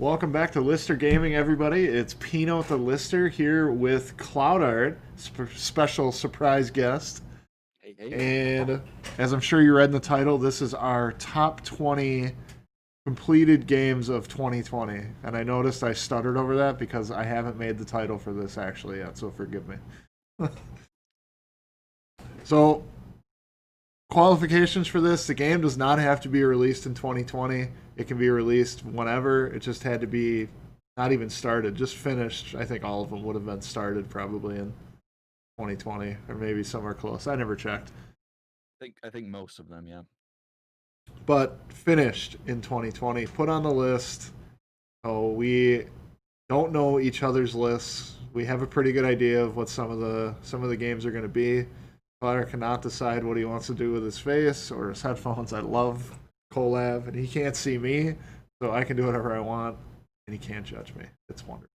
Welcome back to Lister Gaming, everybody. It's Pino the Lister here with Cloud Art, special surprise guest. Hey, hey. And as I'm sure you read in the title, this is our top 20 completed games of 2020. And I noticed I stuttered over that because I haven't made the title for this actually yet, so forgive me. So, qualifications for this: the game does not have to be released in 2020. It can be released whenever. It just had to be not even started, just finished. I think all of them would have been started probably in 2020 or maybe somewhere close. I never checked. I think most of them, yeah. But finished in 2020, put on the list. Oh, we don't know each other's lists. We have a pretty good idea of what some of the games are going to be. Connor cannot decide what he wants to do with his face or his headphones. I love collab, and he can't see me, so I can do whatever I want, and he can't judge me. It's wonderful.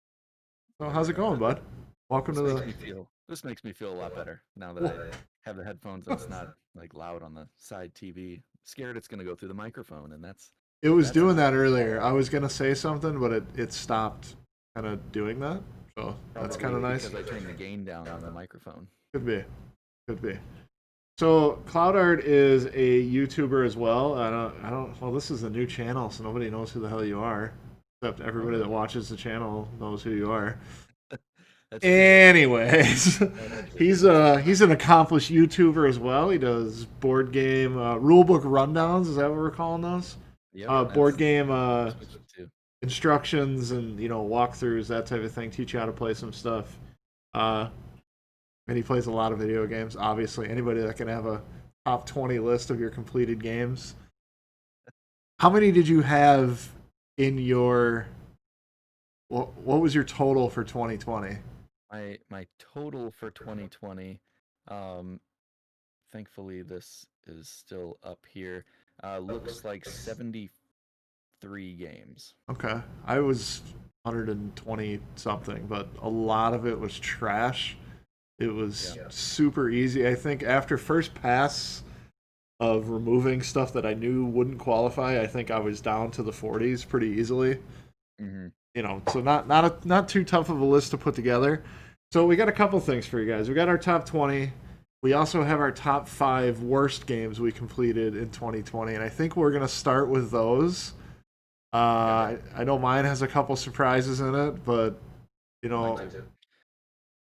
So how's it going, bud? Welcome to This makes the. me feel this makes me feel a lot better now that I have the headphones and it's not like loud on the side TV. Scared it's gonna go through the microphone, and It was that's doing not that earlier. I was gonna say something, but it stopped kind of doing that. So that's kind probably of nice. because I turned the gain down on the microphone. Could be, could be. So Cloud Art is a YouTuber as well. I don't. Well, this is a new channel, so nobody knows who the hell you are, except Oh, everybody that really? watches the channel knows who you are. That's true. Anyways, That's true. he's an accomplished YouTuber as well. He does board game rulebook rundowns. Is that what we're calling those? Yep, Board that's game switched to. instructions and walkthroughs, that type of thing. Teach you how to play some stuff. Uh, and he plays a lot of video games. Obviously, anybody that can have a top 20 list of your completed games. How many did you have in your? What was your total for 2020? My total for 2020, um, thankfully this is still up here. Looks like 73 games. Okay, I was 120 something, but a lot of it was trash. It was Yeah. super easy. I think after first pass of removing stuff that I knew wouldn't qualify, I think I was down to the 40s pretty easily. Hmm. So not too tough of a list to put together. So we got a couple things for you guys. We got our top 20. We also have our top 5 worst games we completed in 2020, and I think we're gonna start with those. Okay. I know mine has a couple surprises in it, but you Mine know, too.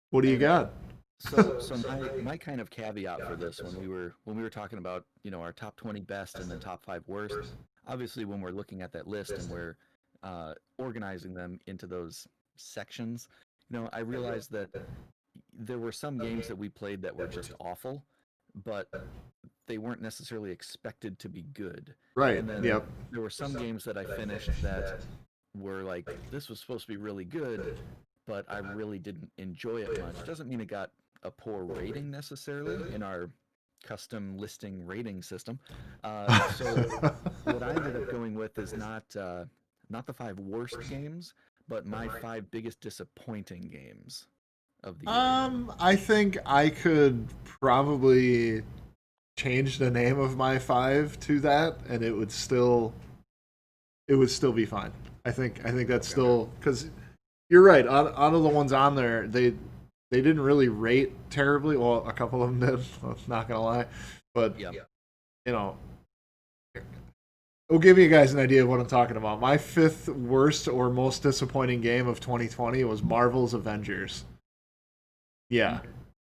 what do you And got? so my kind of caveat for this when we were talking about, our top 20 best and then top 5 worst, obviously when we're looking at that list and we're organizing them into those sections, I realized that there were some games that we played that were just awful, but they weren't necessarily expected to be good. Right. And then Yep. there were some games that I finished that were like, this was supposed to be really good, but I really didn't enjoy it much. Doesn't mean it got a poor rating necessarily in our custom listing rating system. So what I ended up going with is not the 5 worst games, but my 5 biggest disappointing games of the year. I think I could probably change the name of my 5 to that, and it would still be fine. I think that's Okay. still because you're right. Out of the ones on there, they didn't really rate terribly. Well, a couple of them did. I'm not gonna lie, but Yeah. you know, it'll give you guys an idea of what I'm talking about. My 5th worst or most disappointing game of 2020 was Marvel's Avengers. Yeah,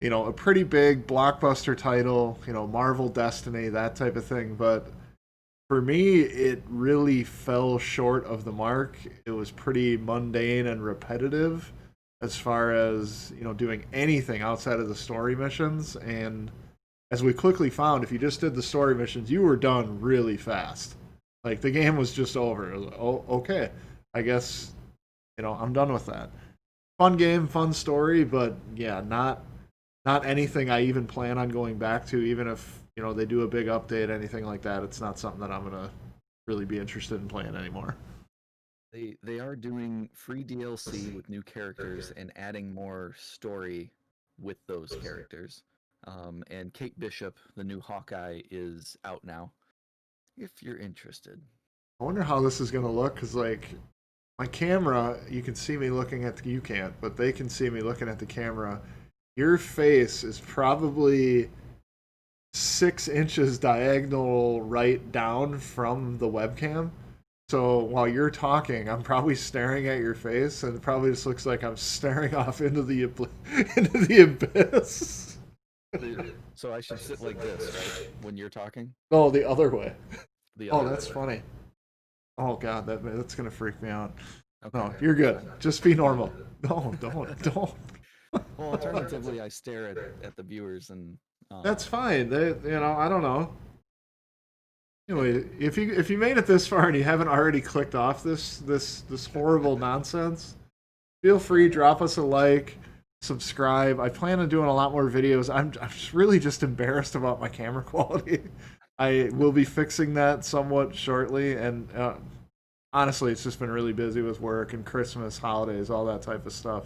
Mm. a pretty big blockbuster title. Marvel Destiny, that type of thing, but for me, it really fell short of the mark. It was pretty mundane and repetitive as far as, doing anything outside of the story missions. And as we quickly found, if you just did the story missions, you were done really fast. Like the game was just over. It was like, oh, okay. I guess, I'm done with that. Fun game, fun story, but yeah, not anything I even plan on going back to, even if they do a big update, anything like that. It's not something that I'm gonna really be interested in playing anymore. They are doing free DLC with new characters and adding more story with those characters. And Kate Bishop, the new Hawkeye, is out now. If you're interested. I wonder how this is gonna look because, like, my camera, you can see me looking at you can't, but they can see me looking at the camera. Your face is probably 6 inches diagonal right down from the webcam. So while you're talking, I'm probably staring at your face, and it probably just looks like I'm staring off into the into the abyss. So I should sit like this, right? When you're talking? No, the other way. The Oh, other that's way. funny. Oh God, that's gonna freak me out. Okay. No, you're good. Just be normal. No, don't. Well, alternatively, I stare at the viewers and That's fine. I don't know. Anyway, if you made it this far and you haven't already clicked off this horrible nonsense, feel free, drop us a like, subscribe. I plan on doing a lot more videos. I'm just really just embarrassed about my camera quality. I will be fixing that somewhat shortly, and honestly, it's just been really busy with work and Christmas, holidays, all that type of stuff.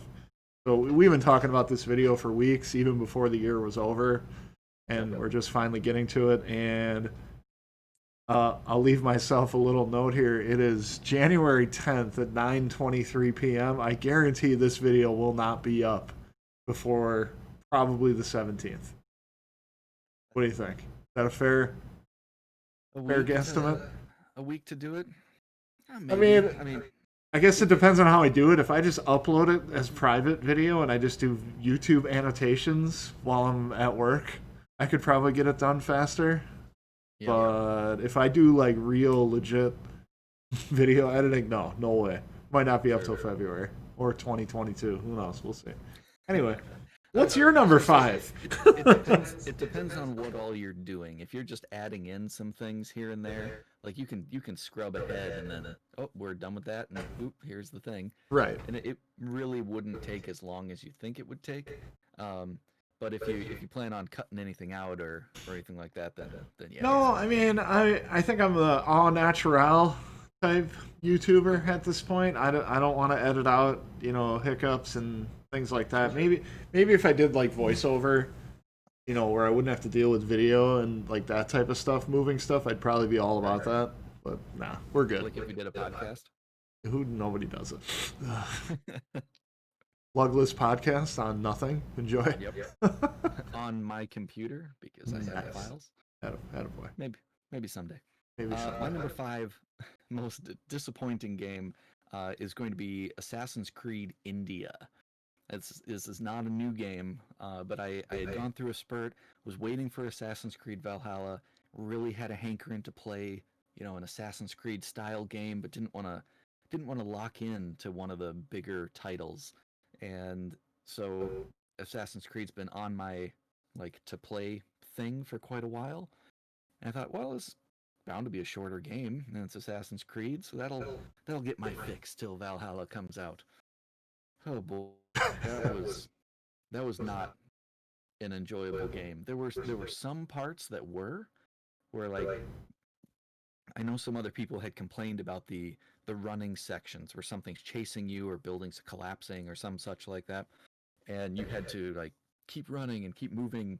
So we've been talking about this video for weeks, even before the year was over, and we're just finally getting to it. And I'll leave myself a little note here. It is January 10th at 9:23 p.m. I guarantee this video will not be up before probably the 17th. What do you think? Is that a fair guesstimate? A week to do it? I Maybe. mean, I guess it depends on how I do it. If I just upload it as private video and I just do YouTube annotations while I'm at work, I could probably get it done faster. Yeah. But if I do like real legit video editing, no way. Might not be up till February or 2022. Who knows? We'll see. Anyway, what's your number 5? It depends on what all you're doing. If you're just adding in some things here and there, like you can scrub ahead and then we're done with that, and oop, here's the thing. Right. And it really wouldn't take as long as you think it would take. But if you plan on cutting anything out or anything like that, then yeah. No, I mean, I think I'm the all natural type YouTuber at this point. I don't want to edit out, hiccups and things like that. Maybe if I did like voiceover, where I wouldn't have to deal with video and like that type of stuff, moving stuff, I'd probably be all about that. But nah, we're good. Like if we did a podcast. Nobody does it. Lugless podcast on nothing. Enjoy. Yep. On my computer because I have the files. Attaboy. Maybe someday. Maybe someday. My number 5 most disappointing game is going to be Assassin's Creed India. This is not a new game, but I had gone through a spurt, was waiting for Assassin's Creed Valhalla, really had a hankering to play, an Assassin's Creed style game, but didn't want to lock in to one of the bigger titles. And so Assassin's Creed's been on my to play thing for quite a while. And I thought, well, it's bound to be a shorter game, and it's Assassin's Creed, so that'll get my fix till Valhalla comes out. Oh boy, that was not an enjoyable game. There were some parts that where I know some other people had complained about the running sections where something's chasing you or buildings collapsing or some such like that, and you had to keep running and keep moving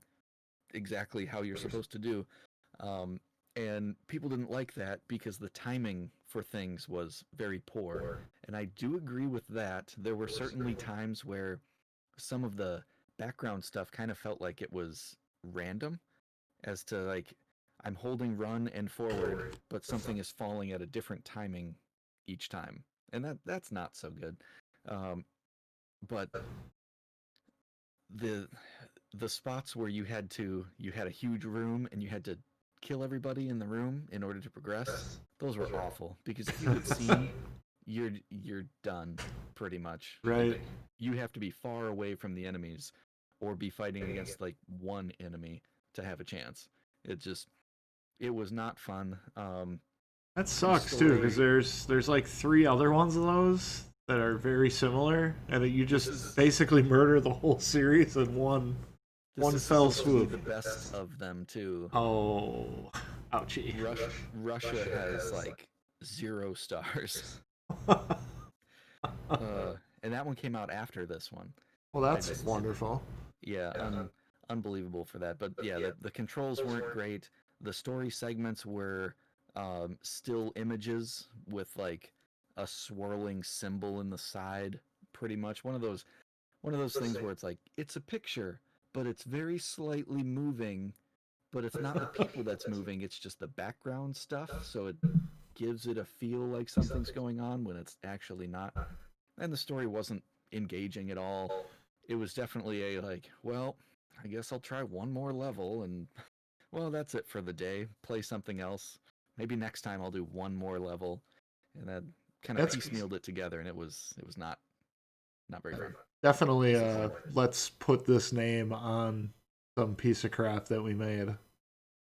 exactly how you're supposed to do. And people didn't like that because the timing for things was very poor. And I do agree with that. There were certainly times where some of the background stuff kind of felt like it was random as to I'm holding run and forward, but something is falling at a different timing each time. And that's not so good. But the spots where you had a huge room and you had to kill everybody in the room in order to progress, those were awful, because if you get seen, you're done pretty much. Right. You have to be far away from the enemies or be fighting against one enemy to have a chance. It was not fun. That sucks too, because there's 3 other ones of those that are very similar, and you just basically murder the whole series in one fell swoop. The best of them too. Oh, ouchie. Russia has 0 stars. And that one came out after this one. Well, that's wonderful. Yeah, unbelievable for that. But yeah, the controls weren't great. The story segments were still images with a swirling symbol in the side, pretty much. One of those things where it's like it's a picture, but it's very slightly moving, but it's not the people that's moving, it's just the background stuff, so it gives it a feel like something's going on when it's actually not. And the story wasn't engaging at all. It was definitely a like, well, I guess I'll try one more level and well, that's it for the day. Play something else. Maybe next time I'll do one more level. And that kind of That's piecemealed it together and it was not very fun. definitely let's put this name on some piece of crap that we made.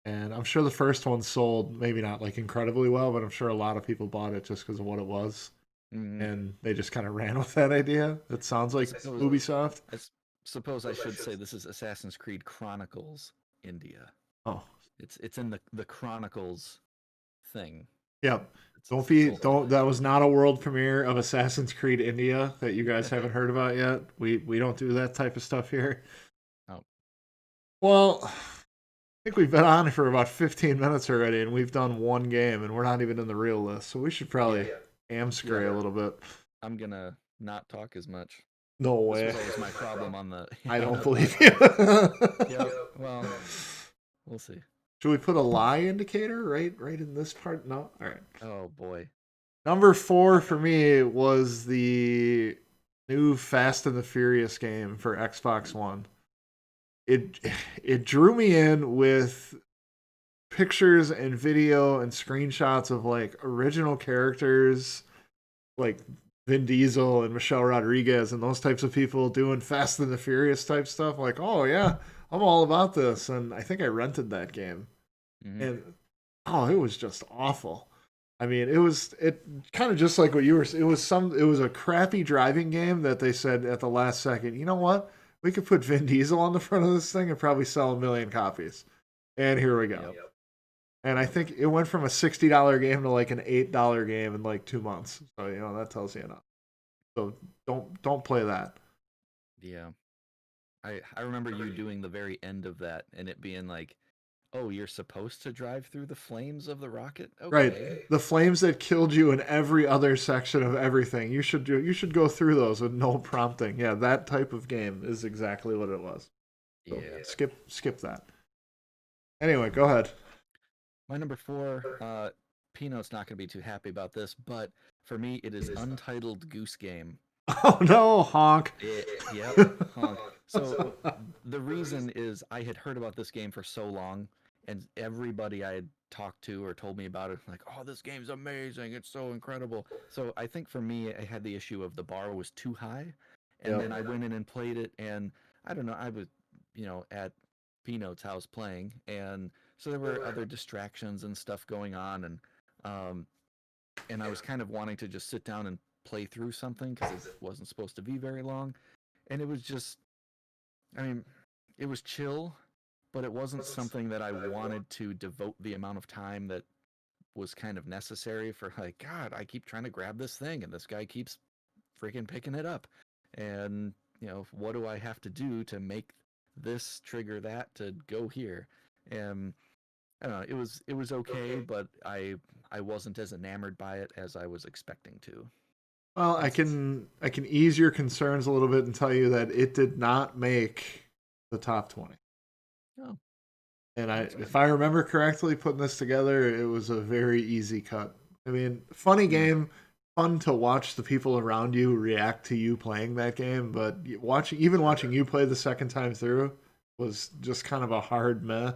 And I'm sure the first one sold maybe not like incredibly well, but I'm sure a lot of people bought it just because of what it was. Mm, And they just kind of ran with that idea. It sounds I like suppose Ubisoft. I suppose I should say this is Assassin's Creed Chronicles India. Oh, It's in the Chronicles thing. yep. It's Don't sold don't that was not a world premiere of Assassin's Creed India that you guys haven't heard about yet. We don't do that type of stuff here. Oh. Well, I think we've been on for about 15 minutes already, and we've done one game, and we're not even in the real list. So we should probably amscray a little bit. I'm gonna not talk as much. No This way. was always my problem on the. I don't the believe you. podcast. Yep. Well, we'll see. Should we put a lie indicator right in this part? No. All right. Oh boy. Number 4 for me was the new Fast and the Furious game for Xbox One. It drew me in with pictures and video and screenshots of like original characters like Vin Diesel and Michelle Rodriguez and those types of people doing Fast and the Furious type stuff. Like, oh yeah, I'm all about this. And I think I rented that game. Mm-hmm. And oh, it was just awful. I mean, it kind of just like what you were. It was a crappy driving game that they said at the last second. You know what? We could put Vin Diesel on the front of this thing and probably sell 1 million copies. And here we go. Yep. And I think it went from a $60 game to like an $8 game in like 2 months. So that tells you enough. So don't play that. Yeah. I remember you doing the very end of that and it being like, oh, you're supposed to drive through the flames of the rocket? Okay. Right. The flames that killed you in every other section of everything. You should go through those with no prompting. Yeah, that type of game is exactly what it was. So Yeah. skip that. Anyway, go ahead. My number 4, Peanut's not going to be too happy about this, but for me, it is Untitled Goose Game. Oh no, honk. Yep, honk. So the reason is I had heard about this game for so long, and everybody I had talked to or told me about it, like, oh, this game's amazing, it's so incredible. So I think for me, I had the issue of the bar was too high, and then I went in and played it, and I don't know, I was, at Peanut's house playing, and so there were other distractions and stuff going on, and I was kind of wanting to just sit down and play through something because it wasn't supposed to be very long, and it was just, I mean, it was chill, but it wasn't something that I wanted to devote the amount of time that was kind of necessary for like, God, I keep trying to grab this thing and this guy keeps freaking picking it up, and what do I have to do to make this trigger that to go here? And I don't know, it was okay, but I wasn't as enamored by it as I was expecting to. Well, I can ease your concerns a little bit and tell you that it did not make the top 20. Oh. And if I remember correctly, putting this together, it was a very easy cut. I mean, funny game, fun to watch the people around you react to you playing that game, but watching you play the second time through was just kind of a hard meh.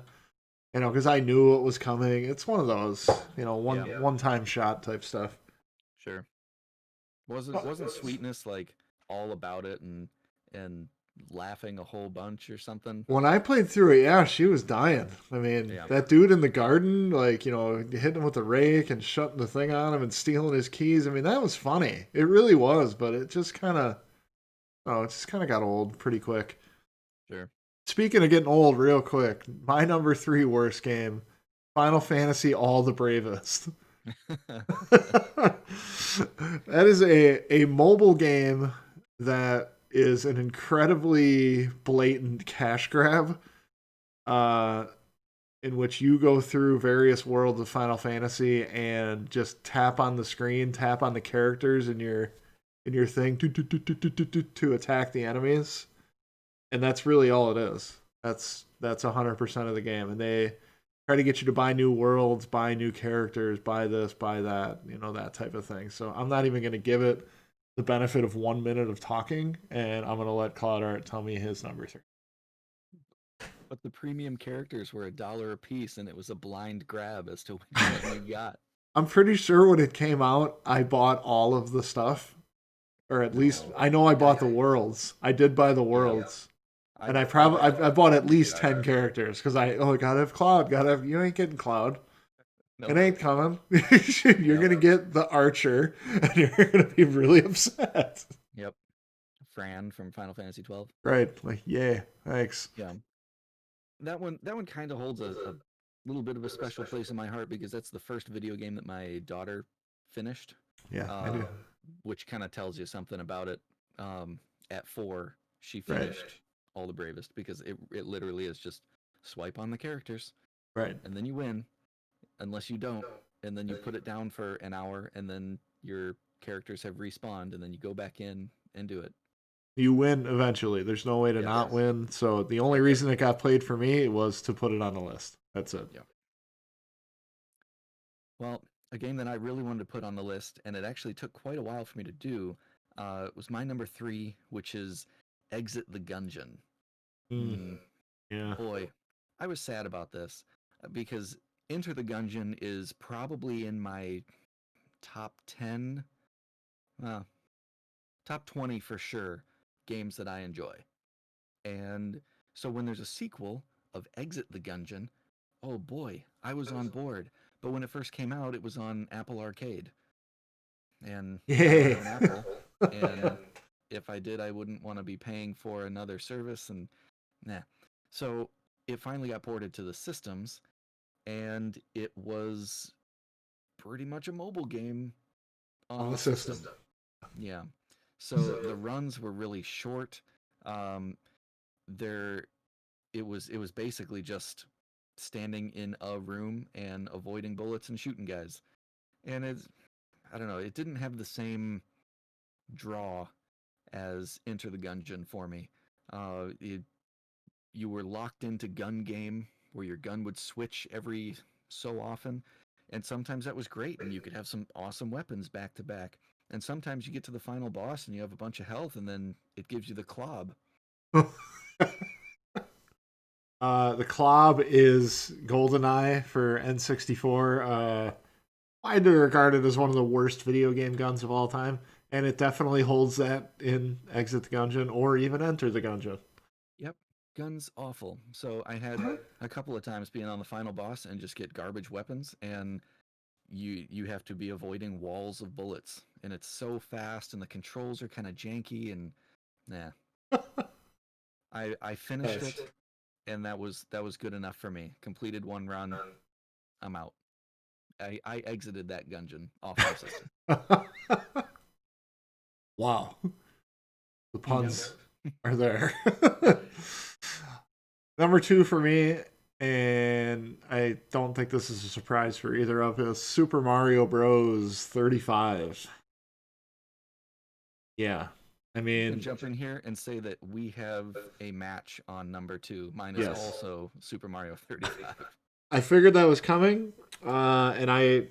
Because I knew what was coming. It's one of those, one-time shot type stuff. Sure. Wasn't Sweetness like all about it and laughing a whole bunch or something? When I played through it, yeah, she was dying. I mean, that dude in the garden, like, hitting him with the rake and shutting the thing on him and stealing his keys. I mean, that was funny. It really was, but it just kind of got old pretty quick. Sure. Speaking of getting old real quick, my number 3 worst game, Final Fantasy All the Bravest. That is a mobile game that is an incredibly blatant cash grab. in which you go through various worlds of Final Fantasy and just tap on the screen, tap on the characters in your thing to attack the enemies, and that's really all it is. That's 100% of the game, and they try to get you to buy new worlds, buy new characters, buy this, buy that, that type of thing. So I'm not even going to give it the benefit of 1 minute of talking, and I'm going to let Cloud Art tell me his number 3. But the premium characters were $1 a piece, and it was a blind grab as to which one you got. I'm pretty sure when it came out, I bought all of the stuff, or at least I know I bought the worlds. I did buy the worlds, and I bought at least 10 characters because gotta have Cloud, you ain't getting Cloud. Nope. It ain't coming. You're gonna get the Archer, and you're gonna be really upset. Yep, Fran from Final Fantasy 12. Right, like yeah, thanks. Yeah, that one kind of holds a little bit of a special place in my heart because that's the first video game that my daughter finished. Yeah, I do. Which kind of tells you something about it. At 4, she finished All the Bravest because it literally is just swipe on the characters, right, and then you win, unless you don't, and then you put it down for an hour, and then your characters have respawned, and then you go back in and do it. You win eventually. There's no way to not win. So the only reason it got played for me was to put it on the list. That's it. Yeah. Well, a game that I really wanted to put on the list, and it actually took quite a while for me to do, was my number 3, which is Exit the Gungeon. Yeah. Boy, I was sad about this because Enter the Gungeon is probably in my top 10, top 20 for sure, games that I enjoy. And so when there's a sequel of Exit the Gungeon, oh boy, I was on board. But when it first came out, it was on Apple Arcade. And I don't own Apple. And if I did, I wouldn't want to be paying for another service. And so it finally got ported to the systems, and it was pretty much a mobile game on the system. Yeah. So the runs were really short. It was basically just standing in a room and avoiding bullets and shooting guys. And I don't know, it didn't have the same draw as Enter the Gungeon for me. You were locked into gun game where your gun would switch every so often, and sometimes that was great, and you could have some awesome weapons back to back. And sometimes you get to the final boss and you have a bunch of health, and then it gives you the Klobb. The Klobb is GoldenEye for N64. Widely regarded as one of the worst video game guns of all time, and it definitely holds that in Exit the Gungeon or even Enter the Gungeon. Yep, gun's awful. So I had a couple of times being on the final boss and just get garbage weapons, and you have to be avoiding walls of bullets, and it's so fast, and the controls are kind of janky, and I finished it, and that was good enough for me. Completed one run, I'm out. I exited that Gungeon off my system. Wow, the puns are there. Number 2 for me, and I don't think this is a surprise for either of us, Super Mario Bros. 35. Yeah, I mean... And jump in here and say that we have a match on number 2. Mine is also Super Mario 35. I figured that was coming, and I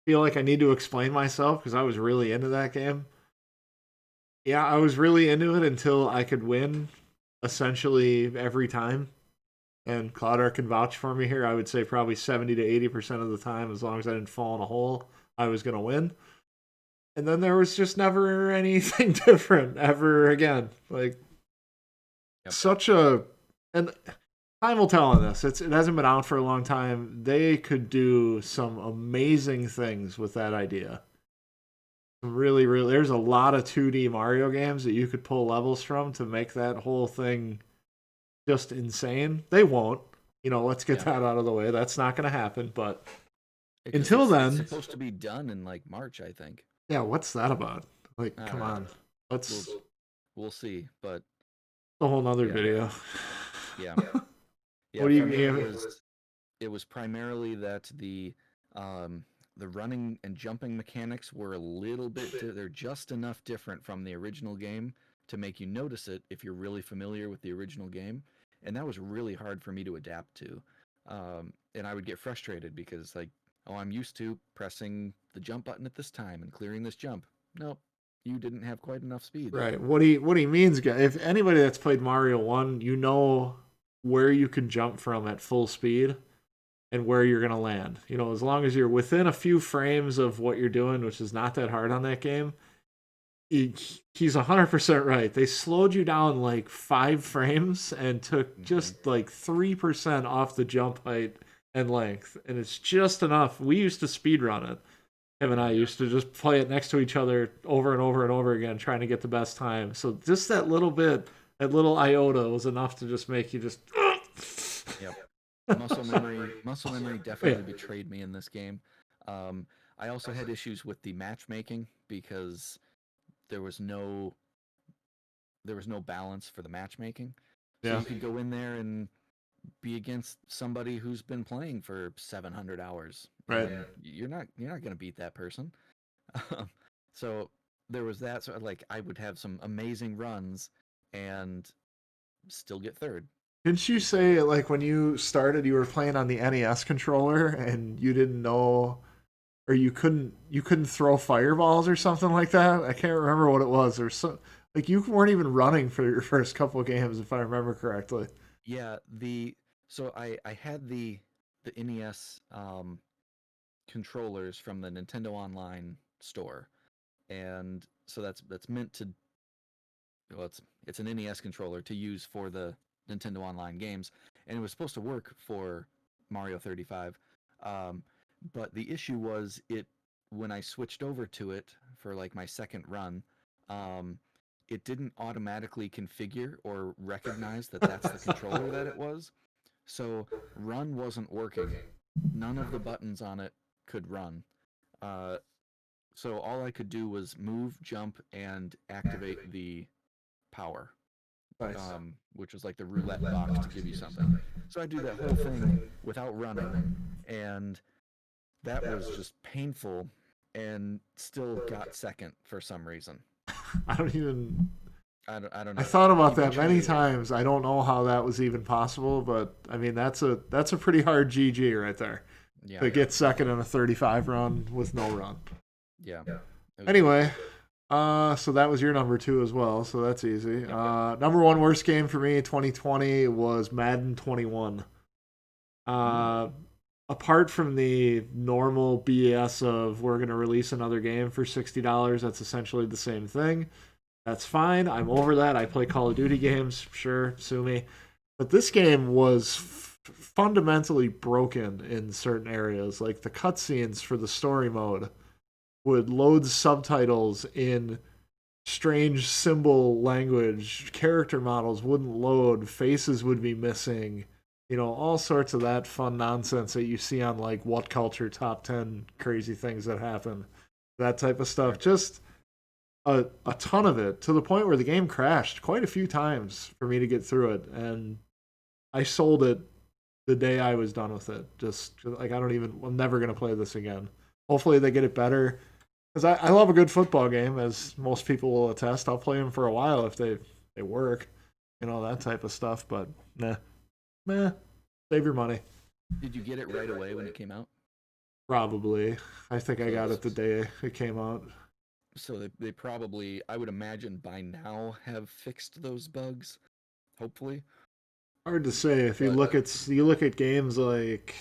feel like I need to explain myself because I was really into that game. Yeah, I was really into it until I could win essentially every time. And Cloudar can vouch for me here. I would say probably 70 to 80% of the time, as long as I didn't fall in a hole, I was going to win. And then there was just never anything different ever again. Like, such a... And time will tell on this. It hasn't been out for a long time. They could do some amazing things with that idea. Really, really, there's a lot of 2D Mario games that you could pull levels from to make that whole thing just insane. They won't. Let's get that out of the way. That's not going to happen. But until then... It's supposed to be done in, March, I think. Yeah, what's that about? Come on. We'll see, but... A whole nother video. Yeah. What do you mean? it was primarily that the running and jumping mechanics were a little bit they're just enough different from the original game to make you notice it if you're really familiar with the original game, and that was really hard for me to adapt to. And I would get frustrated because like, oh, I'm used to pressing the jump button at this time and clearing this jump. Nope, you didn't have quite enough speed. Right. What he means, if anybody that's played Mario 1, you know where you can jump from at full speed and where you're going to land. You know, as long as you're within a few frames of what you're doing, which is not that hard on that game, he's 100% right. They slowed you down like 5 frames and took just like 3% off the jump height and length. And it's just enough. We used to speed run it. Him and I used to just play it next to each other over and over and over again, trying to get the best time. So just that little bit, that little iota was enough to just make you just. Yep. Muscle memory definitely betrayed me in this game. I also had issues with the matchmaking because there was no balance for the matchmaking. So Yeah. you could go in there and be against somebody who's been playing for 700 hours. Right. And you're not going to beat that person. So there was that. So like I would have some amazing runs and still get third. Didn't you say like when you started, you were playing on the NES controller and you didn't know, or you couldn't throw fireballs or something like that? I can't remember what it was. Or so like you weren't even running for your first couple of games, if I remember correctly. Yeah, so I had the NES controllers from the Nintendo Online store, and so that's meant to, well, it's an NES controller to use for the Nintendo Online games, and it was supposed to work for Mario 35. But the issue was when I switched over to it for like my second run, it didn't automatically configure or recognize that that's the controller that it was. So run wasn't working. None of the buttons on it could run. Uh, so all I could do was move, jump, and activate the power, Nice. which was like the roulette box to give you something. So I do that whole thing without running, and that was just painful, and still got second for some reason. I don't even. I don't know. I thought about that Eventually- many times. I don't know how that was even possible, but I mean that's a pretty hard GG right there. Yeah. To get second in a 35 run with no run. Yeah. Anyway, so that was your number 2 as well, so that's easy. Number 1 worst game for me 2020 was Madden 21. Apart from the normal BS of we're going to release another game for $60, that's essentially the same thing. That's fine. I'm over that. I play Call of Duty games. Sure, sue me. But this game was fundamentally broken in certain areas. Like the cutscenes for the story mode would load subtitles in strange symbol language. Character models wouldn't load. Faces would be missing. You know, all sorts of that fun nonsense that you see on like What Culture Top 10 crazy things that happen. That type of stuff. Just a ton of it, to the point where the game crashed quite a few times for me to get through it. And I sold it the day I was done with it. Just like, I'm never going to play this again. Hopefully they get it better. Because I love a good football game, as most people will attest. I'll play them for a while if they work. You know, that type of stuff. But nah. Save your money. Did you get it right away when it came out? Probably. I think I got it the day it came out. So they probably, I would imagine by now, have fixed those bugs. Hopefully. Hard to say. If you look at games like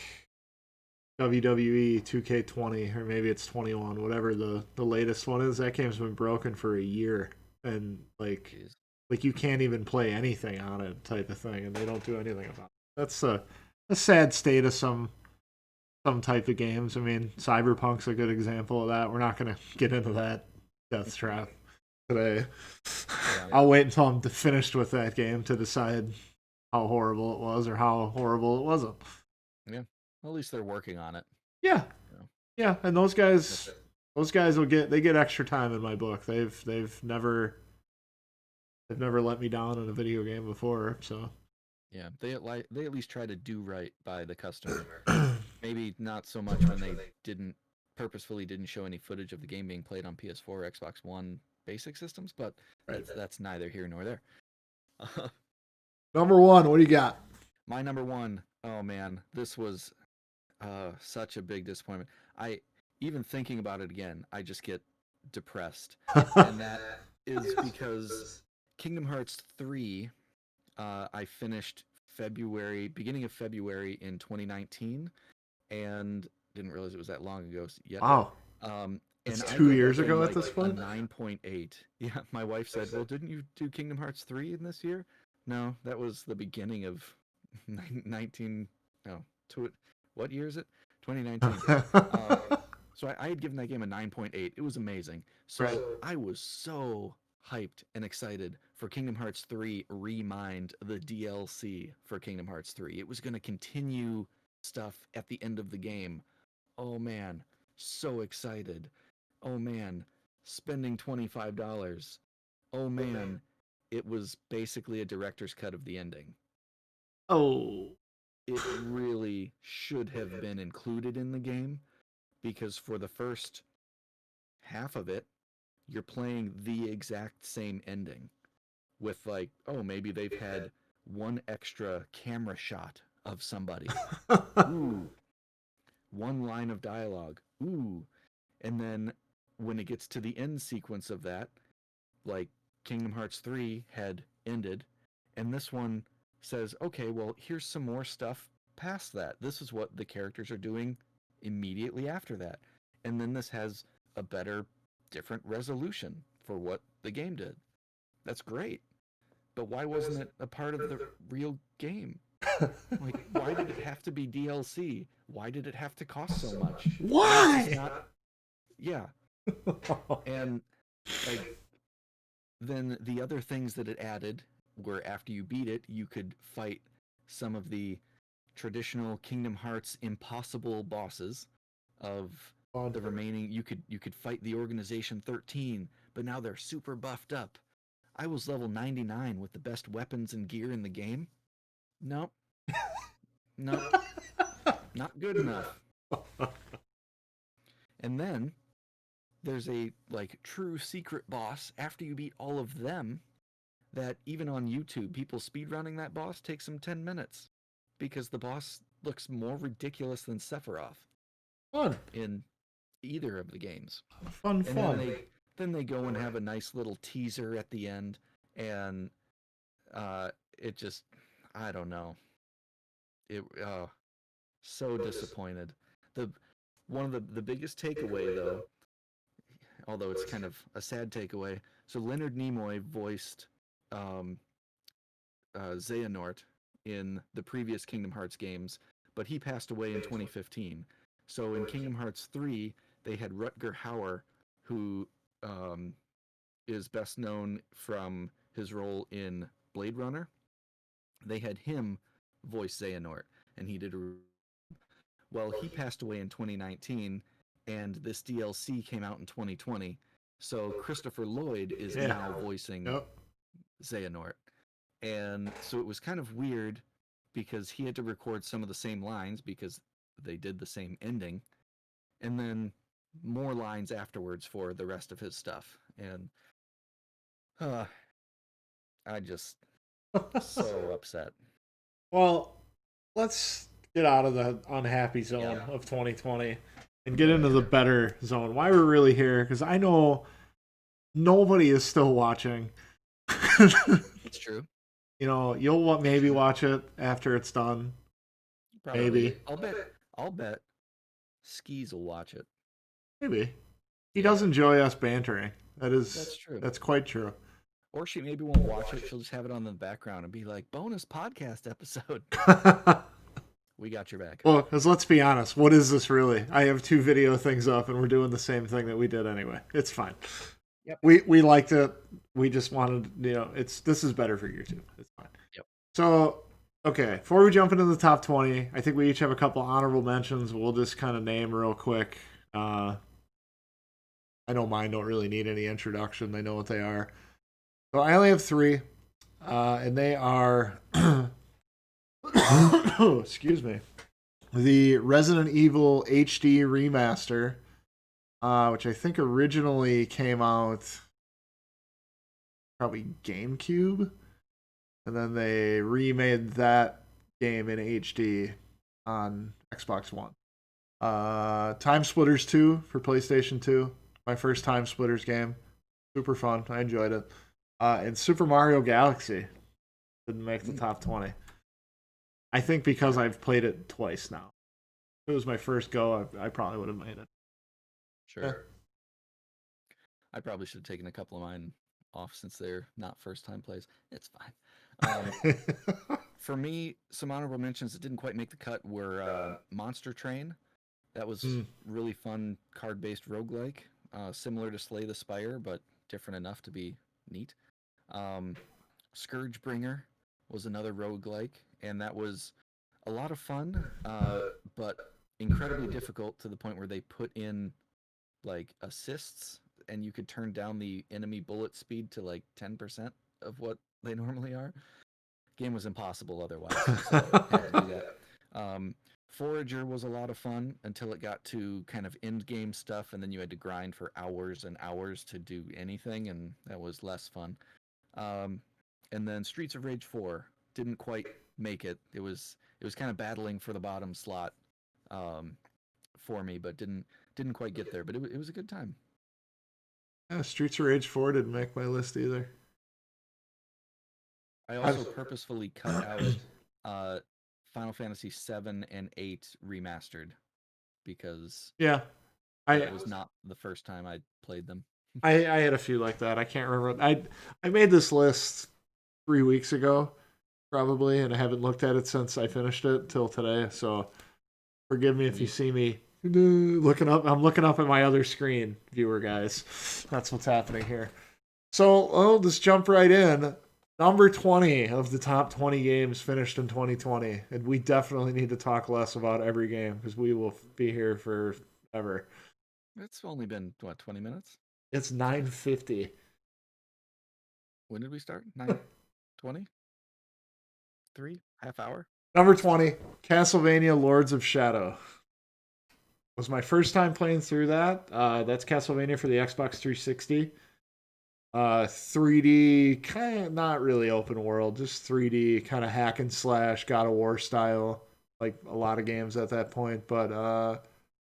WWE 2K20, or maybe it's 21, whatever the latest one is, that game's been broken for a year, and like you can't even play anything on it, type of thing, and they don't do anything about it. That's a sad state of some type of games. I mean, Cyberpunk's a good example of that. We're not going to get into that death trap today. Yeah. I'll wait until I'm finished with that game to decide how horrible it was or how horrible it wasn't. Yeah. Well, at least they're working on it. Yeah. Yeah, and those guys will get extra time in my book. They've never let me down in a video game before, so Yeah, they at least try to do right by the customer. Maybe not so much when they didn't purposefully didn't show any footage of the game being played on PS4 or Xbox One basic systems, but Right. that's neither here nor there. Number one, what do you got? My number one, oh man, this was such a big disappointment. I even thinking about it again, I just get depressed, and that is because Kingdom Hearts 3, I finished beginning of February in 2019, and didn't realize it was that long ago yet. Wow. And It's I 2 years gave it ago at like this a point? 9.8. Yeah, my wife said, "Well, didn't you do Kingdom Hearts 3 in this year?" No, that was the beginning of 19 no, what year is it? 2019. So I had given that game a 9.8. It was amazing. So Right. I was so hyped and excited for Kingdom Hearts 3 Remind, the DLC for Kingdom Hearts 3. It was going to continue stuff at the end of the game. Oh man, so excited. Oh man, spending $25. Oh man, it was basically a director's cut of the ending. Oh. It really should have been included in the game because for the first half of it, you're playing the exact same ending with like, oh, maybe they've had one extra camera shot of somebody. Ooh, one line of dialogue. Ooh. And then when it gets to the end sequence of that, like Kingdom Hearts 3 had ended, and this one says, okay, well, here's some more stuff past that. This is what the characters are doing immediately after that. And then this has a better, different resolution for what the game did. That's great. But why wasn't it a part of the real game? Like, why did it have to be DLC? Why did it have to cost so much? Why? Not... Yeah. And like then the other things that it added were after you beat it, you could fight some of the traditional Kingdom Hearts impossible bosses of the remaining. You could fight the Organization 13, but now they're super buffed up. I was level 99 with the best weapons and gear in the game. Nope. Nope. Not good enough. And then there's a like true secret boss after you beat all of them that even on YouTube, people speedrunning that boss takes them 10 minutes because the boss looks more ridiculous than Sephiroth Fun. in either of the games. Fun. And then they go and have a nice little teaser at the end, and it just, I don't know. It so disappointed. The one of the biggest takeaway though, although it's kind of a sad takeaway. So Leonard Nimoy voiced um, Xehanort in the previous Kingdom Hearts games, but he passed away in 2015. So in Kingdom Hearts 3, they had Rutger Hauer, who is best known from his role in Blade Runner. They had him voice Xehanort, and he did a... Well, he passed away in 2019, and this DLC came out in 2020. So Christopher Lloyd is Yeah. now voicing Yep. Xehanort. And so it was kind of weird because he had to record some of the same lines because they did the same ending, and then more lines afterwards for the rest of his stuff. And I just so upset. Well, let's get out of the unhappy zone Yeah. of 2020 and get into the better zone. Why we're really here, because I know nobody is still watching. It's true. You know, you'll maybe watch it after it's done. Probably. Maybe. I'll bet Skis will watch it. Maybe. He does enjoy us bantering. That's true. That's quite true. Or she maybe won't watch it. She'll just have it on the background and be like, bonus podcast episode. We got your back. Well, because let's be honest, what is this really? I have 2 video things up and we're doing the same thing that we did anyway. It's fine. Yep. We liked it. We just wanted, this is better for YouTube. It's fine. Yep. So, okay, before we jump into the top 20, I think we each have a couple honorable mentions. We'll just kind of name real quick. I know mine don't really need any introduction. They know what they are. So I only have 3, and they are Excuse me. The Resident Evil HD remaster, which I think originally came out probably GameCube, and then they remade that game in HD on Xbox One. Time Splitters 2 for PlayStation 2. My first Time Splitters game. Super fun. I enjoyed it. And Super Mario Galaxy didn't make the top 20. I think because I've played it twice now. If it was my first go, I probably would have made it. Sure. Yeah. I probably should have taken a couple of mine off since they're not first time plays. It's fine. For me, some honorable mentions that didn't quite make the cut were Monster Train. That was really fun card-based roguelike, similar to Slay the Spire, but different enough to be neat. Scourgebringer was another roguelike, and that was a lot of fun, but incredibly difficult to the point where they put in like assists, and you could turn down the enemy bullet speed to like 10% of what they normally are. Game was impossible otherwise, so I had to do that. Forager was a lot of fun until it got to kind of end game stuff, and then you had to grind for hours and hours to do anything, and that was less fun. And then Streets of Rage 4 didn't quite make it. It was kind of battling for the bottom slot for me, but didn't quite get there. But it was a good time. Yeah, Streets of Rage 4 didn't make my list either. I also purposefully cut out Final Fantasy 7 and 8 remastered because it was not the first time I played them. I had a few like that. I can't remember. I made this list 3 weeks ago, probably, and I haven't looked at it since I finished it till today. So forgive me if you see me looking up. I'm looking up at my other screen, viewer guys. That's what's happening here. So I'll just jump right in. Number 20 of the top 20 games finished in 2020. And we definitely need to talk less about every game because we will be here forever. It's only been, 20 minutes? It's 9:50. When did we start? 9:20? 3? Half hour? Number 20, Castlevania Lords of Shadow. Was my first time playing through that. That's Castlevania for the Xbox 360. 3D, kind of not really open world, just 3D kind of hack and slash, God of War style, like a lot of games at that point. But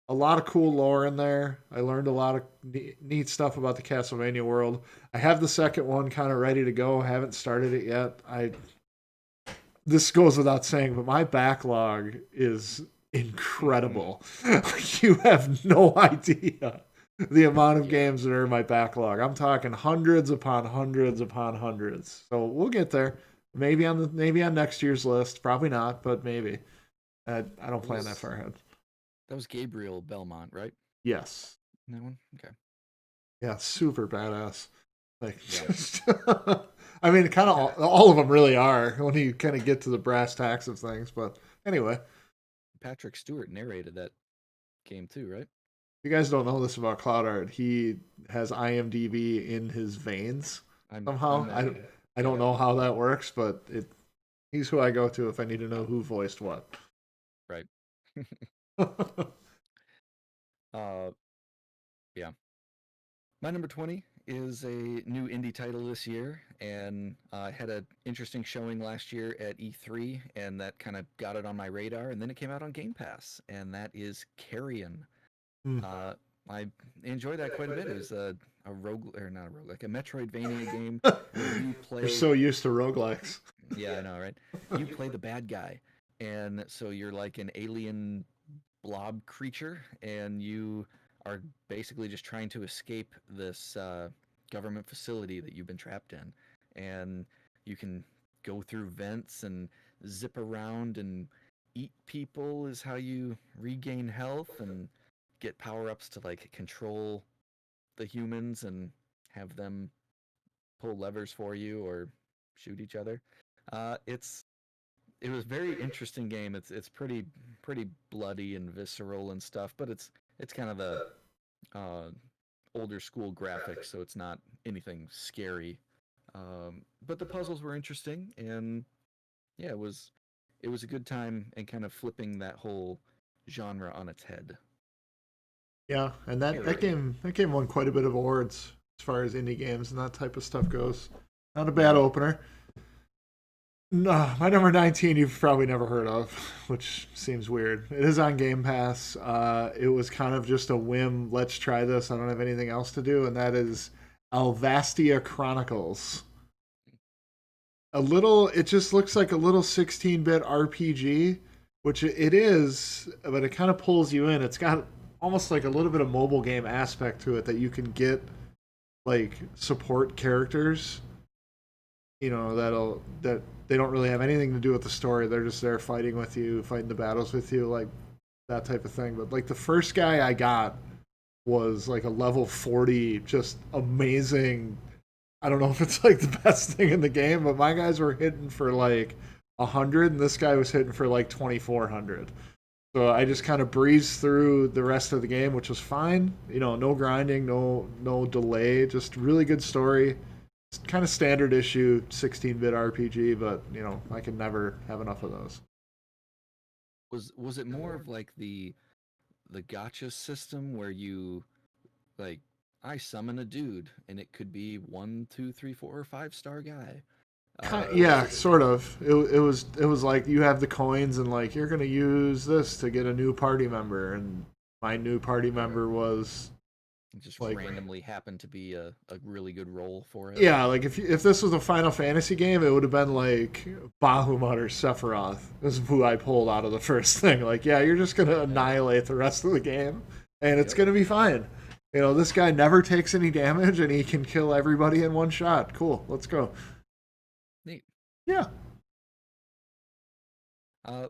a lot of cool lore in there. I learned a lot of neat stuff about the Castlevania world. I have the second one kind of ready to go. I haven't started it yet. This goes without saying, but my backlog is incredible. You have no idea the amount of games that are in my backlog. I'm talking hundreds upon hundreds upon hundreds. So we'll get there. Maybe on next year's list. Probably not, but maybe. I don't plan that far ahead. That was Gabriel Belmont, right? Yes. That one? Okay. Yeah, super badass. Like, I mean, kind of all of them really are when you kind of get to the brass tacks of things. But anyway, Patrick Stewart narrated that game too, right? You guys don't know this about CloudArt. He has IMDb in his veins somehow. I don't know how that works, but he's who I go to if I need to know who voiced what. Right. Yeah. My number 20 is a new indie title this year, and I had an interesting showing last year at E3, and that kind of got it on my radar, and then it came out on Game Pass, and that is Carrion. I enjoyed that quite a bit. It was a rogue, or not a rogue, like a Metroidvania game where you play. You're so used to roguelikes. Yeah, I know, right? You play the bad guy, and so you're like an alien blob creature, and you are basically just trying to escape this government facility that you've been trapped in, and you can go through vents and zip around and eat people is how you regain health and get power-ups to like control the humans and have them pull levers for you or shoot each other. It was a very interesting game. It's pretty bloody and visceral and stuff, but it's kind of the older school graphics, so it's not anything scary. But the puzzles were interesting, and yeah, it was it was a good time and kind of flipping that whole genre on its head. Yeah, and that game won quite a bit of awards as far as indie games and that type of stuff goes. Not a bad opener. No, my number 19 you've probably never heard of, which seems weird. It is on Game Pass. It was kind of just a whim. Let's try this. I don't have anything else to do, and that is Alvastia Chronicles. It just looks like a little 16-bit RPG, which it is, but it kind of pulls you in. It's got almost like a little bit of mobile game aspect to it that you can get like support characters, that they don't really have anything to do with the story. They're just there fighting with you, fighting the battles with you, like that type of thing. But like the first guy I got was like a level 40, just amazing. I don't know if it's like the best thing in the game, but my guys were hitting for like 100, and this guy was hitting for like 2,400. So I just kind of breezed through the rest of the game, which was fine. No grinding, no delay, just really good story. It's kind of standard issue 16-bit RPG, but I can never have enough of those. Was it more of like the gotcha system where you like I summon a dude and it could be 1, 2, 3, 4, or 5-star guy? Yeah, sort of. It was like you have the coins and like you're gonna use this to get a new party member, and my new party member was just like randomly happened to be a really good role for it. Yeah, like if this was a Final Fantasy game, it would have been like Bahamut or Sephiroth. This is who I pulled out of the first thing. Like, yeah, you're just gonna annihilate the rest of the game, and it's gonna be fine. This guy never takes any damage, and he can kill everybody in one shot. Cool, let's go. Neat. Yeah. My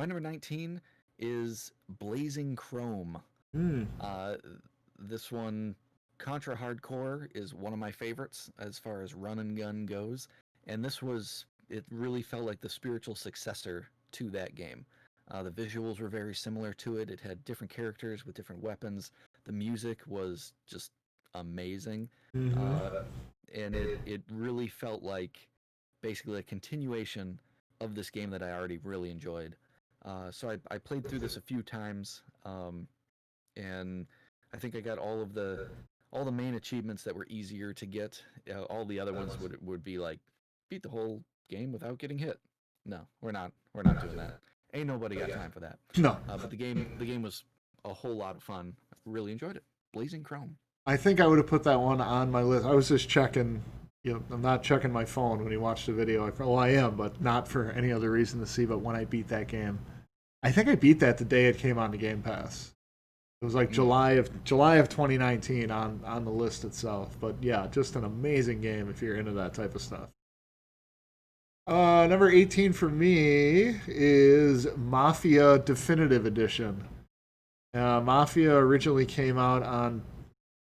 number 19 is Blazing Chrome. Mm. This one, Contra Hardcore, is one of my favorites as far as run and gun goes, and it really felt like the spiritual successor to that game. The visuals were very similar to it. It had different characters with different weapons. The music was just amazing, and it really felt like basically a continuation of this game that I already really enjoyed. So I played through this a few times, and I think I got all the main achievements that were easier to get. All the other ones would be like beat the whole game without getting hit. No, we're not doing that. Ain't nobody got time for that. No. But the game was a whole lot of fun. I really enjoyed it. Blazing Chrome. I think I would have put that one on my list. I was just checking. I'm not checking my phone when you watch the video. I am, but not for any other reason to see. But when I beat that game, I think I beat that the day it came on the Game Pass. It was like July of 2019 on the list itself. But yeah, just an amazing game if you're into that type of stuff. Number 18 for me is Mafia Definitive Edition. Mafia originally came out on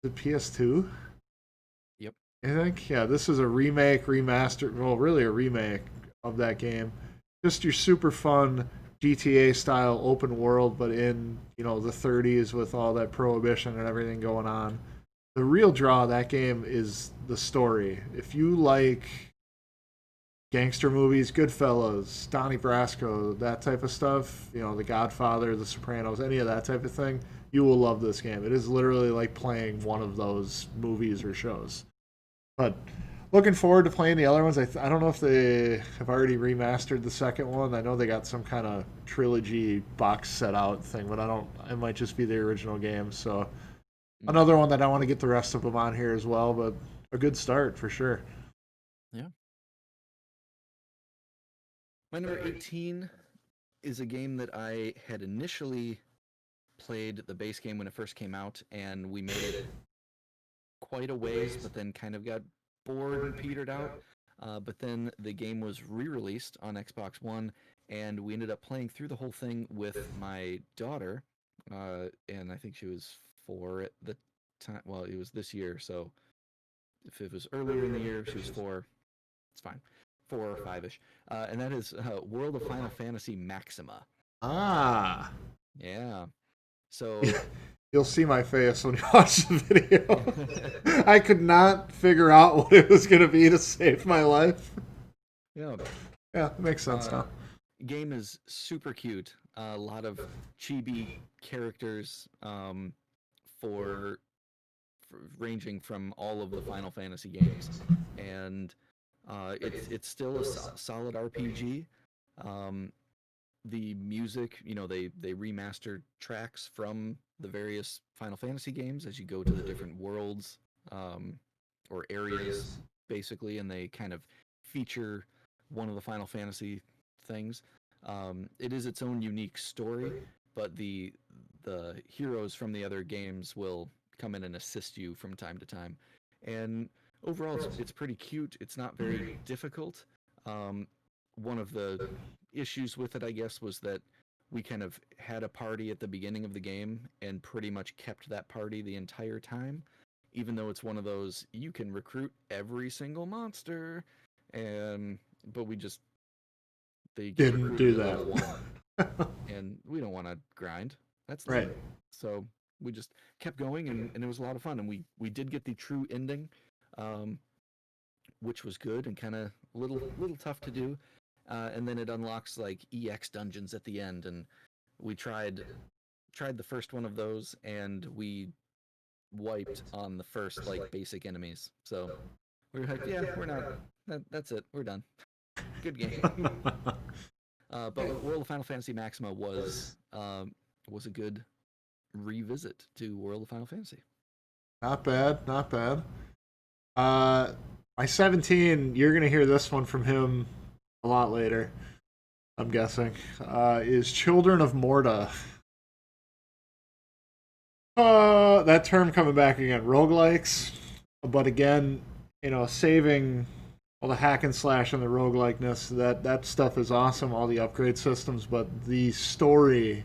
the PS2. Yep. I think, yeah, this is a remaster, well, really a remake of that game. Just your super fun GTA style open world, but in, the 30s with all that prohibition and everything going on. The real draw of that game is the story. If you like gangster movies, Goodfellas, Donnie Brasco, that type of stuff, The Godfather, The Sopranos, any of that type of thing, you will love this game. It is literally like playing one of those movies or shows. But looking forward to playing the other ones. I don't know if they have already remastered the second one. I know they got some kind of trilogy box set out thing, but it might just be the original game. So another one that I want to get the rest of them on here as well, but a good start for sure. Yeah. My number 18 is a game that I had initially played the base game when it first came out, and we made it quite a ways, but then kind of got bored and petered out. But then the game was re-released on Xbox One, and we ended up playing through the whole thing with my daughter, and I think she was 4 at the time. Well, it was this year, so if it was earlier in the year, she was 4. It's fine. 4 or 5-ish. And that is World of Final Fantasy Maxima. Ah. Yeah. So you'll see my face when you watch the video. I could not figure out what it was going to be to save my life. Yeah. Yeah, it makes sense now. game is super cute. A lot of chibi characters, for, ranging from all of the Final Fantasy games, and it's still a solid RPG. Um, the music, they remaster tracks from the various Final Fantasy games as you go to the different worlds, um, or areas, basically, and they kind of feature one of the Final Fantasy things. It is its own unique story, but the heroes from the other games will come in and assist you from time to time. And overall, it's pretty cute. It's not very difficult. Um, One of the issues with it, I guess, was that we kind of had a party at the beginning of the game and pretty much kept that party the entire time, even though it's one of those you can recruit every single monster, and but we just they get Didn't recruited do to that. level one, and we don't want to grind. That's Right. lame. So we just kept going, and it was a lot of fun, and we did get the true ending, um, which was good and kind of little tough to do. And then it unlocks like EX dungeons at the end, and we tried the first one of those, and we wiped on the first like basic enemies. So we were like, yeah, we're not. That's it. We're done. Good game. But World of Final Fantasy Maxima was a good revisit to World of Final Fantasy. Not bad, not bad. My 17, you're gonna hear this one from him a lot later, I'm guessing, is Children of Morta. That term coming back again, roguelikes, but again, saving all the hack and slash and the roguelikeness, that stuff is awesome, all the upgrade systems, but the story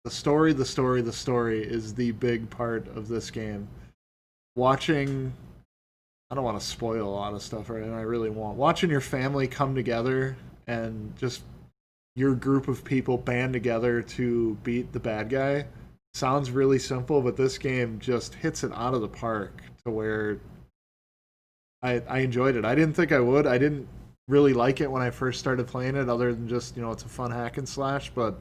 is the big part of this game. Watching, I don't want to spoil a lot of stuff, right? And I really won't. Watching your family come together and just your group of people band together to beat the bad guy sounds really simple, but this game just hits it out of the park to where I enjoyed it. I didn't think I would. I didn't really like it when I first started playing it, other than just, it's a fun hack and slash, but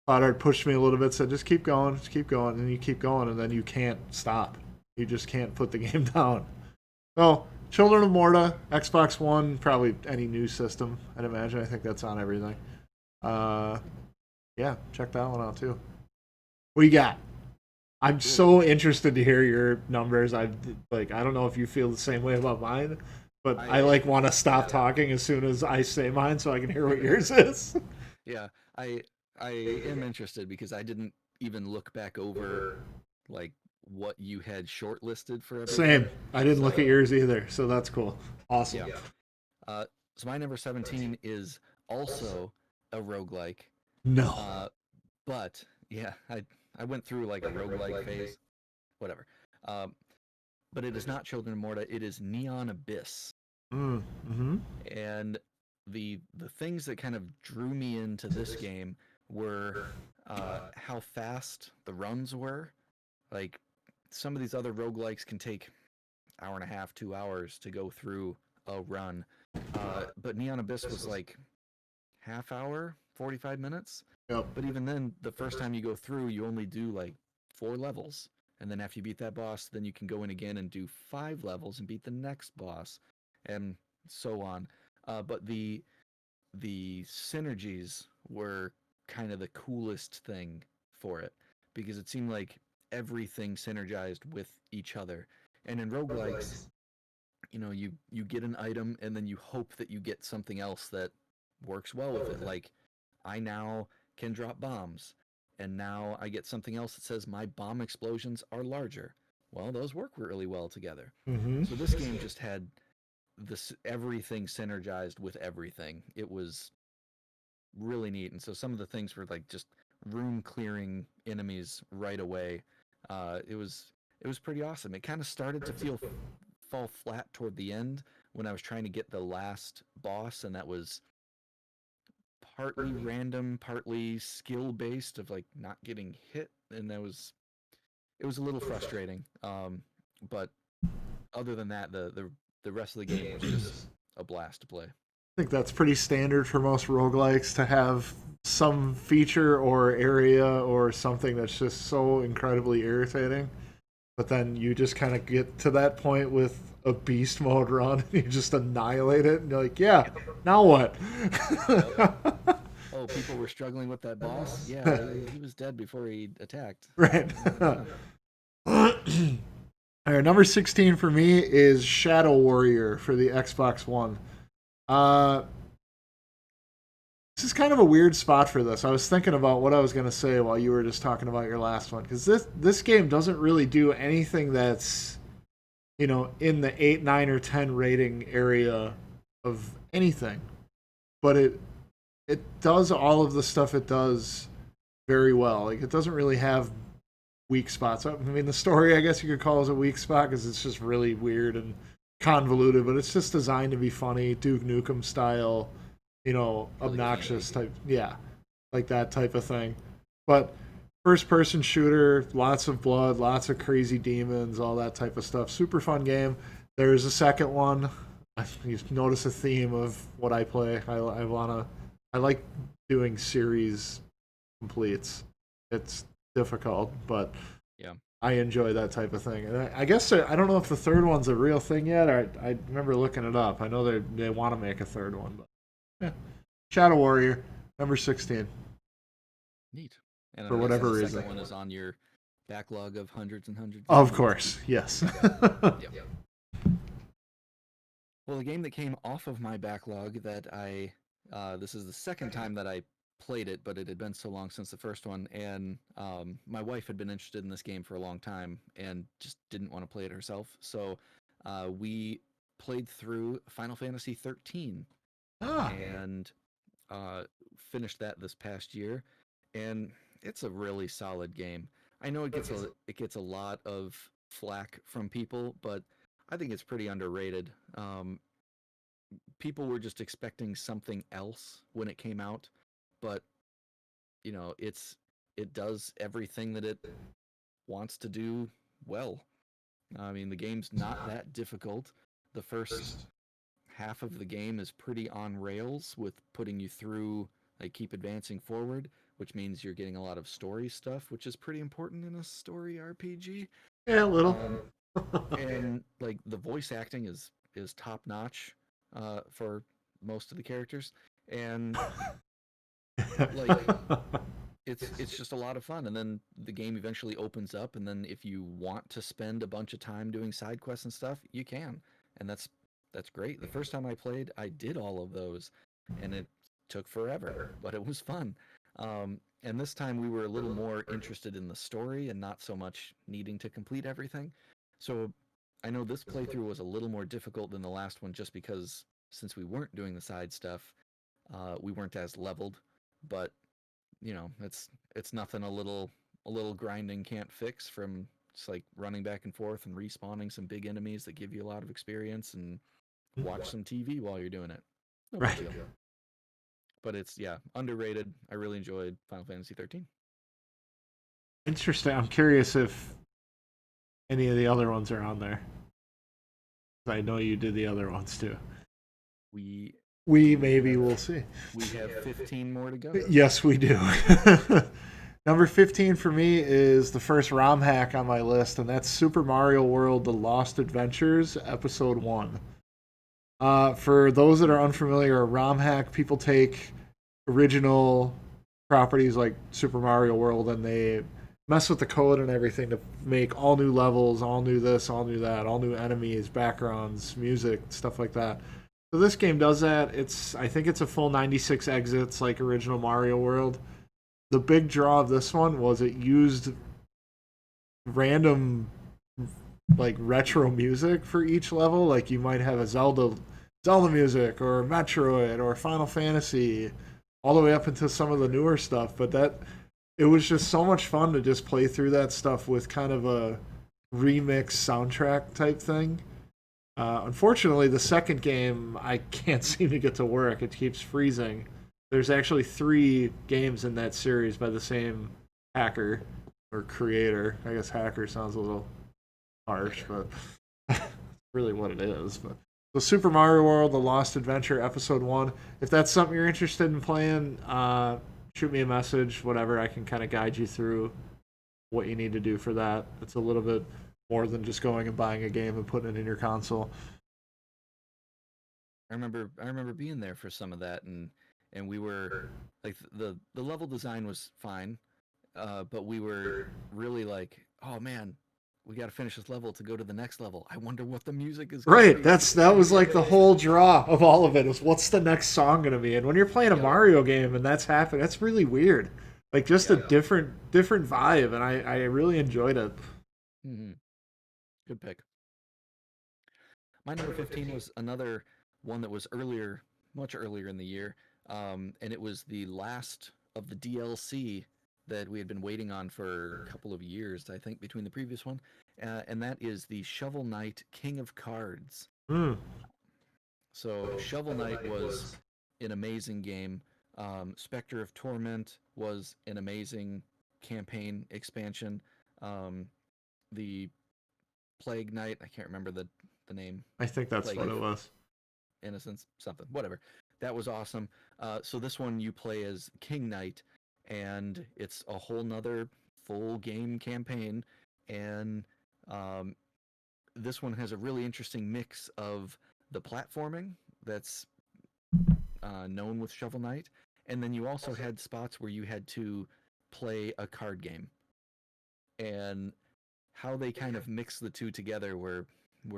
Potter pushed me a little bit, said, just keep going, and you keep going, and then you can't stop. You just can't put the game down. So, Children of Morta, Xbox One, probably any new system, I'd imagine. I think that's on everything. Uh, yeah, check that one out too. What you got? I'm so interested to hear your numbers. I don't know if you feel the same way about mine, but I like want to stop talking as soon as I say mine so I can hear what yours is. Yeah, I am interested because I didn't even look back over like what you had shortlisted for everything. Same. I didn't look So, at yours either, so that's cool. Awesome. yeah. So my number 17 is also a roguelike. No. But yeah, I went through like a roguelike phase, whatever. Um, but it is not Children of Morta. It is Neon Abyss. Mm-hmm. And the things that kind of drew me into this game were how fast the runs were. Like some of these other roguelikes can take hour and a half, 2 hours to go through a run. But Neon Abyss was like half hour, 45 minutes. Yep. But even then, the first time you go through, you only do like 4 levels. And then after you beat that boss, then you can go in again and do 5 levels and beat the next boss, and so on. But the synergies were kind of the coolest thing for it because it seemed like everything synergized with each other. And in roguelikes, you get an item and then you hope that you get something else that works well with it. Like I now can drop bombs, and now I get something else that says my bomb explosions are larger. Well, those work really well together. Mm-hmm. So this game just had this everything synergized with everything. It was really neat, and so some of the things were like just room clearing enemies right away. It was pretty awesome. It kind of started to fall flat toward the end when I was trying to get the last boss, and that was partly random, partly skill based of like not getting hit, and it was a little frustrating. But other than that, the rest of the game was just a blast to play. I think that's pretty standard for most roguelikes to have some feature or area or something that's just so incredibly irritating. But then you just kind of get to that point with a beast mode run and you just annihilate it and you're like, yeah, now what? Oh, people were struggling with that boss. Yeah, he was dead before he attacked. Right. Yeah. All right, number 16 for me is Shadow Warrior for the Xbox One. Uh, this is kind of a weird spot for this. I was thinking about what I was going to say while you were just talking about your last one, because this game doesn't really do anything that's, in the 8, 9, or 10 rating area of anything. But it does all of the stuff it does very well. Like, it doesn't really have weak spots. I mean, the story, I guess you could call, is a weak spot because it's just really weird and convoluted, but it's just designed to be funny, Duke Nukem style, Really obnoxious campy. type, yeah, like that type of thing. But first person shooter, lots of blood, lots of crazy demons, all that type of stuff. Super fun game. There's a second one. You notice a theme of what I play. I like doing series completes. It's difficult, but Yeah. I enjoy that type of thing. And I guess I don't know if the third one's a real thing yet. Or I remember looking it up. I know they want to make a third one, but yeah. Shadow Warrior, number 16, Neat. And for I'm guessing whatever the reason. second one is on your backlog of hundreds and hundreds of Of games. course, yes. Yep. Well, the game that came off of my backlog that this is the second time that I played it, but it had been so long since the first one, and my wife had been interested in this game for a long time and just didn't want to play it herself. So we played through Final Fantasy 13 Ah, and uh, finished that this past year, and it's a really solid game. I know it gets a lot of flack from people, but I think it's pretty underrated. People were just expecting something else when it came out, but it does everything that it wants to do well. I mean, the game's not that difficult. The first half of the game is pretty on rails with putting you through, like, keep advancing forward, which means you're getting a lot of story stuff, which is pretty important in a story RPG. yeah, a little. Um, and like the voice acting is top notch for most of the characters, and like it's just a lot of fun. And then the game eventually opens up, and then if you want to spend a bunch of time doing side quests and stuff, you can, and that's great. The first time I played, I did all of those, and it took forever, but it was fun. And this time we were a little more interested in the story and not so much needing to complete everything. So I know this playthrough was a little more difficult than the last one just because since we weren't doing the side stuff, we weren't as leveled. But it's nothing a little grinding can't fix from just like running back and forth and respawning some big enemies that give you a lot of experience and watch some TV while you're doing it. No big Right. deal. But it's, yeah, underrated. I really enjoyed Final Fantasy 13. Interesting. I'm curious if any of the other ones are on there. I know you did the other ones too. We We maybe will see. we have 15 more to go. Yes, we do. Number 15 for me is the first ROM hack on my list, and that's Super Mario World The Lost Adventures, Episode 1. For those that are unfamiliar, a ROM hack, people take original properties like Super Mario World and they mess with the code and everything to make all new levels, all new this, all new that, all new enemies, backgrounds, music, stuff like that. So this game does that. I think it's a full 96 exits like original Mario World. The big draw of this one was it used random like retro music for each level. Like you might have a Zelda music or Metroid or Final Fantasy, all the way up into some of the newer stuff. But it was just so much fun to just play through that stuff with kind of a remix soundtrack type thing. Unfortunately, the second game I can't seem to get to work. It keeps freezing. There's actually 3 games in that series by the same hacker or creator. I guess hacker sounds a little harsh, but really what it is. But So Super Mario World: The Lost Adventure Episode 1. If that's something you're interested in playing, shoot me a message. Whatever, I can kind of guide you through what you need to do for that. It's a little bit more than just going and buying a game and putting it in your console. I remember being there for some of that, and we were like the level design was fine, but we were really like, oh man, we got to finish this level to go to the next level. I wonder what the music is going to Right, be. that was like the whole draw of all of it. Is what's the next song gonna be? And when you're playing a Yep. Mario game and that's happening, that's really weird. Like just a Yep. different vibe, and I really enjoyed it. Hmm. Good pick. My number 15 was another one that was earlier, much earlier in the year, and it was the last of the DLC that we had been waiting on for a couple of years, I think, between the previous one, and that is the Shovel Knight King of Cards. Hmm. So Shovel Knight was an amazing game. Spectre of Torment was an amazing campaign expansion. Um, the Plague Knight, I can't remember the name. I think that's Plague what of it was. Innocence, something, whatever. That was awesome. So this one you play as King Knight, and it's a whole nother full game campaign. And um, this one has a really interesting mix of the platforming that's known with Shovel Knight, and then you also had spots where you had to play a card game, and how they kind of mix the two together were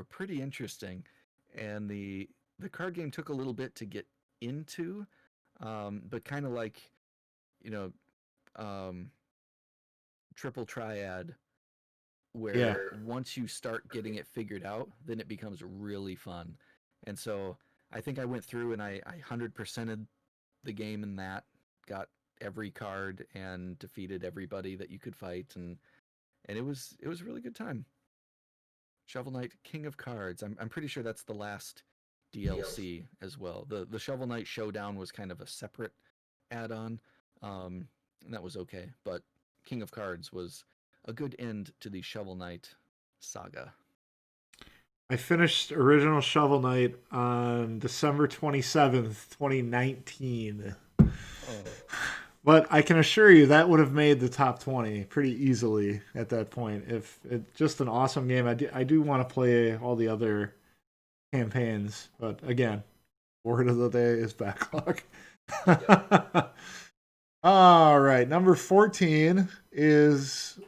pretty interesting. And the card game took a little bit to get into, but kind of like you know um, Triple Triad, Yeah. where once you start getting it figured out, then it becomes really fun. And so I think I went through and I 100%ed the game in that, got every card and defeated everybody that you could fight, and it was a really good time. Shovel Knight King of Cards. I'm pretty sure that's the last DLC as well. The Shovel Knight Showdown was kind of a separate add-on, and that was okay. But King of Cards was a good end to the Shovel Knight saga. I finished original Shovel Knight on December 27th, 2019. Oh, But I can assure you that would have made the top 20 pretty easily at that point. If it's just an awesome game, I do want to play all the other campaigns. But again, word of the day is backlog. All right, number 14 is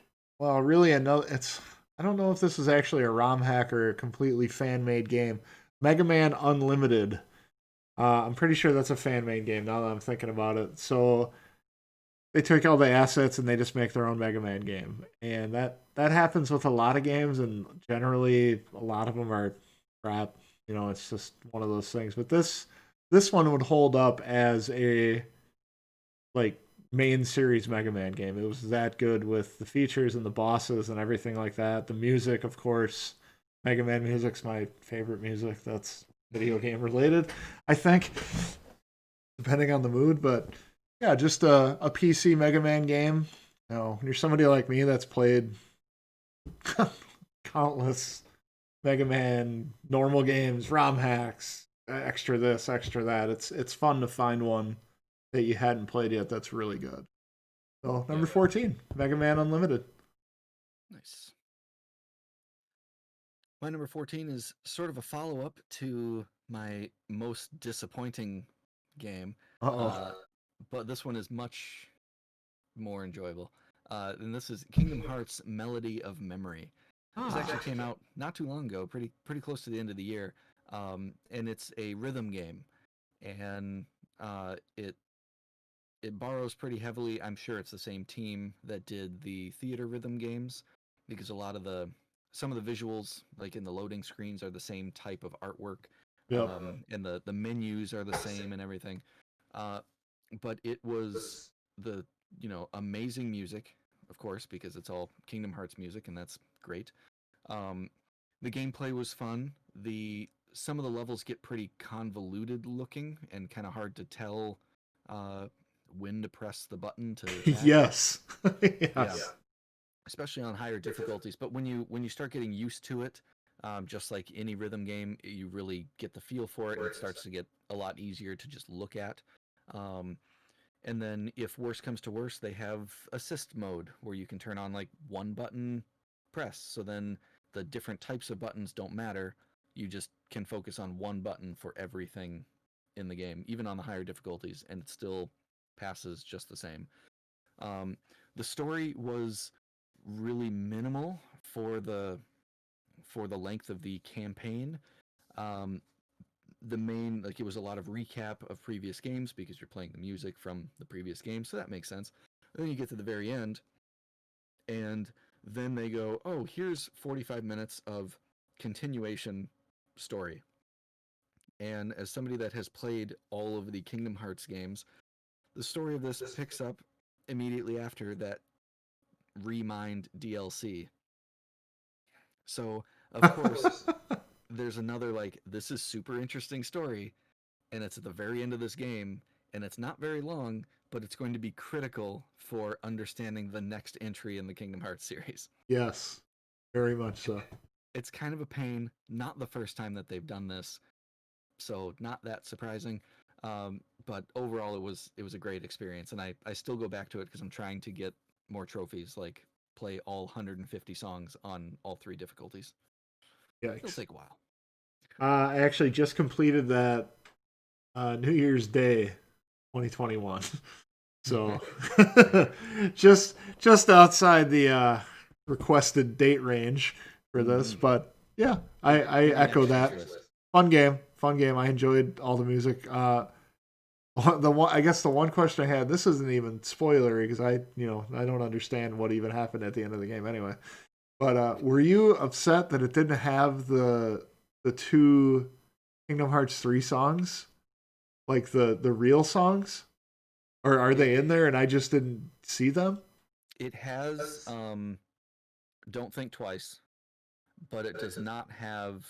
well, really another. It's I don't know if this is actually a ROM hack or a completely fan made game. Mega Man Unlimited. I'm pretty sure that's a fan made game now that I'm thinking about it. So they took all the assets and they just make their own Mega Man game, and that happens with a lot of games, and generally a lot of them are crap. You know, it's just one of those things. But this one would hold up as a like main series Mega Man game. It was that good with the features and the bosses and everything like that. The music, of course, Mega Man music's my favorite music. That's video game related, I think, depending on the mood. But yeah, just a PC Mega Man game. You know, when you're somebody like me that's played countless Mega Man normal games, ROM hacks, extra this, extra that. It's fun to find one that you hadn't played yet that's really good. So number yeah, 14, Mega Man Unlimited. nice. My number 14 is sort of a follow up to my most disappointing game, Uh oh. uh, but this one is much more enjoyable. And this is Kingdom Hearts Melody of Memory. This Ah. actually came out not too long ago, pretty close to the end of the year, and it's a rhythm game, and it borrows pretty heavily. I'm sure it's the same team that did the theater rhythm games, because a lot of the some of the visuals, like in the loading screens, are the same type of artwork, Yep. and the menus are the same and everything. Uh, but it was the amazing music, of course, because it's all Kingdom Hearts music, and that's great. Um, the gameplay was fun. The Some of the levels get pretty convoluted looking and kind of hard to tell uh, when to press the button to attack. Yes. Yeah, Yes. especially on higher difficulties. But when you start getting used to it, Just like any rhythm game, you really get the feel for it, and it starts to get a lot easier to just look at. Um, and then, if worse comes to worse, they have assist mode where you can turn on like one button press. So then the different types of buttons don't matter. You just can focus on one button for everything in the game, even on the higher difficulties, and it still passes just the same. Um, the story was really minimal for the length of the campaign. Um, the main, like, it was a lot of recap of previous games because you're playing the music from the previous game, so that makes sense. And then you get to the very end, and then they go, "Oh, here's 45 minutes of continuation story." And as somebody that has played all of the Kingdom Hearts games, the story of this picks up immediately after that Remind DLC. So, of course, there's another, like, this is super interesting story, and it's at the very end of this game, and it's not very long, but it's going to be critical for understanding the next entry in the Kingdom Hearts series. Yes, very much so. It's kind of a pain, not the first time that they've done this, so not that surprising. But overall, it was a great experience, and I still go back to it because I'm trying to get more trophies, like play all 150 songs on all 3 difficulties. It'll Yikes. take a while. I actually just completed that New Year's Day 2021. So just outside the requested date range for this, but yeah, I echo that. Fun game. I enjoyed all the music. I guess the one question I had, this isn't even spoilery because I don't understand what even happened at the end of the game anyway. But were you upset that it didn't have the 2 Kingdom Hearts 3 songs, like the real songs, or are they in there and I just didn't see them? It has Don't Think Twice, but it does not have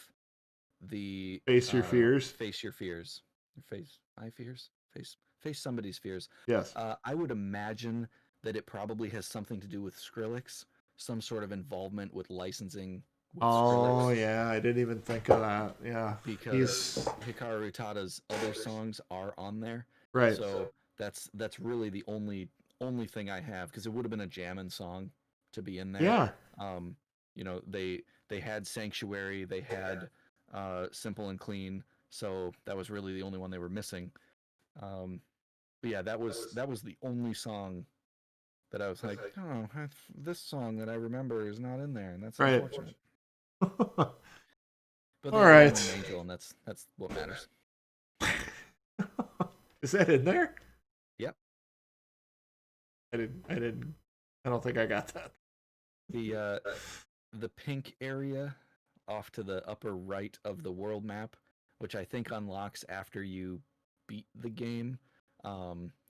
the Face Your Fears. Face Your Fears. Face my fears. Face somebody's fears. Yes. I would imagine that it probably has something to do with Skrillex, some sort of involvement with licensing with Oh Skrillex. yeah, I didn't even think of that. Yeah, Because Hikaru Utada's other songs are on there. Right. So that's really the only thing I have, because it would have been a jammin' song to be in there. Yeah. They had Sanctuary, they had Simple and Clean, so that was really the only one they were missing. But yeah, that was the only song that I was like, oh, this song that I remember is not in there, and that's right. unfortunate. But all right. Angel, and that's what matters. Is that in there? Yep. I don't think I got that. The pink area off to the upper right of the world map, which I think unlocks after you beat the game.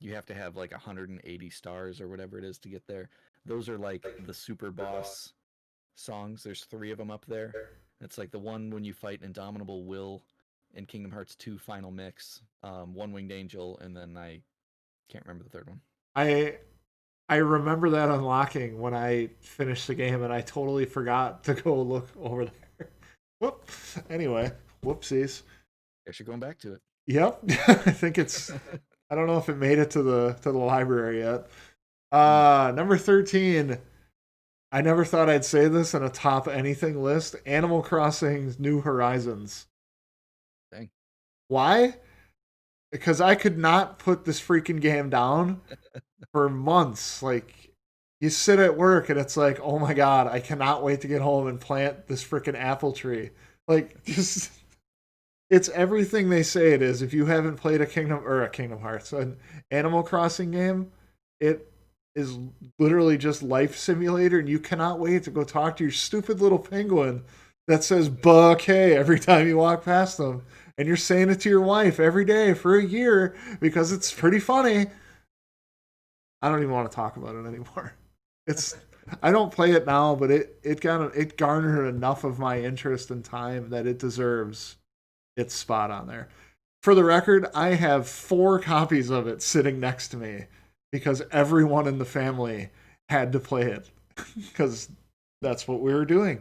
You have to have like 180 stars or whatever it is to get there. Those are like the super boss songs. There's 3 of them up there. It's like the one when you fight Indomitable Will in Kingdom Hearts 2 Final Mix, One Winged Angel, and then I can't remember the third one. I remember that unlocking when I finished the game, and I totally forgot to go look over there. Whoop. Anyway, whoopsies. Guess you're going back to it. Yep. I think it's. I don't know if it made it to the library yet. Number 13. I never thought I'd say this in a top anything list. Animal Crossing New Horizons. Dang. Why? Because I could not put this freaking game down for months. Like, you sit at work and it's like, oh my god, I cannot wait to get home and plant this freaking apple tree. Like, just, it's everything they say it is. If you haven't played a Kingdom Hearts, an Animal Crossing game, it is literally just life simulator, and you cannot wait to go talk to your stupid little penguin that says "bouquet" every time you walk past them, and you're saying it to your wife every day for a year because it's pretty funny. I don't even want to talk about it anymore. I don't play it now, but it garnered enough of my interest and time that it deserves its spot on there. For the record, I have 4 copies of it sitting next to me because everyone in the family had to play it because that's what we were doing.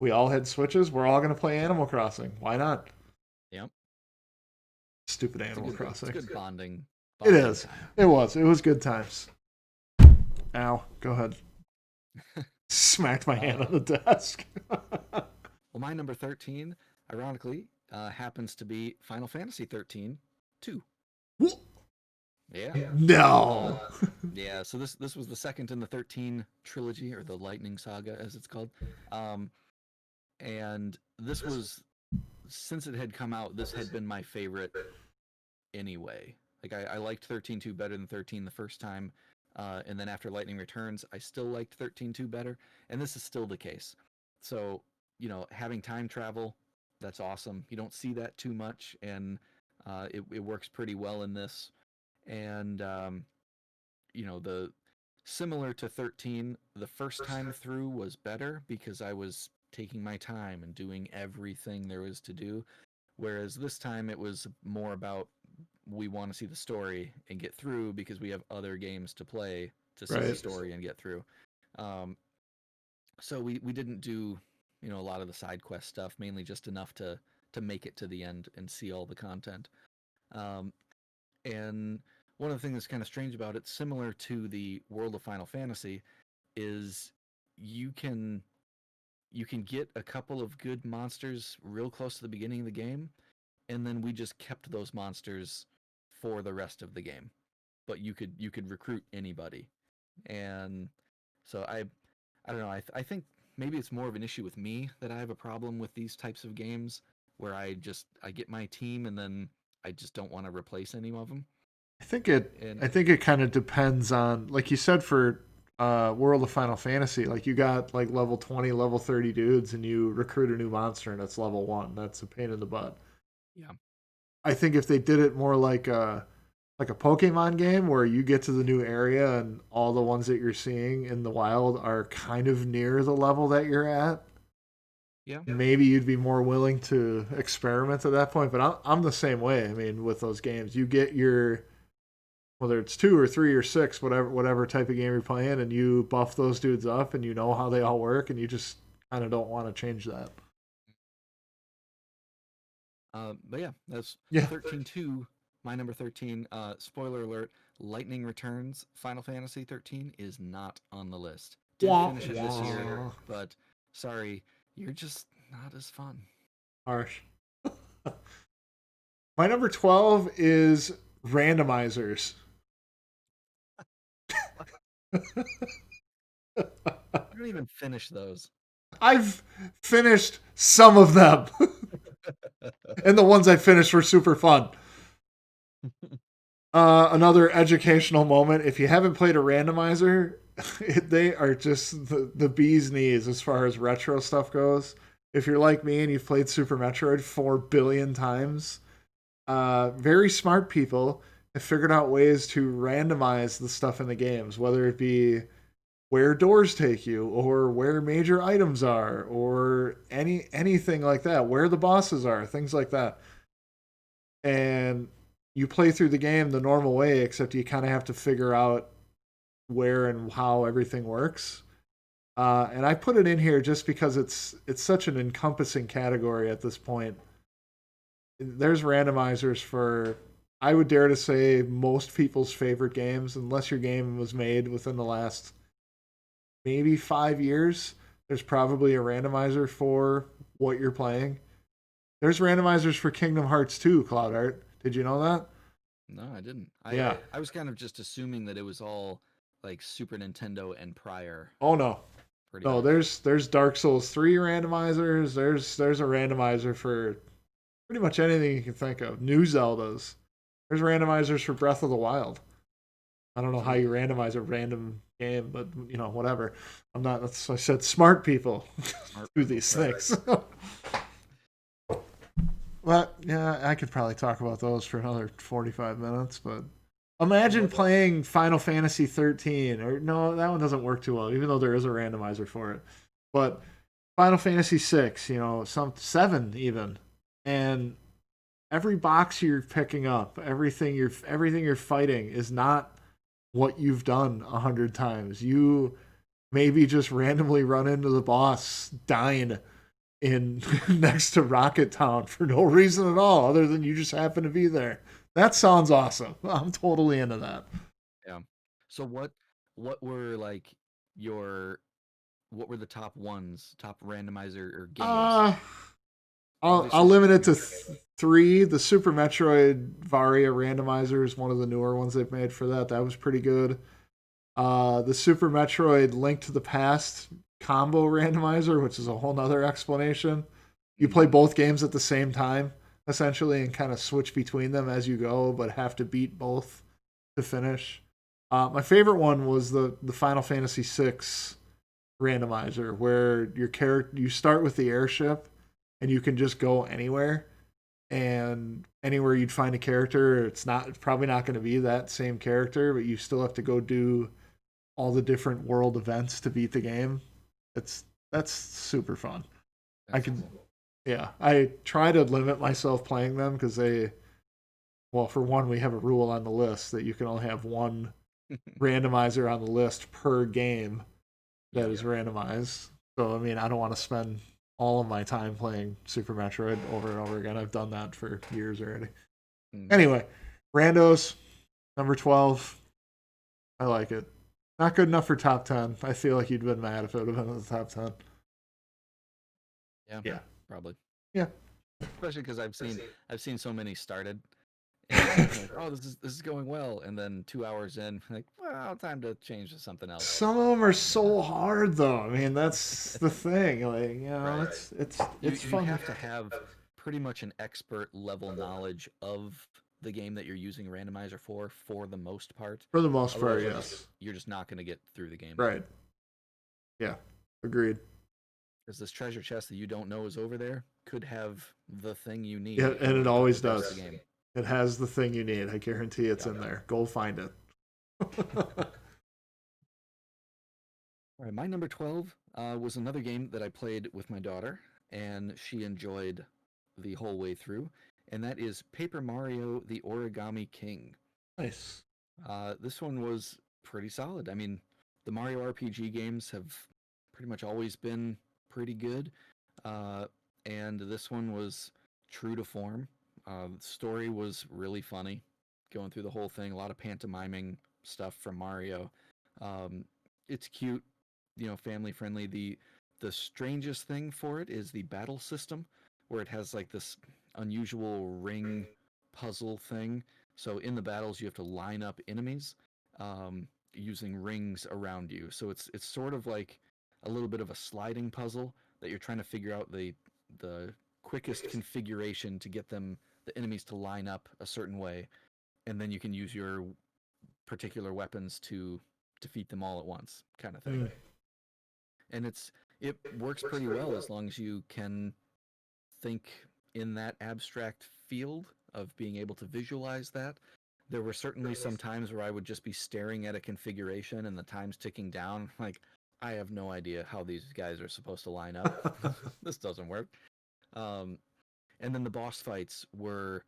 We all had Switches. We're all going to play Animal Crossing. Why not? Yep. Stupid It's a Animal good, Crossing. it's good bonding. It bonding is. time. It was. It was good times. Ow. Go ahead. Smacked my hand on the desk. Well, my number 13, ironically, happens to be Final Fantasy 13 2. What? Yeah. No. Yeah, so this was the second in the 13 trilogy, or the Lightning Saga, as it's called. And this was, since it had come out, this had been my favorite anyway. Like, I liked 13.2 better than 13 the first time. And then after Lightning Returns, I still liked 13.2 better. And this is still the case. So, having time travel, that's awesome. You don't see that too much, and it works pretty well in this. And, the similar to 13, the first time through was better because I was taking my time and doing everything there was to do. Whereas this time it was more about, we want to see the story and get through because we have other games to play to see the story and get through. So we didn't do, a lot of the side quest stuff, mainly just enough to make it to the end and see all the content. And one of the things that's kind of strange about it, similar to the world of Final Fantasy, is you can get a couple of good monsters real close to the beginning of the game, and then we just kept those monsters for the rest of the game. But you could recruit anybody, and so I don't know. I think maybe it's more of an issue with me that I have a problem with these types of games where I get my team and then I just don't want to replace any of them. I think it kind of depends on, like you said, for World of Final Fantasy, like you got like level 20, level 30 dudes, and you recruit a new monster, and it's level 1. That's a pain in the butt. Yeah. I think if they did it more like a Pokemon game where you get to the new area and all the ones that you're seeing in the wild are kind of near the level that you're at, yeah, maybe you'd be more willing to experiment at that point. But I'm the same way. I mean, with those games, you get your, whether it's 2 or 3 or 6, whatever type of game you're playing, and you buff those dudes up, and you know how they all work, and you just kind of don't want to change that. But yeah, that's 13.2. My number 13. Spoiler alert: Lightning Returns Final Fantasy 13 is not on the list. Did finish it this year, but sorry, you're just not as fun. Harsh. My number 12 is randomizers. You don't even finish those. I've finished some of them. And the ones I finished were super fun. Another educational moment. If you haven't played a randomizer, they are just the bee's knees as far as retro stuff goes. If you're like me and you've played Super Metroid 4 billion times, very smart people have figured out ways to randomize the stuff in the games, whether it be where doors take you or where major items are or anything like that, where the bosses are, things like that. And you play through the game the normal way, except you kind of have to figure out where and how everything works. And I put it in here just because it's such an encompassing category at this point. There's randomizers for, I would dare to say, most people's favorite games, unless your game was made within the last maybe 5 years. There's probably a randomizer for what you're playing. There's randomizers for Kingdom Hearts 2, Cloud Art. Did you know that? No, I didn't. I was kind of just assuming that it was all like Super Nintendo and prior. Oh no. No, there's Dark Souls 3 randomizers. There's a randomizer for pretty much anything you can think of. New Zeldas. There's randomizers for Breath of the Wild. I don't know how you randomize a random game, but whatever. I'm not. That's I said. Smart people do these things. But yeah, I could probably talk about those for another 45 minutes. But imagine playing Final Fantasy 13, or no, that one doesn't work too well, even though there is a randomizer for it. But Final Fantasy 6, some 7 even, and every box you're picking up, everything you're fighting is not what you've done 100 times. You maybe just randomly run into the boss dying in next to Rocket Town for no reason at all, other than you just happen to be there. That sounds awesome. I'm totally into that. Yeah. So what were like your what were the top ones, top randomizer or games? Uh, I'll Obviously, limit Super it to Metroid. three. The Super Metroid Varia randomizer is one of the newer ones they've made for that. That was pretty good. The Super Metroid Link to the Past combo randomizer, which is a whole nother explanation. You play Mm, both games at the same time, essentially, and kind of switch between them as you go, but have to beat both to finish. My favorite one was the Final Fantasy VI randomizer, where your character you start with the airship, and you can just go anywhere, and anywhere you'd find a character, it's probably not going to be that same character, but you still have to go do all the different world events to beat the game. It's that's super fun. I that's can cool. yeah, I try to limit myself playing them because well, for one, we have a rule on the list that you can only have one randomizer on the list per game that Yep. is randomized. So I mean, I don't want to spend all of my time playing Super Metroid over and over again. I've done that for years already. Mm, Anyway, Randos number 12. I like it. Not good enough for top 10. I feel like you'd been mad if it would have been in the top 10. yeah, Yeah. probably. Yeah. Especially because I've seen so many started, and I'm like, oh, this is going well, and then 2 hours in, like, well, time to change to something else. Some of them are You know, so hard though. I mean, that's the thing. Like, right? it's You fun. have to have pretty much an expert level knowledge of the game that you're using randomizer for the most part. For the most part, Otherwise, yes. you're just not going to get through the game. Right. Yeah. Agreed. Because this treasure chest that you don't know is over there could have the thing you Yeah, need in and it order to always progress the does. game. It has the thing you need. I guarantee it's Yep. in there. Go find it. All right, my number 12 was another game that I played with my daughter, and she enjoyed the whole way through, and that is Paper Mario: The Origami King. Nice. This one was pretty solid. I mean, the Mario RPG games have pretty much always been pretty good, uh, and this one was true to form. The story was really funny, going through the whole thing. A lot of pantomiming stuff from Mario. Um, it's cute, family friendly. The strangest thing for it is the battle system, where it has like this unusual ring puzzle thing. So in the battles, you have to line up enemies using rings around you. So it's sort of like a little bit of a sliding puzzle that you're trying to figure out the quickest configuration to get the enemies to line up a certain way, and then you can use your particular weapons to defeat them all at once, kind of thing. Mm. And it works pretty well as long as you can think in that abstract field of being able to visualize that. There were certainly some times where I would just be staring at a configuration and the time's ticking down. Like, I have no idea how these guys are supposed to line up. This doesn't work. Um, and then the boss fights were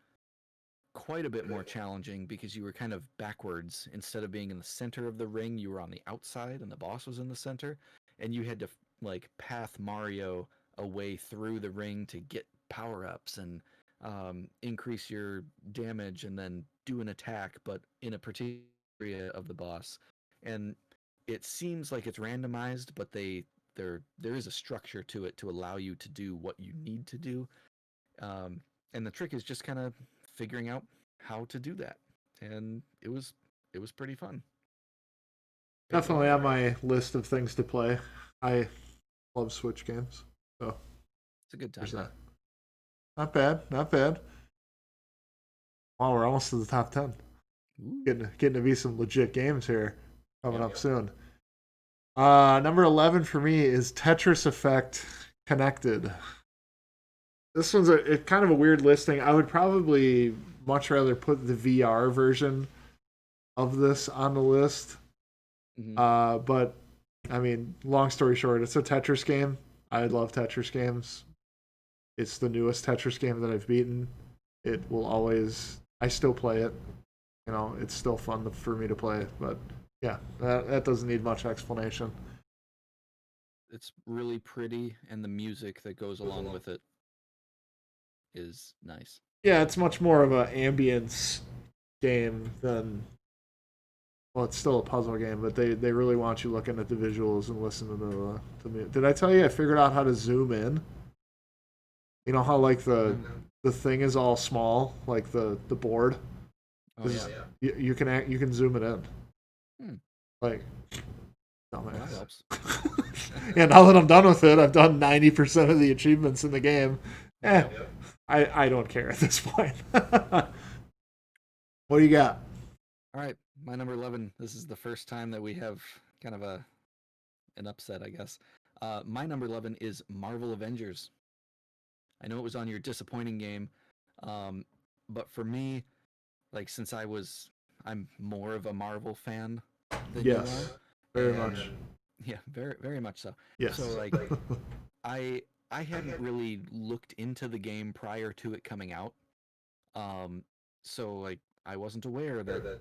quite a bit more challenging because you were kind of backwards. Instead of being in the center of the ring, you were on the outside and the boss was in the center. And you had to, like, path Mario a way through the ring to get power ups and increase your damage and then do an attack, but in a particular area of the boss. And it seems like it's randomized, but there is a structure to it to allow you to do what you need to do. Um, and the trick is just kind of figuring out how to do that. And it was pretty fun. Picked it up. Definitely on my list of things to play. I love Switch games. So It's a good there's time. that. Not bad. Not bad. Wow, we're almost to the top 10. Ooh. Getting to be some legit games here coming Yep. up soon. Number 11 for me is Tetris Effect Connected. This one's it's kind of a weird listing. I would probably much rather put the VR version of this on the list. Hmm. But I mean, long story short, it's a Tetris game. I love Tetris games. It's the newest Tetris game that I've beaten. It will always. I still play it. It's still fun for me to play. But yeah, that doesn't need much explanation. it's really pretty, and the music that goes along with it is nice. Yeah, it's much more of an ambience game than, well, it's still a puzzle game, but they really want you looking at the visuals and listening to the. Did I tell you I figured out how to zoom in? You know how like No. the thing is all small, like the board. Oh yeah. You can zoom it in. Hmm. Like, Well, that dumbass. helps. Yeah, now that I'm done with it, I've done 90% of the achievements in the game. Yep. I don't care at this point. What do you got? All right, my number 11. This is the first time that we have kind of an upset, I guess. My number 11 is Marvel Avengers. I know it was on your disappointing game, but for me, like since I'm more of a Marvel fan than you Yes, are, very and much. yeah, very very much so. Yes. So like I I hadn't really looked into the game prior to it coming out, so like I wasn't aware that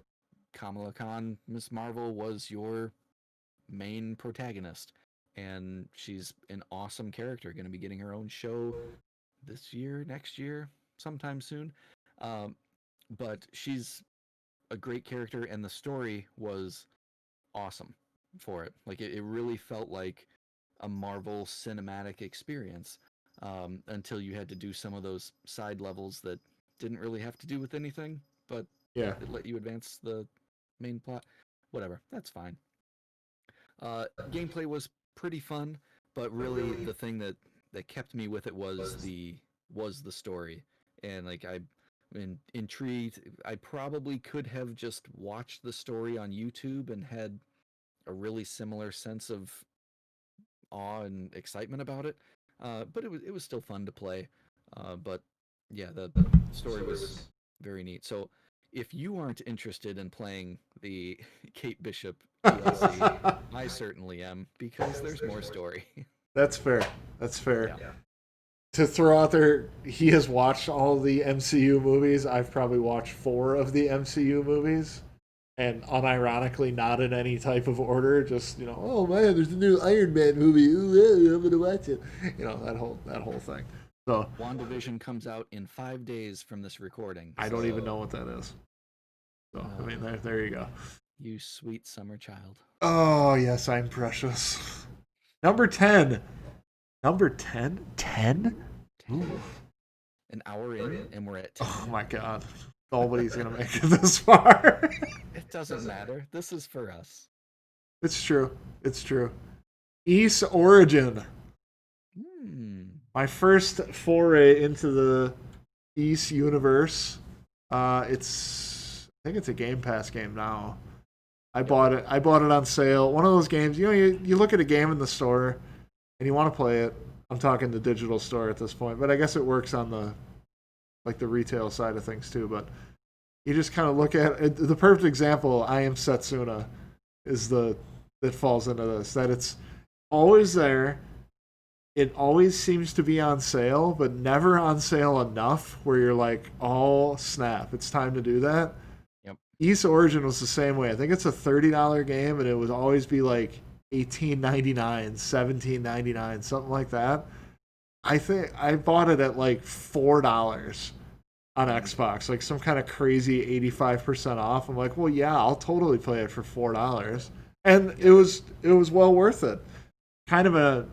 Kamala Khan, Miss Marvel, was your main protagonist, and she's an awesome character. Going to be getting her own show this year, next year, sometime soon. Um, but she's a great character, and the story was awesome for it. Like it really felt like a Marvel cinematic experience until you had to do some of those side levels that didn't really have to do with anything, but Yeah. it let you advance the main plot. Whatever, that's fine. Gameplay was pretty fun, but really the thing that kept me with it was the story, and like I been intrigued. I probably could have just watched the story on YouTube and had a really similar sense of awe and excitement about it. But it was still fun to play. But yeah, the story was very neat. So if you aren't interested in playing the Kate Bishop DLC, I certainly am because there's more story. That's fair. That's fair. Yeah. To throw out there, he has watched all the MCU movies. I've probably watched 4 of the MCU movies, and unironically, not in any type of order. Just oh man, there's a new Iron Man movie. Ooh, yeah, I'm gonna watch it. That whole thing. So WandaVision comes out in 5 days from this recording. I don't even know what that is. So I mean, there you go. You sweet summer child. Oh yes, I'm precious. Number 10. Number 10? 10? An hour in, and we're at 10. Oh my god. Nobody's gonna make it this far. It doesn't matter. This is for us. It's true. It's true. Ys Origin. My first foray into the Ys universe. I think it's a Game Pass game now. I bought it on sale. One of those games, you look at a game in the store and you want to play it. I'm talking the digital store at this point, but I guess it works on the retail side of things too. But you just kind of look at it. The perfect example, I Am Setsuna, is that falls into this. That it's always there. It always seems to be on sale, but never on sale enough where you're like, oh snap, it's time to do that. Yep. Ys Origin was the same way. I think it's a $30 game, and it would always be like $18.99, $17.99, something like that. I think I bought it at like $4 on Xbox, like some kind of crazy 85% off. I'm like, well, yeah, I'll totally play it for $4, and it was well worth it. Kind of a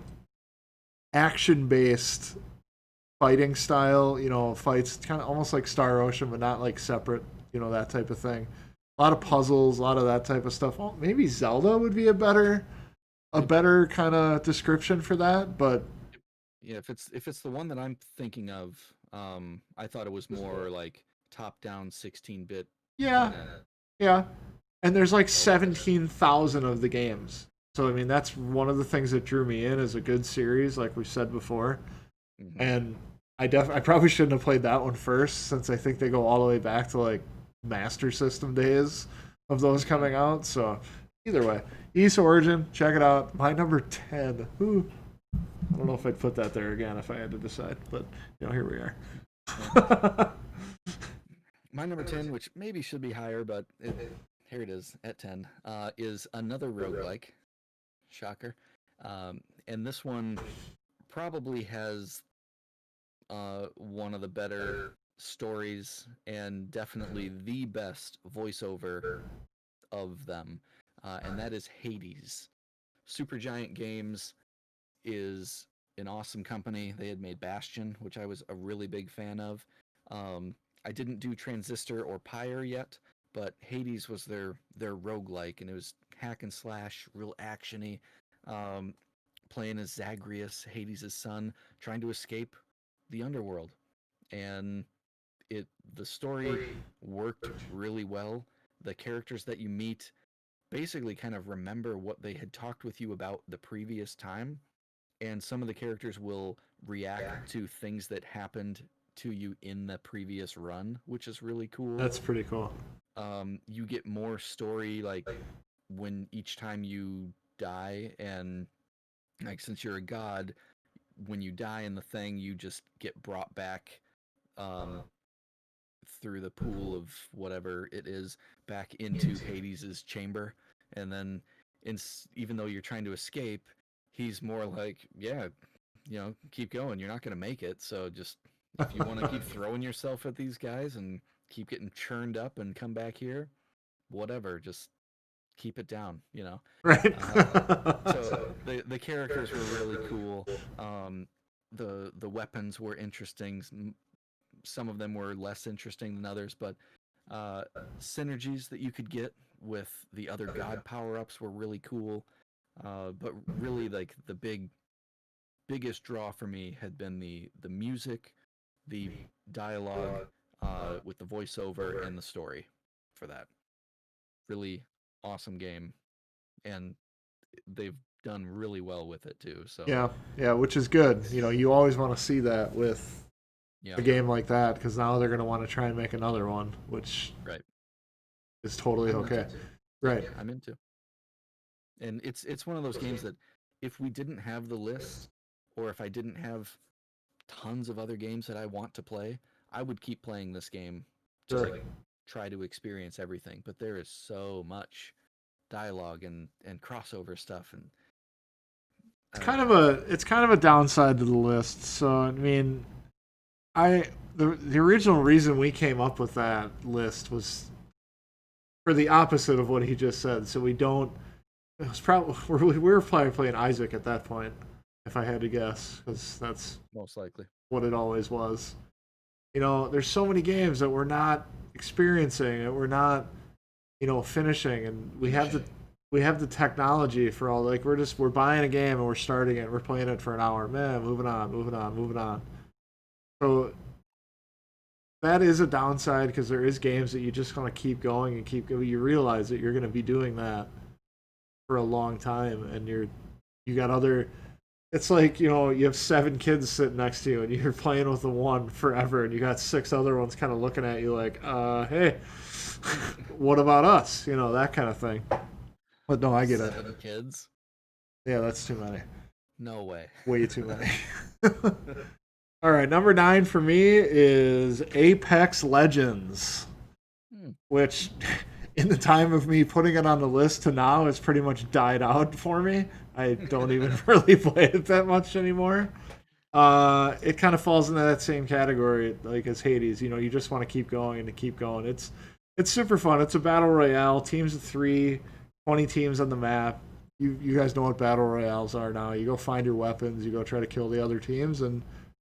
action-based fighting style, fights kind of almost like Star Ocean, but not like separate, that type of thing. A lot of puzzles, a lot of that type of stuff. Well, maybe Zelda would be a better kind of description for that, but yeah, if it's the one that I'm thinking of, I thought it was more like top-down 16-bit. yeah, yeah. And there's like 17,000 of the games. So I mean, that's one of the things that drew me in as a good series, like we said before. Mm-hmm. And I probably shouldn't have played that one first, since I think they go all the way back to like Master System days of those coming out. So either way, Ys Origin, check it out. My number 10. Ooh. I don't know if I'd put that there again if I had to decide, but here we are. My number 10, which maybe should be higher, but here it is at 10, is another roguelike. Shocker. And this one probably has one of the better stories and definitely the best voiceover of them, and that is Hades. Supergiant Games is an awesome company. They had made Bastion, which I was a really big fan of. I didn't do Transistor or Pyre yet, but Hades was their roguelike, and it was hack and slash, real actiony. Um, Playing as Zagreus, Hades' son, trying to escape the underworld, and the story worked really well. The characters that you meet basically kind of remember what they had talked with you about the previous time, and some of the characters will react to things that happened to you in the previous run, which is really cool. That's pretty cool. You get more story like when each time you die, and like since you're a god, when you die in the thing, you just get brought back um, through the pool of whatever it is back into Hades's chamber, and then even though you're trying to escape, he's more like, yeah, keep going. You're not going to make it, so just if you want to keep throwing yourself at these guys and keep getting churned up and come back here, whatever, just keep it down, Right. So the characters were really cool. The weapons were interesting. Some of them were less interesting than others, but synergies that you could get with the other god power-ups were really cool. But really, like the biggest draw for me had been the music, the dialogue, with the voiceover and the story for that. Really awesome game, and they've done really well with it too. So yeah, which is good. You always want to see that with a game like that, because now they're going to want to try and make another one, which right is totally okay. Right. I'm into. And it's one of those games that if we didn't have the list, or if I didn't have tons of other games that I want to play, I would keep playing this game to like try to experience everything. But there is so much dialogue and crossover stuff, and it's kind of a downside to the list. So I mean, the original reason we came up with that list was for the opposite of what he just said. So we don't. It was probably we were probably playing Isaac at that point, if I had to guess, because that's most likely what it always was. There's so many games that we're not experiencing, and we're not, finishing, and we have the technology for all. Like we're buying a game and we're starting it, we're playing it for an hour, man, moving on. So that is a downside, because there is games that you just want to keep going and keep going. You realize that you're going to be doing that for a long time, and you got other. It's like, you have 7 kids sitting next to you, and you're playing with the one forever, and you got 6 other ones kind of looking at you like, hey, what about us? That kind of thing. But no, I get 7 kids. Yeah, that's too many. No way. Way too many. All right, number 9 for me is Apex Legends, which in the time of me putting it on the list to now, has pretty much died out for me. I don't even really play it that much anymore. It kind of falls into that same category like as Hades. You just want to keep going and keep going. It's super fun. It's a battle royale, teams of 3, 20 teams on the map. You guys know what battle royales are now. You go find your weapons, you go try to kill the other teams and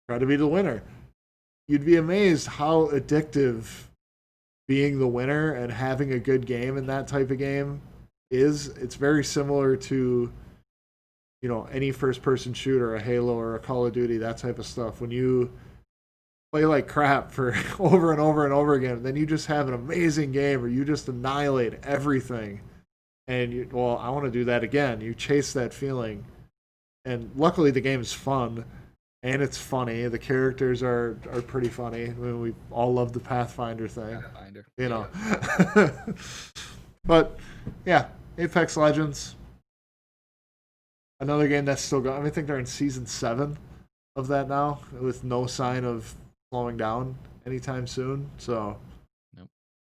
try to be the winner. You'd be amazed how addictive being the winner and having a good game in that type of game is. It's very similar to any first person shooter, a Halo or a Call of Duty, that type of stuff. When you play like crap for over and over and over again, then you just have an amazing game, or you just annihilate everything, and I want to do that again. You chase that feeling, and luckily the game is fun and it's funny. The characters are pretty funny. I mean, we all love the Pathfinder thing. But yeah, Apex Legends, another game that's still going. I think they're in season 7 of that now, with no sign of slowing down anytime soon. So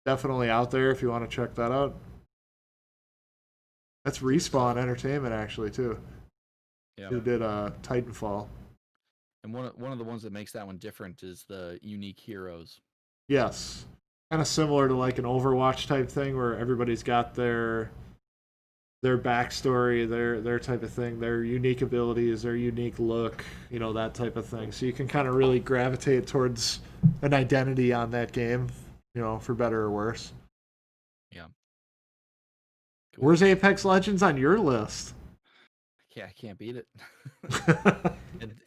definitely out there if you want to check that out. That's Respawn Entertainment, actually, too. Yeah. who did Titanfall. And one of the ones that makes that one different is the unique heroes. Yes, kind of similar to like an Overwatch type thing where everybody's got their backstory, their type of thing, their unique abilities, their unique look, that type of thing. So you can kind of really gravitate towards an identity on that game, for better or worse. Yeah. Cool. Where's Apex Legends on your list? Yeah, I can't beat it.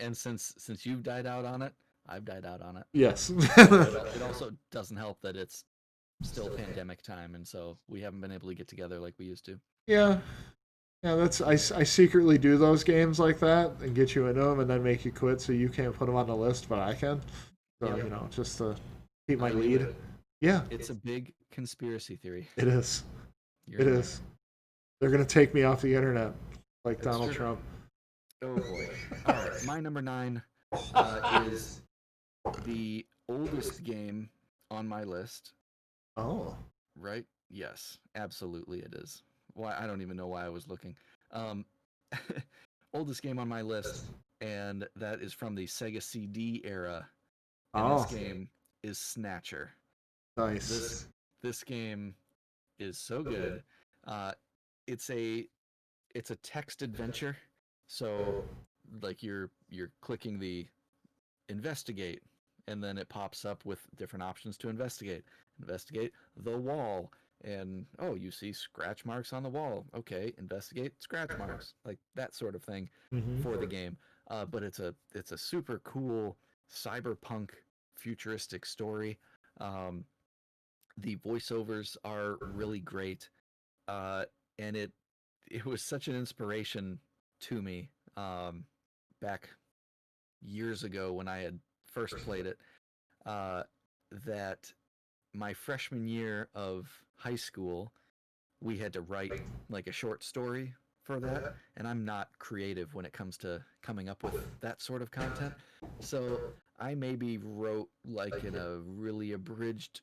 and since you've died out on it, I've died out on it. Yes. It also doesn't help that it's still pandemic time, and so we haven't been able to get together like we used to. Yeah. Yeah, I secretly do those games like that and get you into them and then make you quit so you can't put them on the list, but I can. So, Yeah. just to keep my I lead. Yeah, It's a big conspiracy theory. it is. You're It in is. They're going to take me off the internet like That's Donald true. Trump. there. Oh boy. All right, my number 9 is the oldest game on my list. Oh. Right? Yes, absolutely it is. Why, I don't even know why I was looking. Um, oldest game on my list, and that is from the Sega CD era. And this Oh, game is Snatcher. nice. This game is so good. Uh, it's a text adventure. So like you're clicking the investigate, and then it pops up with different options to investigate. Investigate the wall, and oh, you see scratch marks on the wall. Okay, investigate scratch marks, like that sort of thing Hmm. for the game. But it's a super cool cyberpunk futuristic story. Um, the voiceovers are really great, uh, and it was such an inspiration to me back years ago when I had first played it. Uh, that my freshman year of high school, we had to write like a short story for that, and I'm not creative when it comes to coming up with that sort of content. So I maybe wrote like in a really abridged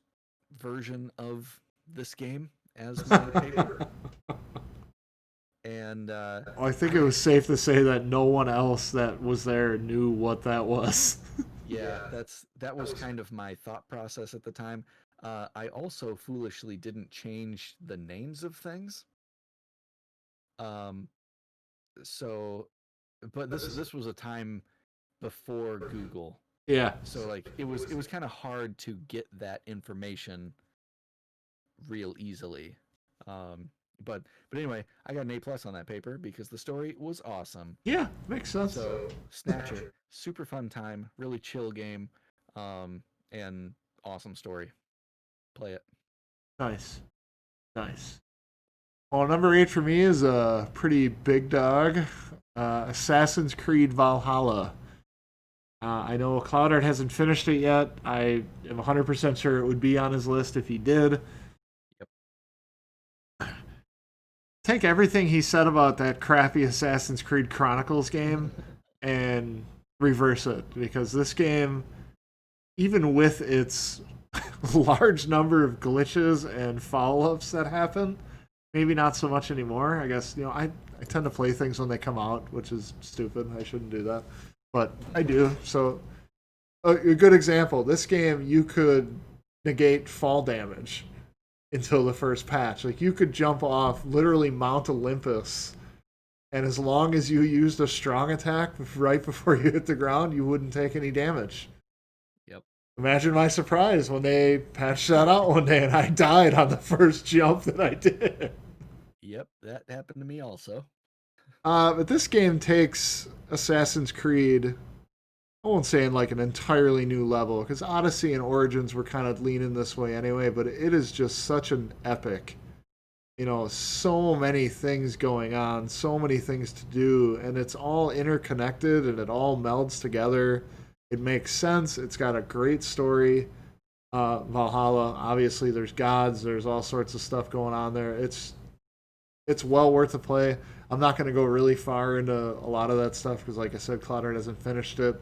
version of this game as my paper, and I think it was safe to say that no one else that was there knew what that was. yeah, that was kind of my thought process at the time. I also foolishly didn't change the names of things. Um, so, but this was a time before Google, Yeah. so like it was kind of hard to get that information real easily. Um, but anyway, I got an A+ on that paper because the story was awesome. Yeah, makes sense. So Snatcher, super fun time, really chill game, and awesome story. Play it. Nice. Nice. Well, number 8 for me is a pretty big dog. Assassin's Creed Valhalla. I know Cloudart hasn't finished it yet. I am 100% sure it would be on his list if he did. Yep. Take everything he said about that crappy Assassin's Creed Chronicles game and reverse it, because this game, even with its large number of glitches and follow-ups that happen, maybe not so much anymore. I guess, I tend to play things when they come out, which is stupid. I shouldn't do that, but I do. So a good example, this game, you could negate fall damage until the first patch. Like, you could jump off literally Mount Olympus, and as long as you used a strong attack right before you hit the ground, you wouldn't take any damage. Yep. Imagine my surprise when they patched that out one day and I died on the first jump that I did. Yep, that happened to me also. But this game takes Assassin's Creed, I won't say in like an entirely new level, because Odyssey and Origins were kind of leaning this way anyway, but it is just such an epic. So many things going on, so many things to do, and it's all interconnected and it all melds together. It makes sense. It's got a great story. Valhalla, obviously, there's gods, there's all sorts of stuff going on there. It's well worth the play. I'm not going to go really far into a lot of that stuff because, like I said, Cloudart hasn't finished it.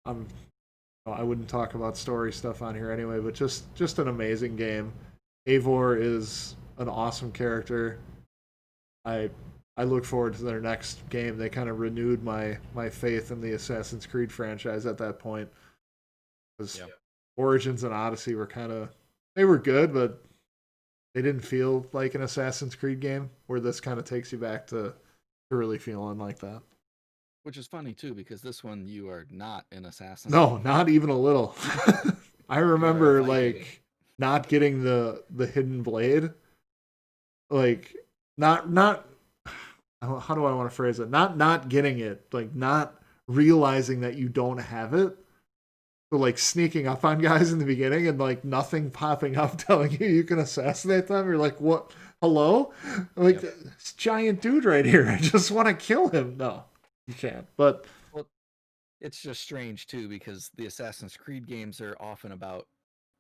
I wouldn't talk about story stuff on here anyway, but just an amazing game. Eivor is an awesome character. I I look forward to their next game. They kind of renewed my faith in the Assassin's Creed franchise at that point. Because Yeah. Origins and Odyssey were they were good, but they didn't feel like an Assassin's Creed game. Where this kind of takes you back to really feeling like that. Which is funny too, because this one you are not an assassin. No, not even a little. I You are a remember Viking. like not getting the hidden blade. Like not how do I want to phrase it? Not getting it, like not realizing that you don't have it. So like sneaking up on guys in the beginning and like nothing popping up telling you can assassinate them. You're like, what? Hello? Like this giant dude right here. I just want to kill him. No, you can't. But Well, it's just strange too, because the Assassin's Creed games are often about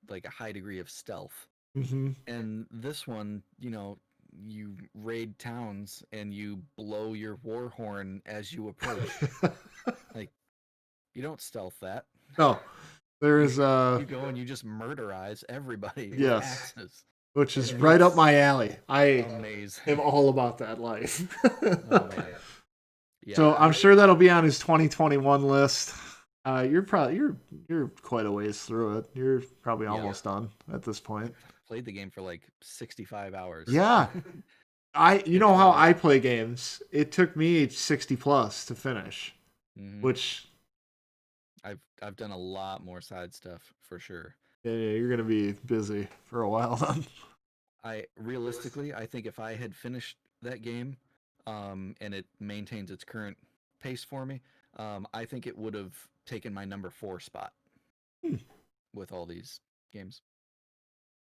like a high degree of stealth. mm-hmm. And this one, you raid towns and you blow your war horn as you approach. Like, you don't stealth that. No, there is You go and you just murderize everybody with yes, axes. which is And right up it's my alley. I amazing. am all about that life. Oh man. Yeah. So I'm sure that'll be on his 2021 list. You're quite a ways through it. You're probably almost done at this point. Played the game for like 65 hours. Yeah. You know how I play games. It took me 60 plus to finish, which I've done a lot more side stuff for sure. Yeah, you're gonna be busy for a while then. I think if I had finished that game, and it maintains its current pace for me, I think it would have taken my number 4 spot with all these games.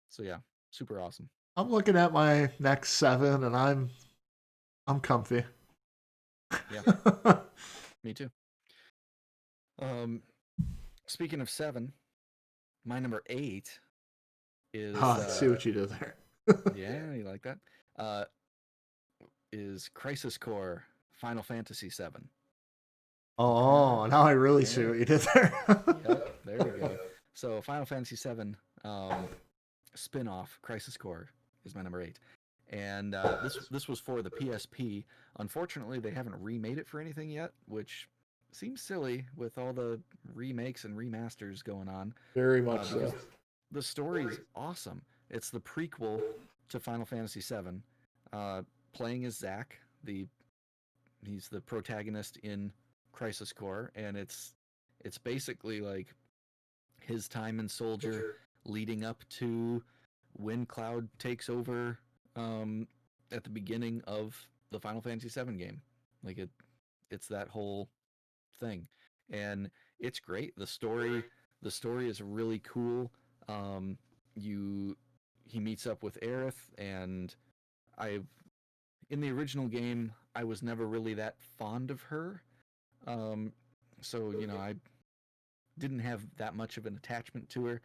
So yeah, super awesome. I'm looking at my next 7 and I'm comfy. Yeah. Me too. Speaking of 7, my number 8 is see what you did there. Yeah, you like that? Is Crisis Core Final Fantasy VII. Oh, now I really see what you did there. Yep, there we go. So Final Fantasy VII spin-off Crisis Core is my number 8. And this was for the PSP. Unfortunately, they haven't remade it for anything yet, which seems silly with all the remakes and remasters going on. Very much so. The story's awesome. It's the prequel to Final Fantasy VII. Playing as Zack, he's the protagonist in Crisis Core, and it's basically like his time in Soldier leading up to when Cloud takes over at the beginning of the Final Fantasy VII game. Like it's that whole thing, and it's great. The story is really cool. He meets up with Aerith, and in the original game, I was never really that fond of her. So I didn't have that much of an attachment to her.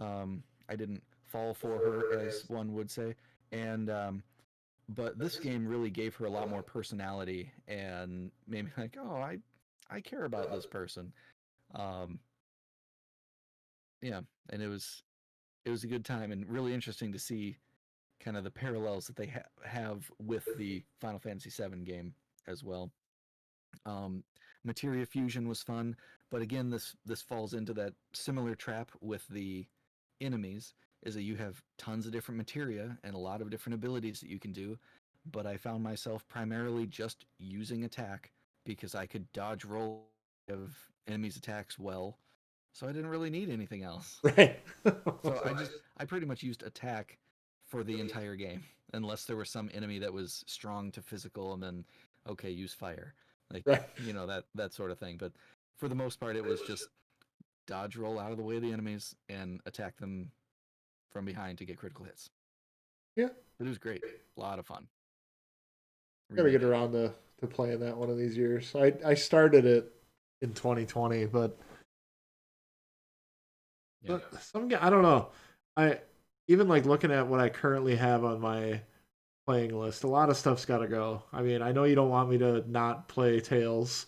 I didn't fall for her, as one would say. And but this game really gave her a lot more personality and made me like, oh, I care about this person. Yeah, and it was a good time and really interesting to see kind of the parallels that they have with the Final Fantasy VII game as well. Materia Fusion was fun, but again, this falls into that similar trap with the enemies, is that you have tons of different materia and a lot of different abilities that you can do, but I found myself primarily just using attack because I could dodge roll of enemies' attacks well, so I didn't really need anything else. Right. So I pretty much used attack for the entire game, unless there was some enemy that was strong to physical, and then okay, use fire, like that sort of thing. But for the most part, it was just dodge roll out of the way of the enemies and attack them from behind to get critical hits. Yeah, but it was great, a lot of fun. Gotta get around to playing that one of these years. I started it in 2020, but I don't know. I even like looking at what I currently have on my playing list. A lot of stuff's got to go. I mean, I know you don't want me to not play Tales,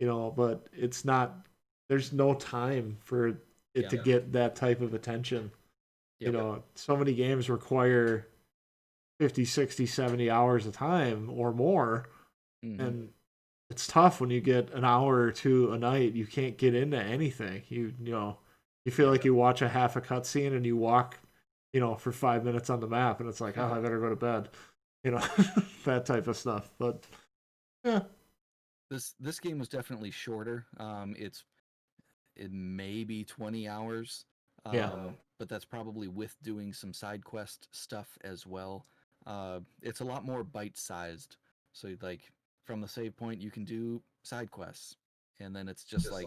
but it's not. There's no time for it to get that type of attention. So many games require 50, 60, 70 hours of time or more Hmm. And it's tough when you get an hour or two a night. You can't get into anything. You feel Yeah. like you watch a half a cutscene and you walk, for 5 minutes on the map, and it's like, oh, I better go to bed. You know, that type of stuff. But yeah, This game was definitely shorter. It may be 20 hours, yeah, but that's probably with doing some side quest stuff as well. It's a lot more bite sized. So like from the save point, you can do side quests, and then it's just like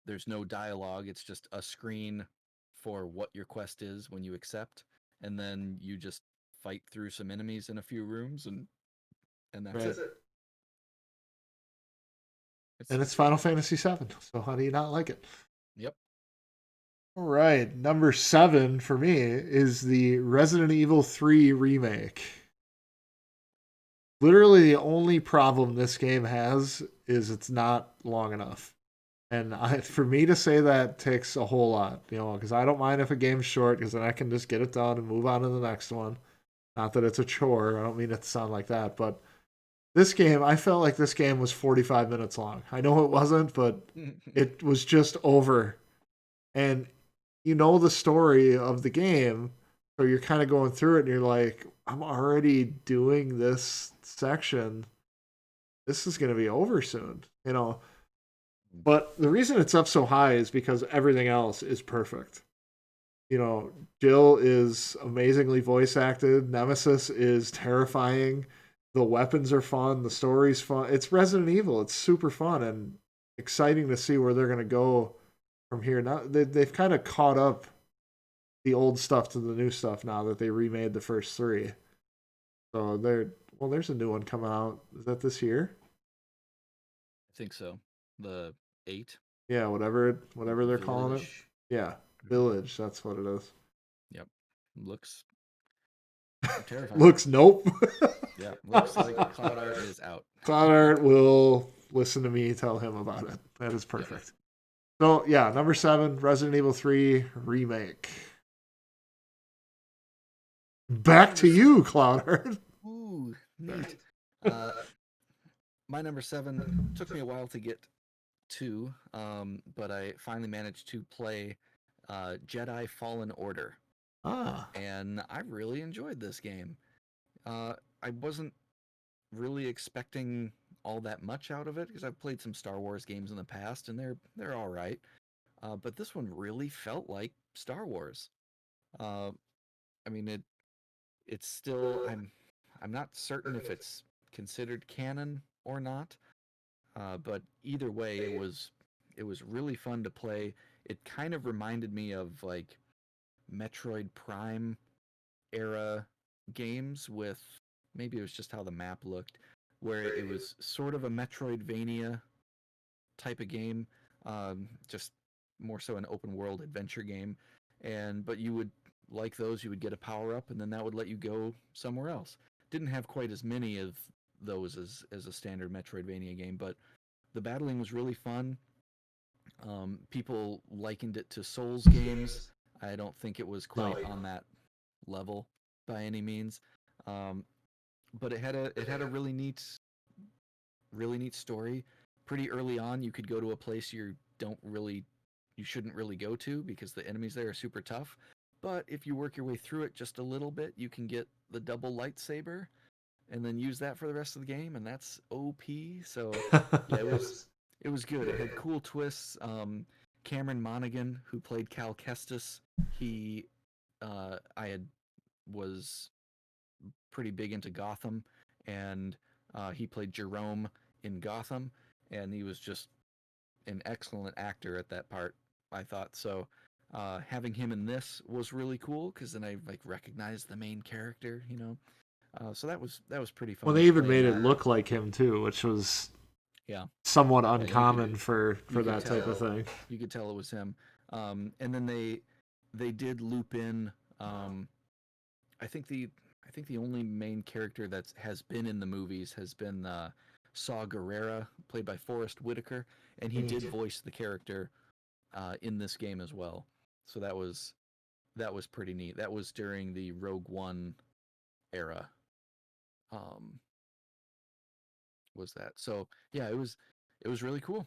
there's no dialogue. It's just a screen for what your quest is when you accept, and then you just fight through some enemies in a few rooms, and that's right. it. It's And it's Final Fantasy VII. So how do you not like it? Yep. All right, number 7 for me is the Resident Evil 3 remake. Literally, the only problem this game has is it's not long enough. And for me to say that takes a whole lot, because I don't mind if a game's short, because then I can just get it done and move on to the next one. Not that it's a chore. I don't mean it to sound like that, but this game, I felt like this game was 45 minutes long. I know it wasn't, but it was just over. And you know the story of the game, so you're kind of going through it and you're like, I'm already doing this section. This is going to be over soon. But the reason it's up so high is because everything else is perfect. Jill is amazingly voice acted. Nemesis is terrifying. The weapons are fun. The story's fun. It's Resident Evil. It's super fun and exciting to see where they're going to go from here. Now they've kind of caught up the old stuff to the new stuff now that they remade the first three. So there's a new one coming out. Is that this year? I think so. The 8, Yeah, whatever they're calling it. Village. Yeah, Mhm. Village. That's what it is. Yep. Looks terrifying. Looks nope. Yeah, looks like Cloud Art is out. Cloud Art will listen to me tell him about it. That is Yep. perfect. So yeah, number 7, Resident Evil 3 remake. My Back number to seven. you, Cloud Art. Ooh, neat. Uh, my number 7 took me a while to get to, but I finally managed to play Jedi Fallen Order, Ah, and I really enjoyed this game. Uh, I wasn't really expecting all that much out of it because I've played some Star Wars games in the past, and they're all right. But this one really felt like Star Wars. Uh, I mean, it's still I'm not certain if it's considered canon or not. But either way, it was really fun to play. It kind of reminded me of like Metroid Prime era games with maybe it was just how the map looked, where it was sort of a Metroidvania type of game, just more so an open world adventure game. But you would like those, you would get a power up, and then that would let you go somewhere else. Didn't have quite as many of those as a standard Metroidvania game, but the battling was really fun. People likened it to Souls games. I don't think it was quite no. on that level by any means, um, but it had a really neat story. Pretty early on, you could go to a place you shouldn't really go to because the enemies there are super tough. But if you work your way through it just a little bit, you can get the double lightsaber and then use that for the rest of the game, and that's OP. So yeah, it was good. It had cool twists. Cameron Monaghan, who played Cal Kestis, he I had was pretty big into Gotham, and he played Jerome in Gotham, and he was just an excellent actor at that part. I thought so. Having him in this was really cool because then I like recognized the main character. So that was pretty Well, fun they even playing made it that. look like him too, which was Yeah, somewhat yeah, you could uncommon for you could that type of tell thing. you could tell it was him. And then they did loop in. I think the only main character that has been in the movies has been Saw Gerrera, played by Forrest Whitaker, and he did voice the character in this game as well. So that was pretty neat. That was during the Rogue One era. Um, was that. So yeah, it was really cool.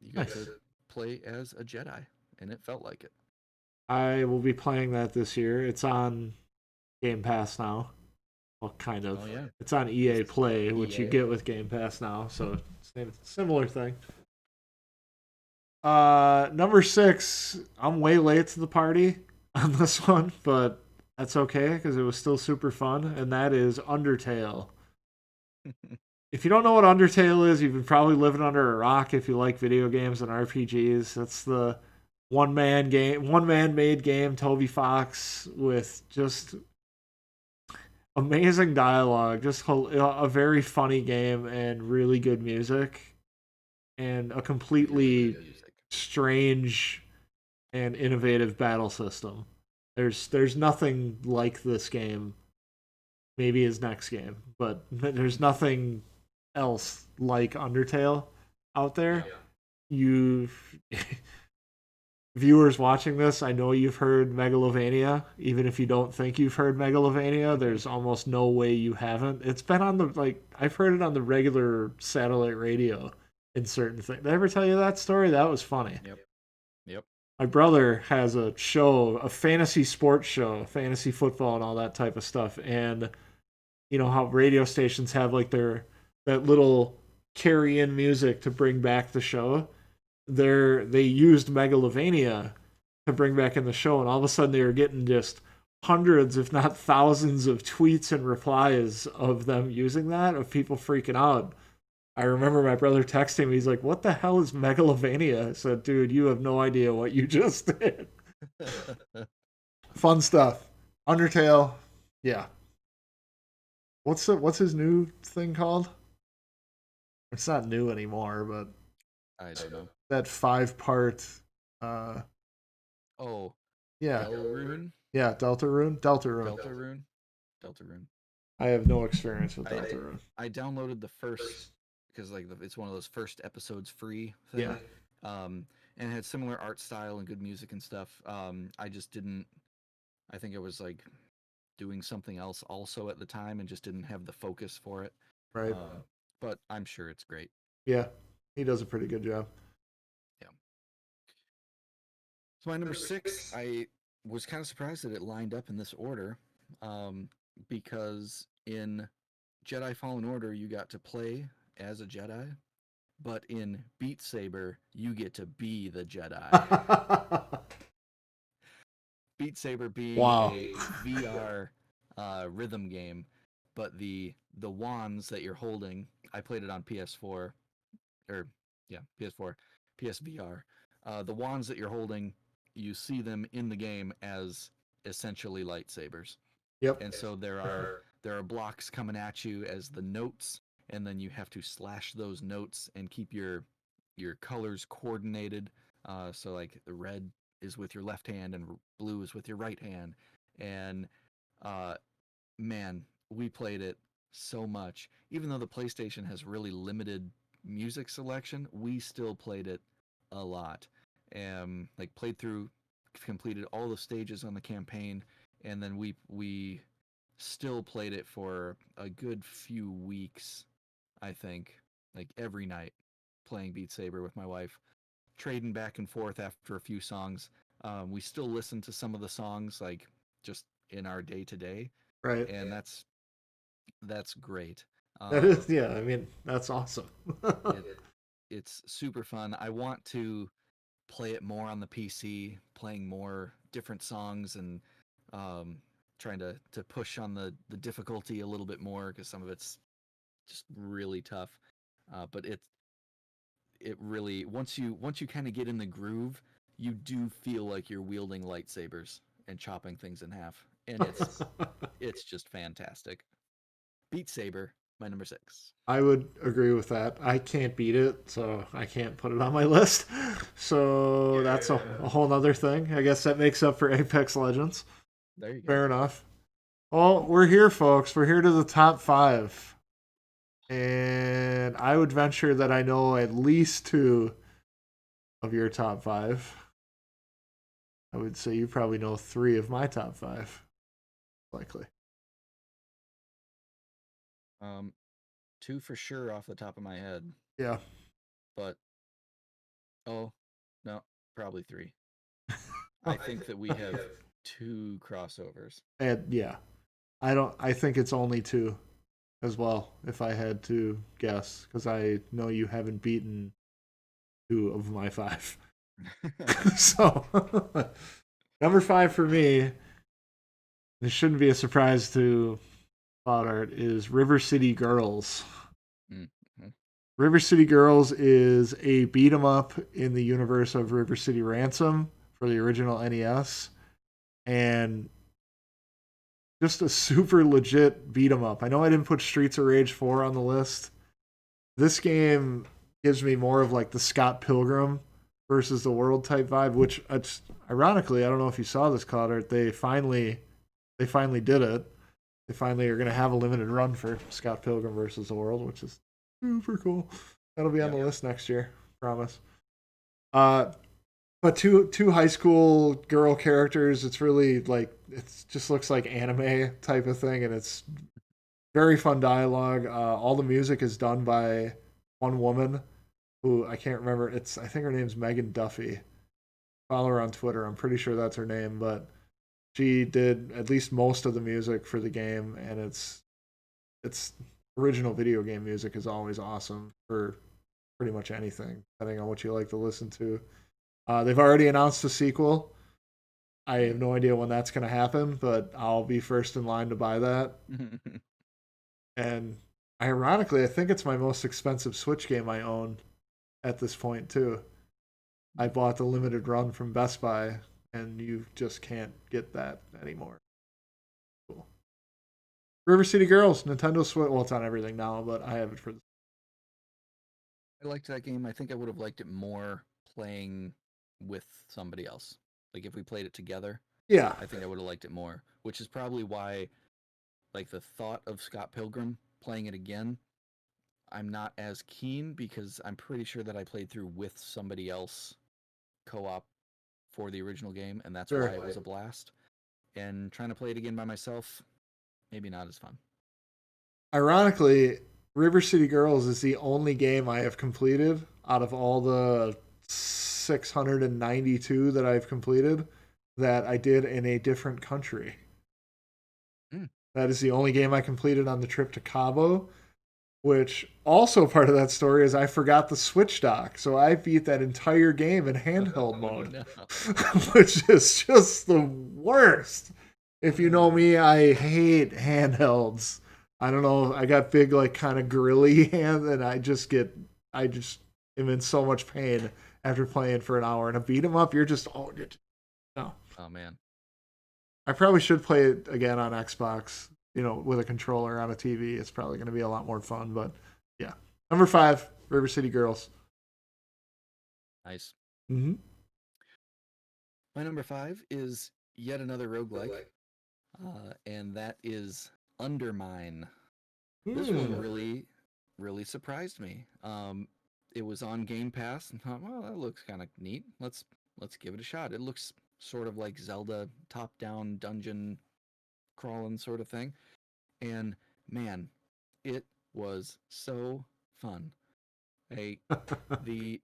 You got Nice. to play as a Jedi, and it felt like it. I will be playing that this year. It's on Game Pass now. Well, kind of. Oh yeah, It's on EA it's Play, which you EA. get with Game Pass now. So same similar thing. Number 6. I'm way late to the party on this one, but that's okay because it was still super fun, and that is Undertale. If you don't know what Undertale is, you've been probably living under a rock if you like video games and RPGs. That's the one man made game, Toby Fox, with just amazing dialogue, just a very funny game and really good music, and a Really completely good music. strange and innovative battle system. There's nothing like this game. Maybe his next game, but there's nothing else like Undertale out there. Yeah. You viewers watching this, I know you've heard Megalovania. Even if you don't think you've heard Megalovania, there's almost no way you haven't. It's been on the I've heard it on the regular satellite radio in certain things. Did I ever tell you that story? That was funny. Yep. Yep. My brother has a show, a fantasy sports show, fantasy football and all that type of stuff. And you know how radio stations have like that little carry in music to bring back the show. They used Megalovania to bring back in the show, and all of a sudden they were getting just hundreds, if not thousands, of tweets and replies of them using that, of people freaking out. I remember my brother texting me. He's like, "What the hell is Megalovania?" I said, "Dude, you have no idea what you just did." Fun stuff. Undertale, yeah. What's his new thing called? It's not new anymore, but I don't know. that 5-part. Uh, Oh, yeah, Delrune, yeah, Deltarune. Deltarune. Deltarune, Deltarune. I have no experience with I Deltarune. I downloaded the first because like it's one of those first episodes free thing. Yeah. And it had similar art style and good music and stuff. I just didn't. I think I was like doing something else also at the time and just didn't have the focus for it. Right. But I'm sure it's great. Yeah, he does a pretty good job. Yeah. So my number 6, I was kind of surprised that it lined up in this order, because in Jedi Fallen Order you got to play as a Jedi, but in Beat Saber you get to be the Jedi. Beat Saber being Wow. a VR rhythm game, but the wands that you're holding, I played it on PS4, or yeah, PS4, PSVR. The wands that you're holding, you see them in the game as essentially lightsabers, Yep. and so there are blocks coming at you as the notes, and then you have to slash those notes and keep your colors coordinated. So like the red is with your left hand and blue is with your right hand, and uh, man, we played it so much. Even though the PlayStation has really limited music selection, we still played it a lot. Like played through, completed all the stages on the campaign, and then we still played it for a good few weeks, I think, like every night, playing Beat Saber with my wife, trading back and forth after a few songs. We still listen to some of the songs like just in our day to day, Right. and that's great. That is, yeah. I mean, that's awesome. It, it's super fun. I want to play it more on the PC, playing more different songs and um, trying to push on the difficulty a little bit more because some of it's just really tough. But it really once you kind of get in the groove, you do feel like you're wielding lightsabers and chopping things in half, and it's just fantastic. Beat Saber, my number 6. I would agree with that. I can't beat it, so I can't put it on my list. So that's a whole nother thing. I guess that makes up for Apex Legends. There you go. Fair enough. Well, we're here, folks. We're here to the top 5. And I would venture that I know at least 2 of your top 5. I would say you probably know 3 of my top 5. Likely. two for sure off the top of my head, Yeah. but oh no, probably three. I think that we have two crossovers. And yeah, I think it's only two as well, if I had to guess, because I know you haven't beaten two of my five. So number five for me, this shouldn't be a surprise to Cloud Art, is River City Girls. Mm-hmm. River City Girls is a beat 'em up in the universe of River City Ransom for the original NES, and just a super legit beat 'em up. I know I didn't put Streets of Rage 4 on the list. This game gives me more of like the Scott Pilgrim versus the world type vibe, which it's ironically, I don't know if you saw this, Cloud Art, they finally did it. They finally are going to have a limited run for Scott Pilgrim versus the world, which is super cool. That'll be on the list next year, promise. But two high school girl characters. It's really like it just looks like anime type of thing, and it's very fun dialogue. All the music is done by one woman who I can't remember. I think her name's Megan Duffy. Follow her on Twitter. I'm pretty sure that's her name, but she did at least most of the music for the game, and it's original video game music is always awesome for pretty much anything, depending on what you like to listen to. They've already announced a sequel. I have no idea when that's going to happen, but I'll be first in line to buy that. And ironically, I think it's my most expensive Switch game I own at this point, too. I bought the limited run from Best Buy, and you just can't get that anymore. Cool. River City Girls, Nintendo Switch. Well, it's on everything now, but I have it for the. I liked that game. I think I would have liked it more playing with somebody else. Like if we played it together, Yeah. I think I would have liked it more, which is probably why like the thought of Scott Pilgrim playing it again, I'm not as keen because I'm pretty sure that I played through with somebody else co-op for the original game, and that's Sure. why it was a blast. And trying to play it again by myself, maybe not as fun. Ironically, River City Girls is the only game I have completed out of all the 692 that I've completed that I did in a different country. That is the only game I completed on the trip to Cabo, which also part of that story is I forgot the Switch dock. So I beat that entire game in handheld mode, No. which is just the worst. If you know me, I hate handhelds. I don't know. I got big, like, kind of grilly hands, and I just am in so much pain after playing for an hour. And a beat 'em up, you're just, no. Oh man. I probably should play it again on Xbox, with a controller on a TV. It's probably going to be a lot more fun, but yeah. Number 5, River City Girls. Nice. Mm-hmm. My number 5 is yet another roguelike, and that is Undermine. This one really, really surprised me. It was on Game Pass, and thought, well, that looks kind of neat. Let's give it a shot. It looks sort of like Zelda top-down dungeon crawling sort of thing, and man, it was so fun. The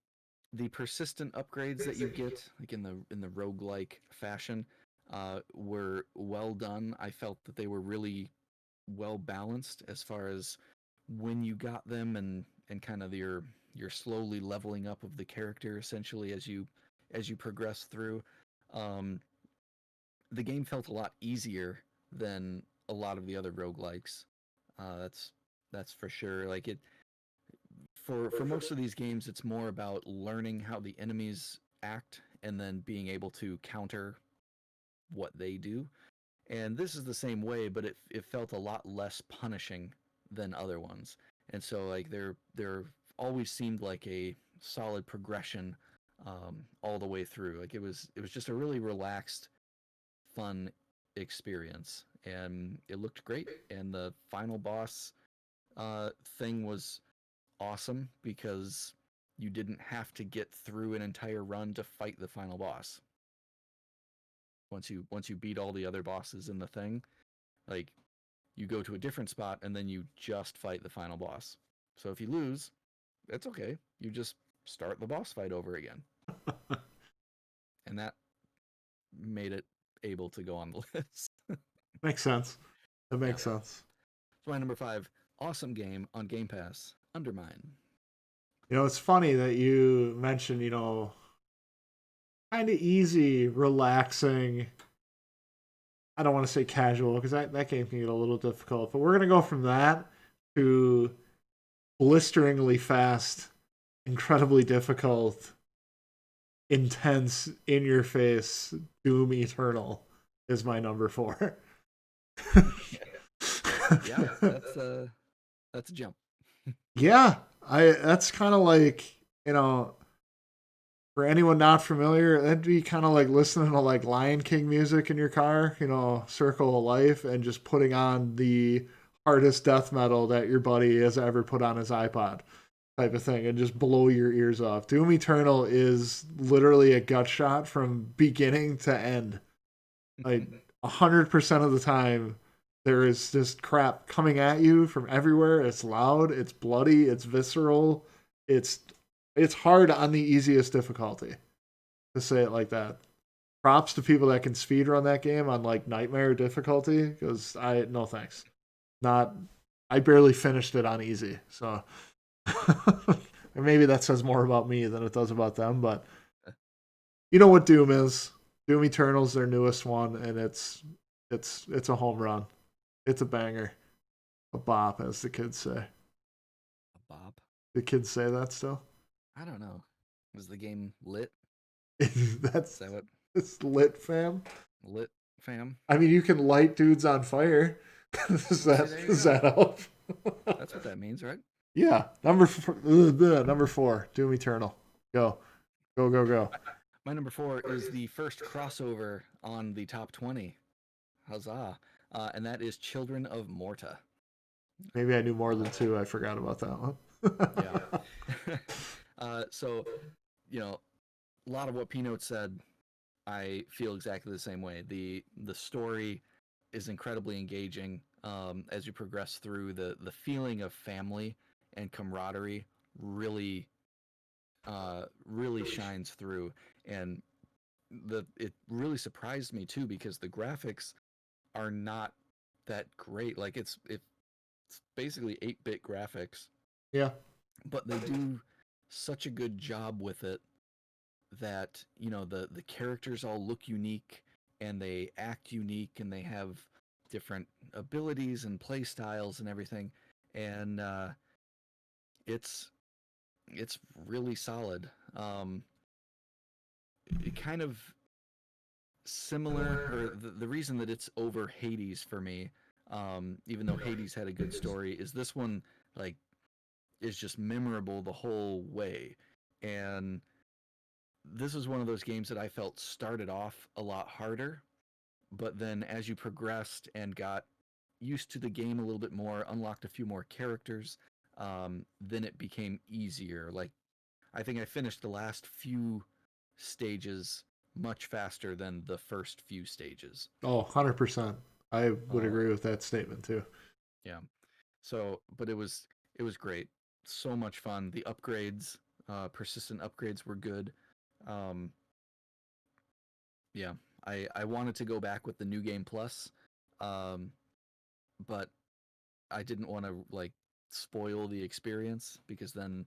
the persistent upgrades that you get, like in the roguelike fashion, were well done. I felt that they were really well balanced as far as when you got them and kind of your slowly leveling up of the character essentially as you progress through. Um, the game felt a lot easier than a lot of the other roguelikes. That's for sure. Like it for most of these games, it's more about learning how the enemies act and then being able to counter what they do. And this is the same way, but it felt a lot less punishing than other ones. And so like there always seemed like a solid progression all the way through. Like it was just a really relaxed, fun experience, and it looked great. And the final boss thing was awesome because you didn't have to get through an entire run to fight the final boss. Once you beat all the other bosses in the thing, like you go to a different spot and then you just fight the final boss. So if you lose, that's okay. You just start the boss fight over again. And that made it able to go on the list. Makes sense. That Yeah. makes sense. So my number 5, awesome game on Game Pass, Undermine. You know, it's funny that you mentioned, kind of easy, relaxing. I don't want to say casual because that game can get a little difficult, but we're going to go from that to blisteringly fast, incredibly difficult, intense, in your face, Doom Eternal is my number 4. Yeah, that's a jump. Yeah, I that's kind of like, for anyone not familiar, that'd be kind of like listening to like Lion King music in your car, Circle of Life, and just putting on the hardest death metal that your buddy has ever put on his iPod, type of thing, and just blow your ears off. Doom Eternal is literally a gut shot from beginning to end. Like 100% of the time, there is just crap coming at you from everywhere. It's loud, it's bloody, it's visceral, it's it's hard on the easiest difficulty, to say it like that. Props to people that can speedrun that game on like nightmare difficulty, because no thanks. Not I barely finished it on easy. So and maybe that says more about me than it does about them, but you know what Doom is. Doom Eternal's their newest one, and it's a home run. It's a banger. A bop, as the kids say. A bop? The kids say that still? I don't know. Was the game lit? That's Is that what? It's lit, fam. Lit, fam? I mean, you can light dudes on fire. does that help? That's what that means, right? Yeah. Number 4, Doom Eternal. Go. Go, go, go. My number 4 is the first crossover on the top 20. Huzzah. And that is Children of Morta. Maybe I knew more than 2. I forgot about that one. Yeah. So, a lot of what Peanut said, I feel exactly the same way. The story is incredibly engaging. As you progress through, the feeling of family and camaraderie really shines through, and it really surprised me too, because the graphics are not that great. Like it's basically 8-bit graphics. Yeah. But they do such a good job with it that, the characters all look unique and they act unique and they have different abilities and play styles and everything. And it's really solid. It kind of similar, or the reason that it's over Hades for me, even though Hades had a good story, is this one like is just memorable the whole way. And this is one of those games that I felt started off a lot harder, but then as you progressed and got used to the game a little bit more, unlocked a few more characters, then it became easier. Like, I think I finished the last few stages much faster than the first few stages. Oh, 100%. I would agree with that statement too. Yeah. So, but it was great. So much fun. The upgrades, persistent upgrades were good. Um, yeah, I wanted to go back with the New Game Plus, um, but I didn't want to like spoil the experience, because then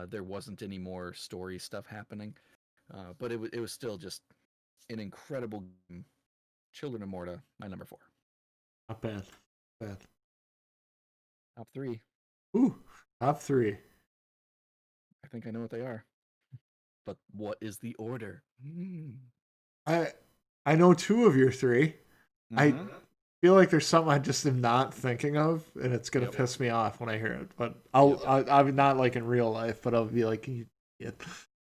there wasn't any more story stuff happening. But it was still just an incredible game. Children of Morta, my number 4. Not bad. Bad. Top 3. Ooh, top 3. I think I know what they are. But what is the order? I know 2 of your 3. Mm-hmm. I feel like there's something I just am not thinking of, and it's gonna piss me off when I hear it. But I'm not like in real life, but I'll be like,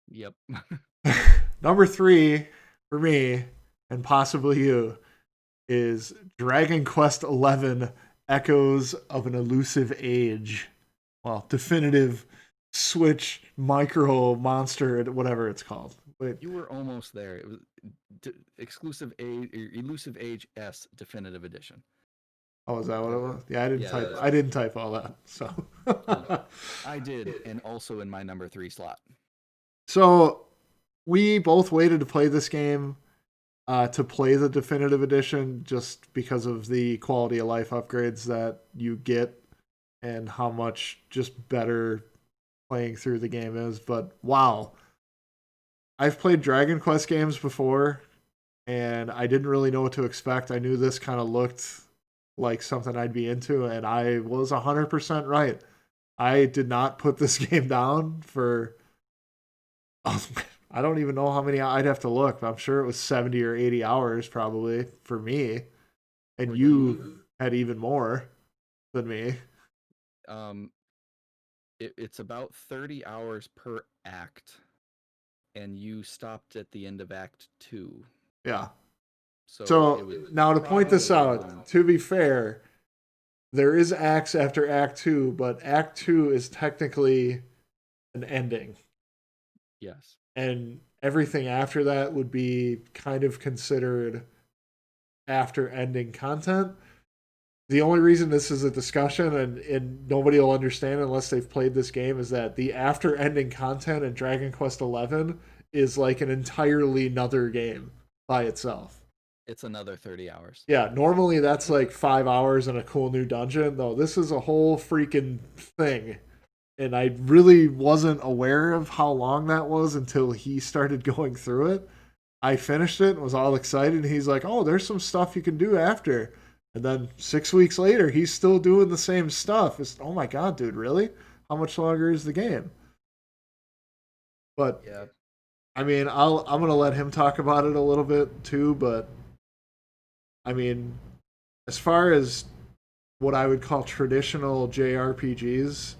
Yep. Number 3 for me, and possibly you, is Dragon Quest XI: Echoes of an Elusive Age. Well, definitive Switch micro monster, whatever it's called. Wait. You were almost there. It was exclusive age, Elusive Age S Definitive Edition. Oh, is that what it was? Yeah, Yeah, that was, I didn't type all that. So I did, and also in my number 3 slot. so we both waited to play this game to play the definitive edition just because of the quality of life upgrades that you get and how much just better playing through the game is. But wow, I've played Dragon Quest games before and I didn't really know what to expect. I knew this kind of looked like something I'd be into, and I was 100% right. I did not put this game down for. I don't even know how many I'd have to look, but I'm sure it was 70 or 80 hours probably for me. And For you had even more than me. Um, it's about 30 hours per act, and you stopped at the end of Act 2. Yeah. So it So was now to point this probably out, to be fair, there is acts after Act 2, but Act 2 is technically an ending. yes. And everything after that would be kind of considered after ending content. The only reason this is a discussion and nobody will understand unless they've played this game is that the after ending content in Dragon Quest XI is like an entirely another game by itself. It's another 30 hours. Yeah, normally that's like 5 hours in a cool new dungeon, though this is a whole freaking thing. And I really wasn't aware of how long that was until he started going through it. I finished it and was all excited. And he's like, "Oh, there's some stuff you can do after." And then 6 weeks later, he's still doing the same stuff. It's, oh my god, dude, really? How much longer is the game? But Yeah. I mean, I'm gonna let him talk about it a little bit too. But I mean, as far as what I would call traditional JRPGs,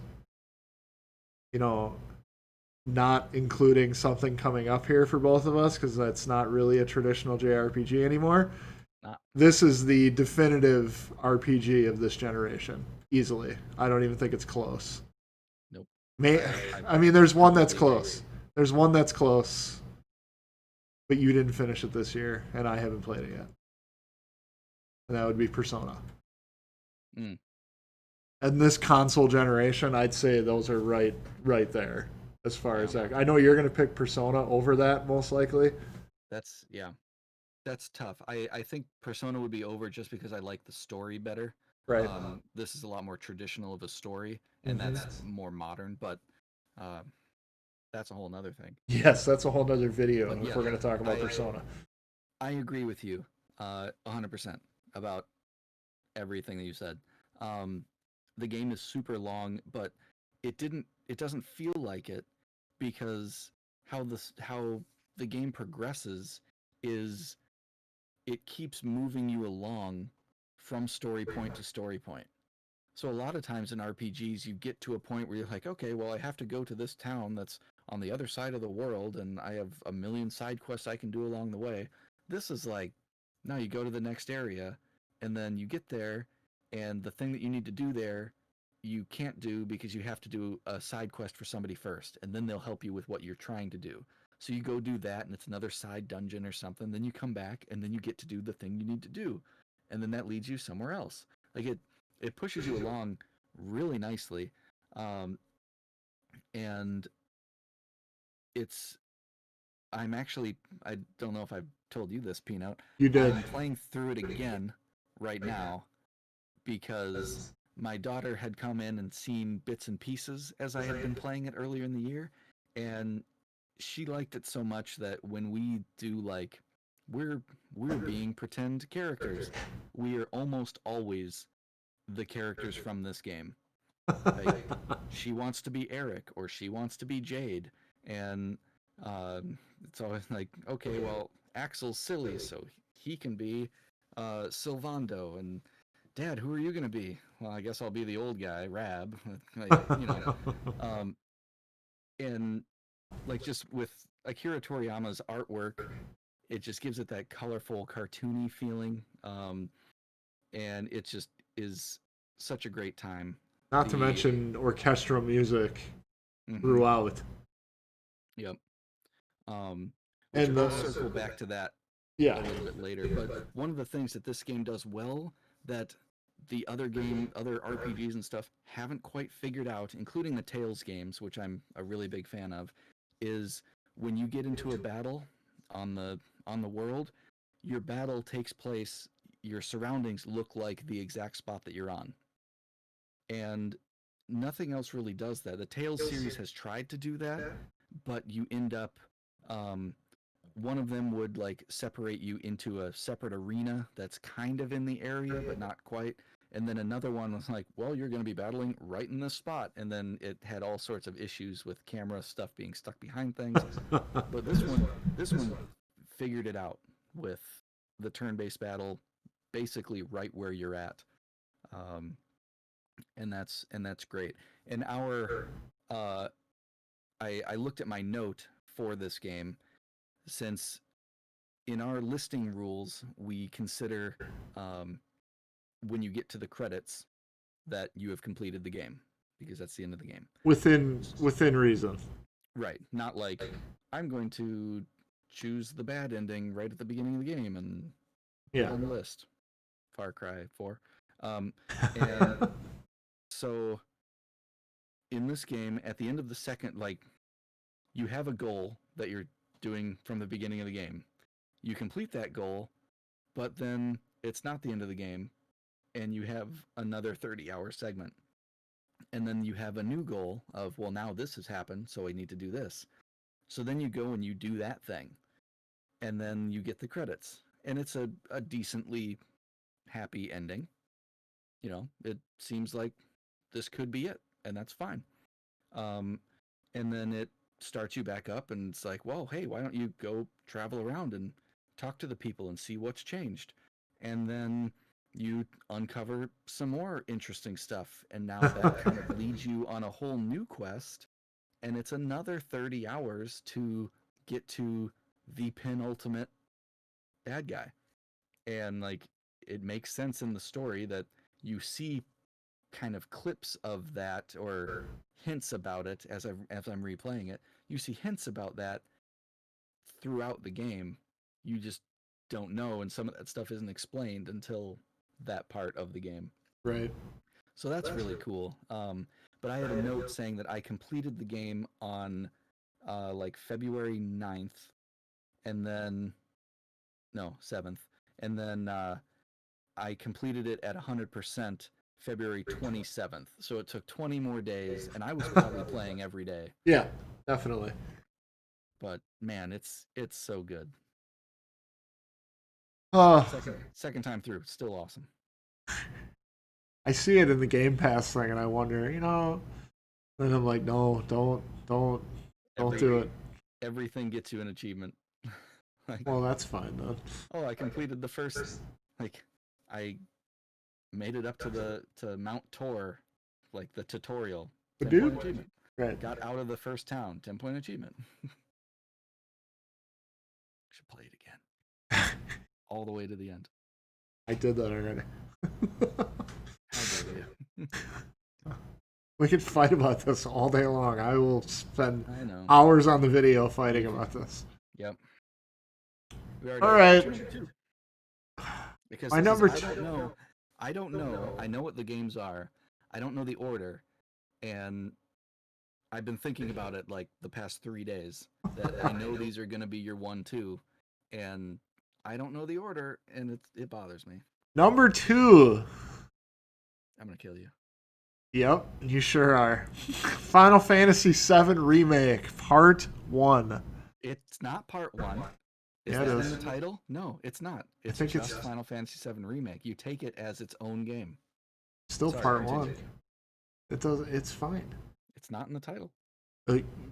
you know, not including something coming up here for both of us because that's not really a traditional JRPG anymore. Not, This is the definitive RPG of this generation, easily. I don't even think it's close. nope. May, I I mean, there's one that's completely close. agree. There's one that's close, but you didn't finish it this year, and I haven't played it yet. And that would be Persona. Mm. And this console generation, I'd say those are right there as far as that. I know you're going to pick Persona over that most likely. That's yeah. That's tough. I think Persona would be over just because I like the story better. Right. This is a lot more traditional of a story, and that's more modern. But uh, that's a whole nother thing. Yes, that's a whole nother video But if yeah, we're going to talk about I Persona. I agree with you 100% about everything that you said. Um, the game is super long, but it doesn't feel like it because how the game progresses is it keeps moving you along from story point to story point. So a lot of times in RPGs, you get to a point where you're like, okay, well, I have to go to this town that's on the other side of the world, and I have a million side quests I can do along the way. This is like, no, you go to the next area, and then you get there, and the thing that you need to do there, you can't do because you have to do a side quest for somebody first, and then they'll help you with what you're trying to do. So you go do that, and it's another side dungeon or something. Then you come back, and then you get to do the thing you need to do, and then that leads you somewhere else. Like it pushes you along really nicely, um, and it's I'm actually I don't know if I've told you this, Peanut. You did. I'm playing through it again right now because my daughter had come in and seen bits and pieces as I had been playing it earlier in the year, and she liked it so much that when we do like we're we're being pretend characters, we are almost always the characters from this game. Like she wants to be Eric or she wants to be Jade, and it's always like, okay, well, Axel's silly, so he can be Sylvando, and Dad, who are you gonna be? Well, I guess I'll be the old guy, Rab. Like, you know, um, and like just with Akira Toriyama's artwork, it just gives it that colorful, cartoony feeling, and it just is such a great time. Not to The mention orchestral music mhm, throughout. yep. Which And I'll circle back to that a yeah. little bit later. But one of the things that this game does well that the other RPGs and stuff haven't quite figured out, including the Tales games, which I'm a really big fan of, is when you get into a battle on the world, your battle takes place, your surroundings look like the exact spot that you're on. And nothing else really does that. The Tales series has tried to do that, but you end up one of them would like separate you into a separate arena that's kind of in the area but not quite, and then another one was like, well, you're going to be battling right in this spot, and then it had all sorts of issues with camera stuff being stuck behind things. But this one figured it out with the turn-based battle basically right where you're at. And that's great. And I looked at my note for this game, since in our listing rules we consider when you get to the credits that you have completed the game, because that's the end of the game. Within reason. Right. Not like I'm going to choose the bad ending right at the beginning of the game and put on the list. Far Cry 4. And so in this game, at the end of the second, like, you have a goal that you're doing from the beginning of the game. You complete that goal, but then it's not the end of the game, and you have another 30-hour segment. And then you have a new goal of, well, now this has happened, so I need to do this. So then you go and you do that thing, and then you get the credits. And it's a decently happy ending. You know, it seems like this could be it, and that's fine. And then it starts you back up, and it's like, well, hey, why don't you go travel around and talk to the people and see what's changed? And then you uncover some more interesting stuff, and now that kind of leads you on a whole new quest, and it's another 30 hours to get to the penultimate bad guy. And like, it makes sense in the story that you see kind of clips of that or hints about it as I'm replaying it. You see hints about that throughout the game. You just don't know, and some of that stuff isn't explained until that part of the game. Right. So that's really cool. But I had a note saying that I completed the game on like February 9th, and then no, 7th, and then I completed it at 100% February 27th. So it took 20 more days, and I was probably playing every day. Yeah, definitely. But man, it's so good. Uh, Second time through, still awesome. I see it in the Game Pass thing, and I wonder, and I'm like, no, don't do it. Everything gets you an achievement. Like, well, that's fine then. Oh, I completed the first. Like, I made it up to Mount Tor, like the tutorial. 10-point achievement. Right. Got out of the first town. 10-point achievement. Should play it again. All the way to the end. I did that already. How dare you? We could fight about this all day long. I will spend hours on the video fighting about this. Yep. All right. Because my number two. I don't know. I know what the games are. I don't know the order, and I've been thinking about it like the past 3 days. That I know these are going to be your 1, 2, and I don't know the order, and it bothers me. Number 2. I'm going to kill you. Yep, you sure are. Final Fantasy VII Remake, Part 1. It's not Part 1. Is that in the title? No, it's not. It's just Final Fantasy VII Remake. You take it as its own game. Still Part 1. It's fine. It's not in the title.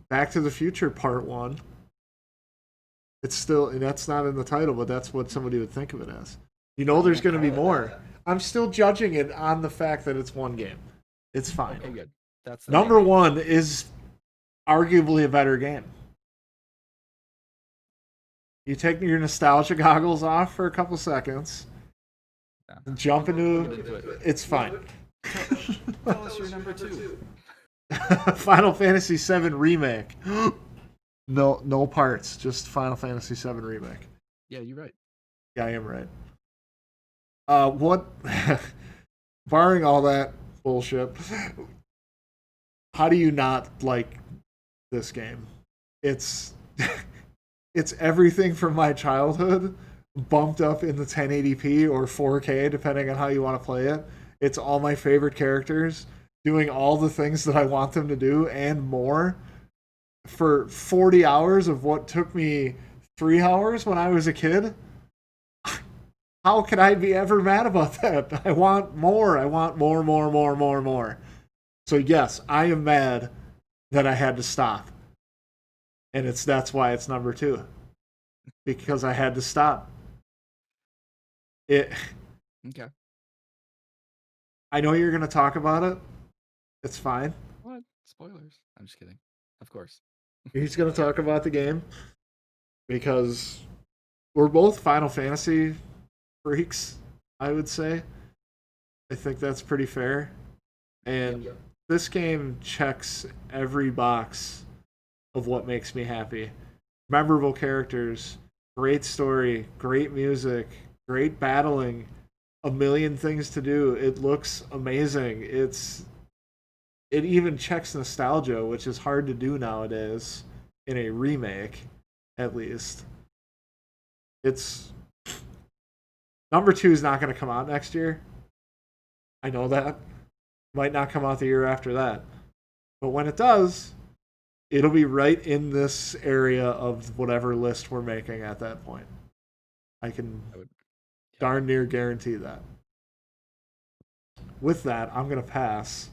Back to the Future Part 1. It's still, that's not in the title, but that's what somebody would think of it as. There's going to be more. I'm still judging it on the fact that it's one game. It's fine. Okay, good. That's number 1 is arguably a better game. You take your nostalgia goggles off for a couple seconds, and jump into it. It's fine. Tell us your number 2. Final Fantasy VII Remake. No parts, just Final Fantasy VII Remake. Yeah, you're right. Yeah, I am right. What barring all that bullshit, how do you not like this game? It's it's everything from my childhood bumped up in the 1080p or 4K depending on how you want to play it. It's all my favorite characters doing all the things that I want them to do and more for 40 hours of what took me 3 hours when I was a kid. How could I be ever mad about that? I want more. I want more, more, more, more, more. So yes, I am mad that I had to stop. And that's why it's number 2. Because I had to stop. It Okay. I know you're going to talk about it. It's fine. What? Spoilers. I'm just kidding. Of course. He's going to talk about the game because we're both Final Fantasy freaks, I would say. I think that's pretty fair. And this game checks every box of what makes me happy. Memorable characters, great story, great music, great battling, a million things to do. It looks amazing. It even checks nostalgia, which is hard to do nowadays in a remake, at least. It's number 2 is not going to come out next year. I know that. Might not come out the year after that. But when it does, it'll be right in this area of whatever list we're making at that point. I can darn near guarantee that. With that, I'm going to pass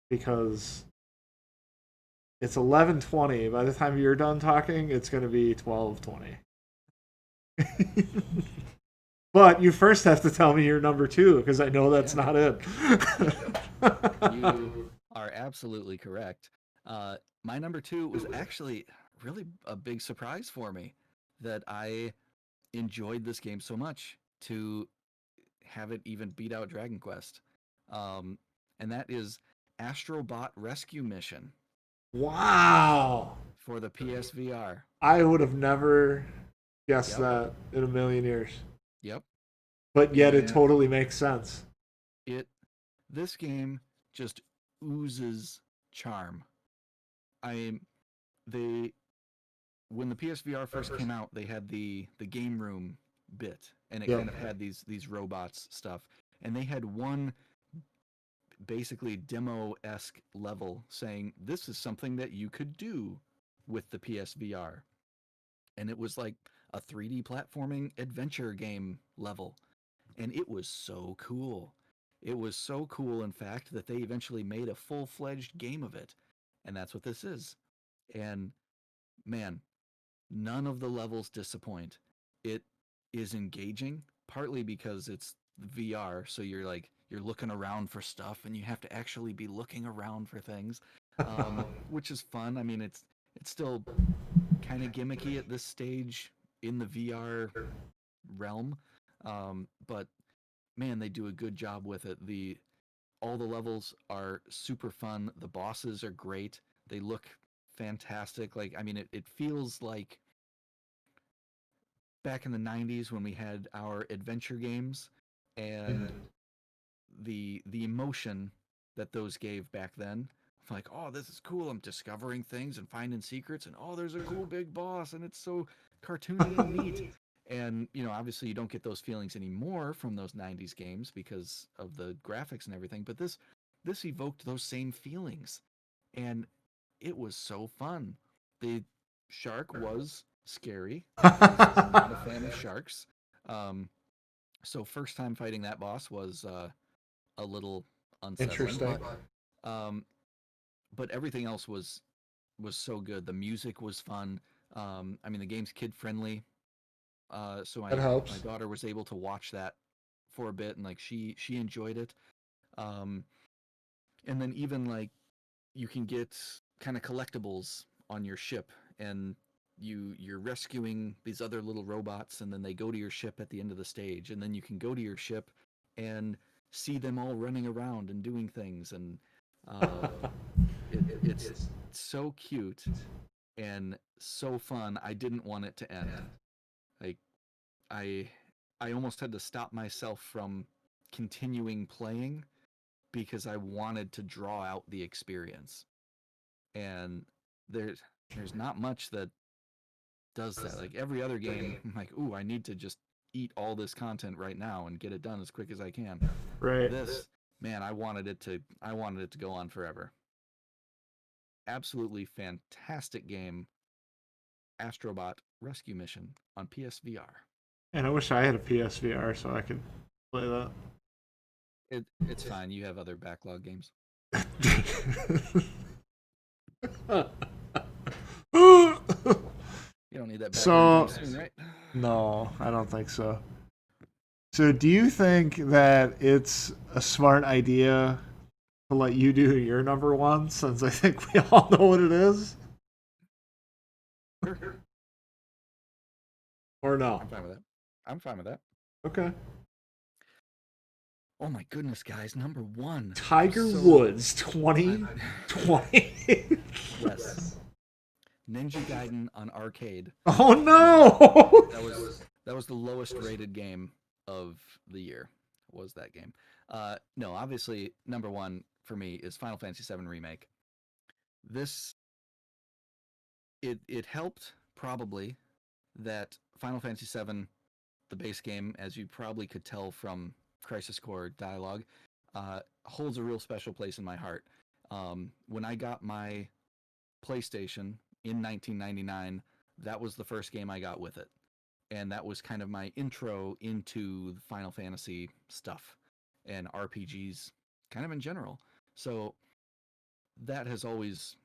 because it's 11:20. By the time you're done talking, it's going to be 12:20. But you first have to tell me your number 2 because I know that's not it. You are absolutely correct. My number 2 was actually really a big surprise for me that I enjoyed this game so much to have it even beat out Dragon Quest. And that is Astrobot Rescue Mission Wow. for the PSVR. I would have never guessed Yep. that in a million years. Yep. But yet it And totally makes sense. This game just oozes charm. They when the PSVR first came out, they had the game room bit, and it Yep. kind of had these robots stuff, and they had one basically demo-esque level saying this is something that you could do with the PSVR, and it was like a 3D platforming adventure game level, and it was so cool. It was so cool, in fact, that they eventually made a full-fledged game of it, and that's what this is. And man, none of the levels disappoint. It is engaging, partly because it's VR, so you're looking around for stuff, and you have to actually be looking around for things, which is fun. I mean, it's still kind of gimmicky at this stage in the VR realm, but man, they do a good job with it. All the levels are super fun. The bosses are great. They look fantastic. Like, I mean, it feels like back in the 90s when we had our adventure games and the emotion that those gave back then. Like, oh, this is cool. I'm discovering things and finding secrets, and oh, there's a cool big boss, and it's so cartoony and neat. And, obviously you don't get those feelings anymore from those 90s games because of the graphics and everything, but this evoked those same feelings. And it was so fun. The shark was scary. I'm not a fan of sharks. So first time fighting that boss was a little unsettling. Interesting. But everything else was so good. The music was fun. I mean, the game's kid friendly. So That helps. my daughter was able to watch that for a bit, and like she enjoyed it. And then even like you can get kind of collectibles on your ship, and you're rescuing these other little robots, and then they go to your ship at the end of the stage, and then you can go to your ship and see them all running around and doing things, and it's so cute and so fun. I didn't want it to end. Like I almost had to stop myself from continuing playing because I wanted to draw out the experience. And there's not much that does that. Like every other game, I'm like, ooh, I need to just eat all this content right now and get it done as quick as I can. Right. This, man, I wanted it to go on forever. Absolutely fantastic game, Astrobot Rescue Mission on PSVR. And I wish I had a PSVR so I could play that. It's fine. You have other backlog games. You don't need that So- backlog soon, right? No, I don't think so. So, do you think that it's a smart idea to let you do your number one, since I think we all know what it is? Sure. Or no? I'm fine with that. I'm fine with that. Okay. Oh my goodness, guys! Number one, Tiger So- Woods 2020. Yes. Ninja Gaiden on arcade. Oh no! That was the lowest rated game of the year. Was that game? No, obviously number one for me is Final Fantasy VII Remake. This it helped probably that Final Fantasy VII, the base game, as you probably could tell from Crisis Core dialogue, holds a real special place in my heart. When I got my PlayStation in 1999, that was the first game I got with it. And that was kind of my intro into the Final Fantasy stuff and RPGs kind of in general. So that has always,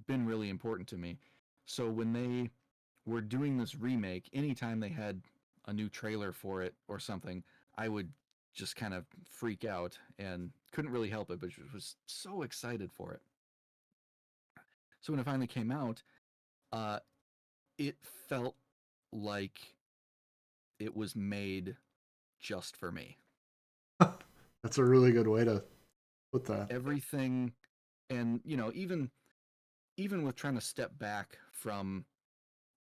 been really important to me. So when they were doing this remake, anytime they had a new trailer for it or something, I would just kind of freak out and couldn't really help it, but was so excited for it. So when it finally came out, uh, it felt like it was made just for me. That's a really good way to put that. Everything, and even with trying to step back from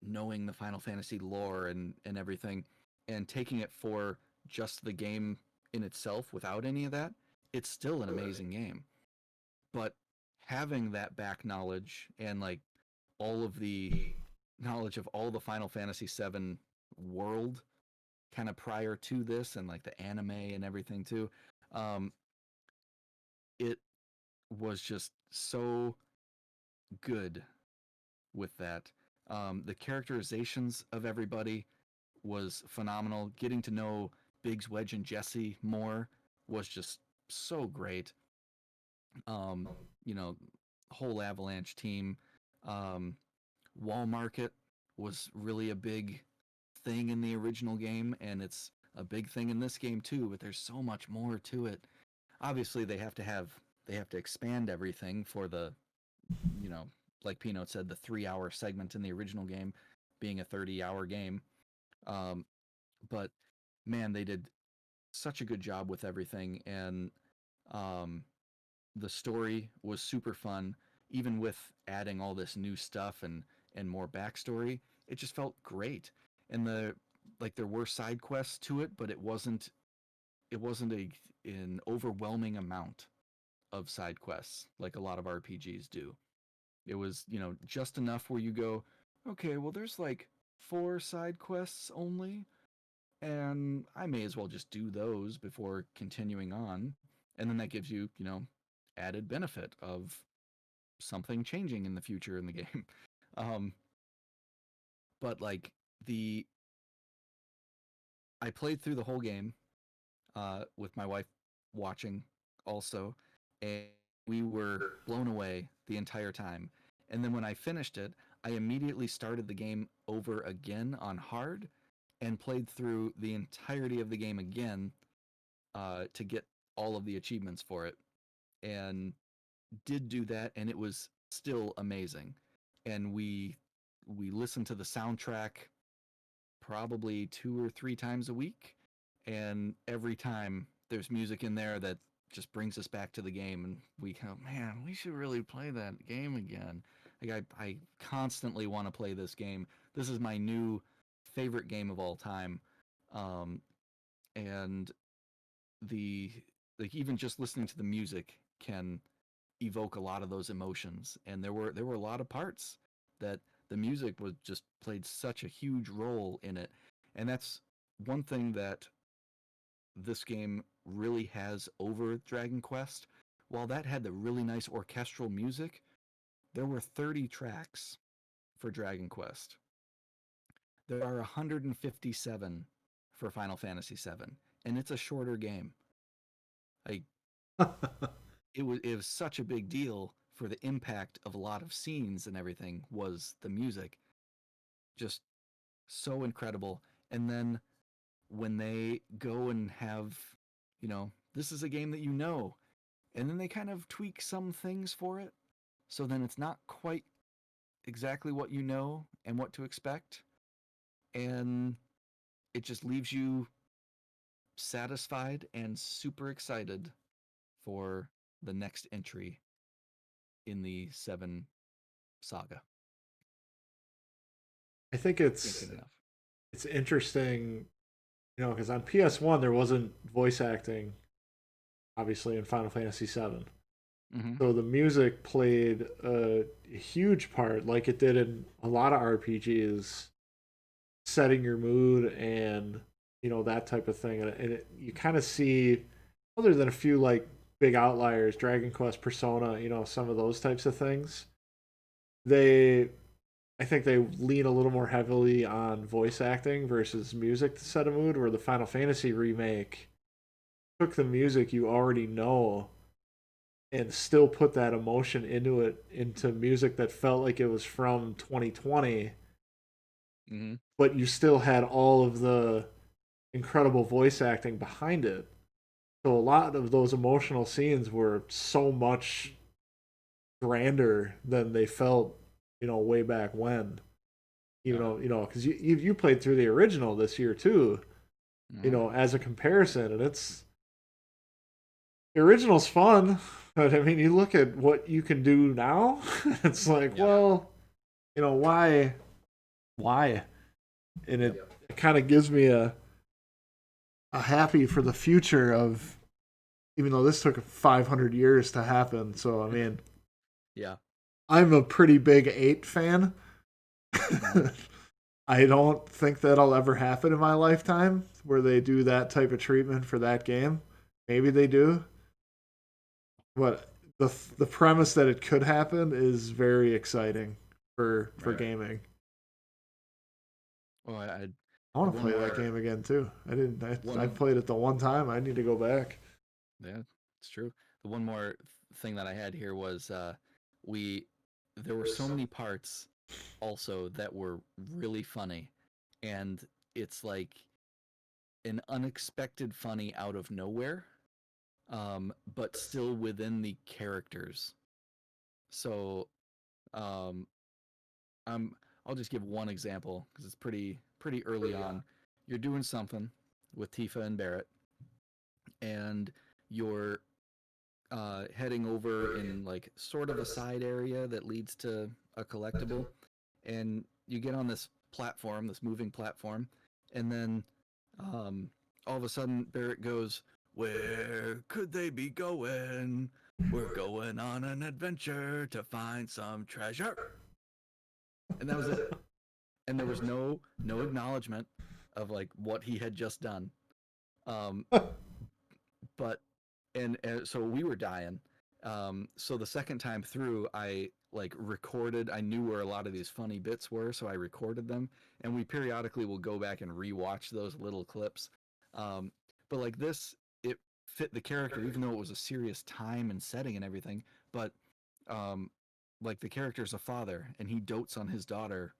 knowing the Final Fantasy lore and everything, and taking it for just the game in itself without any of that, it's still an amazing game. But having that back knowledge and like all of the knowledge of all the Final Fantasy VII world kind of prior to this and like the anime and everything too, um, it was just so good with that. The characterizations of everybody was phenomenal. Getting to know Biggs, Wedge, and Jesse more was just so great. Um, whole Avalanche team. Um, Wall Market was really a big thing in the original game, and it's a big thing in this game too. But there's so much more to it. Obviously, they have to expand everything for the, like Peanut said, the 3 hour segment in the original game being a 30-hour game. Um, but man, they did such a good job with everything, and um, the story was super fun. Even with adding all this new stuff and more backstory, it just felt great. And there were side quests to it, but it wasn't an overwhelming amount of side quests like a lot of RPGs do. It was, just enough where you go, okay, well, there's like 4 side quests only, and I may as well just do those before continuing on. And then that gives you, added benefit of something changing in the future in the game. Um, but like the, I played through the whole game with my wife watching also, and we were blown away the entire time. And then when I finished it, I immediately started the game over again on hard and played through the entirety of the game again to get all of the achievements for it. And did do that, and it was still amazing. And we listened to the soundtrack probably 2 or 3 times a week, and every time there's music in there that just brings us back to the game, and we go, man, we should really play that game again. Like I constantly want to play this game. This is my new favorite game of all time, and the like even just listening to the music can evoke a lot of those emotions. And there were a lot of parts that the music was just played such a huge role in it. And that's one thing that this game really has over Dragon Quest. While that had the really nice orchestral music, there were 30 tracks for Dragon Quest. There are 157 for Final Fantasy VII, and it's a shorter game. Like it was such a big deal for the impact of a lot of scenes and everything was the music. Just so incredible. And then when they go and have, this is a game that and then they kind of tweak some things for it. So then it's not quite exactly what you know and what to expect. And it just leaves you satisfied and super excited for the next entry in the Seven saga. I think Can't get enough. it's interesting, because on PS1 there wasn't voice acting, obviously in Final Fantasy VII. Mm-hmm. So the music played a huge part, like it did in a lot of RPGs, setting your mood and that type of thing. You kind of see, other than a few like big outliers, Dragon Quest, Persona, some of those types of things. They, I think they lean a little more heavily on voice acting versus music to set a mood. Where the Final Fantasy remake took the music you already know and still put that emotion into music that felt like it was from 2020, Mm-hmm. but you still had all of the incredible voice acting behind it. So a lot of those emotional scenes were so much grander than they felt, way back when. Because you played through the original this year too, Mm-hmm. as a comparison, and the original's fun, but I mean, you look at what you can do now, it's like, Yep. well, why? And it kind of gives me a happy for the future of, even though this took 500 years to happen. So I mean, Yeah. I'm a pretty big 8 fan. Mm-hmm. I don't think that'll ever happen in my lifetime where they do that type of treatment for that game. Maybe they do, but the premise that it could happen is very exciting for Right. gaming. Oh, I I the want to one play that more game again too. I didn't. one I of played it the one time. I need to go back. Yeah, it's true. The one more thing that I had here was we there were so many parts also that were really funny, and it's like an unexpected funny out of nowhere, but still within the characters. So um, I'm I'll just give one example because it's pretty early on. You're doing something with Tifa and Barrett, and you're heading over in like sort of a side area that leads to a collectible, and you get on this platform, this moving platform, and then um, all of a sudden Barrett goes, "Where could they be going? We're going on an adventure to find some treasure." And that was it. And there was no acknowledgement of like what he had just done. Um, but and so we were dying. So the second time through, I like recorded. I knew where a lot of these funny bits were, so I recorded them, and we periodically will go back and rewatch those little clips. Um, but like this, it fit the character, even though it was a serious time and setting and everything. But um, like the character's a father, and he dotes on his daughter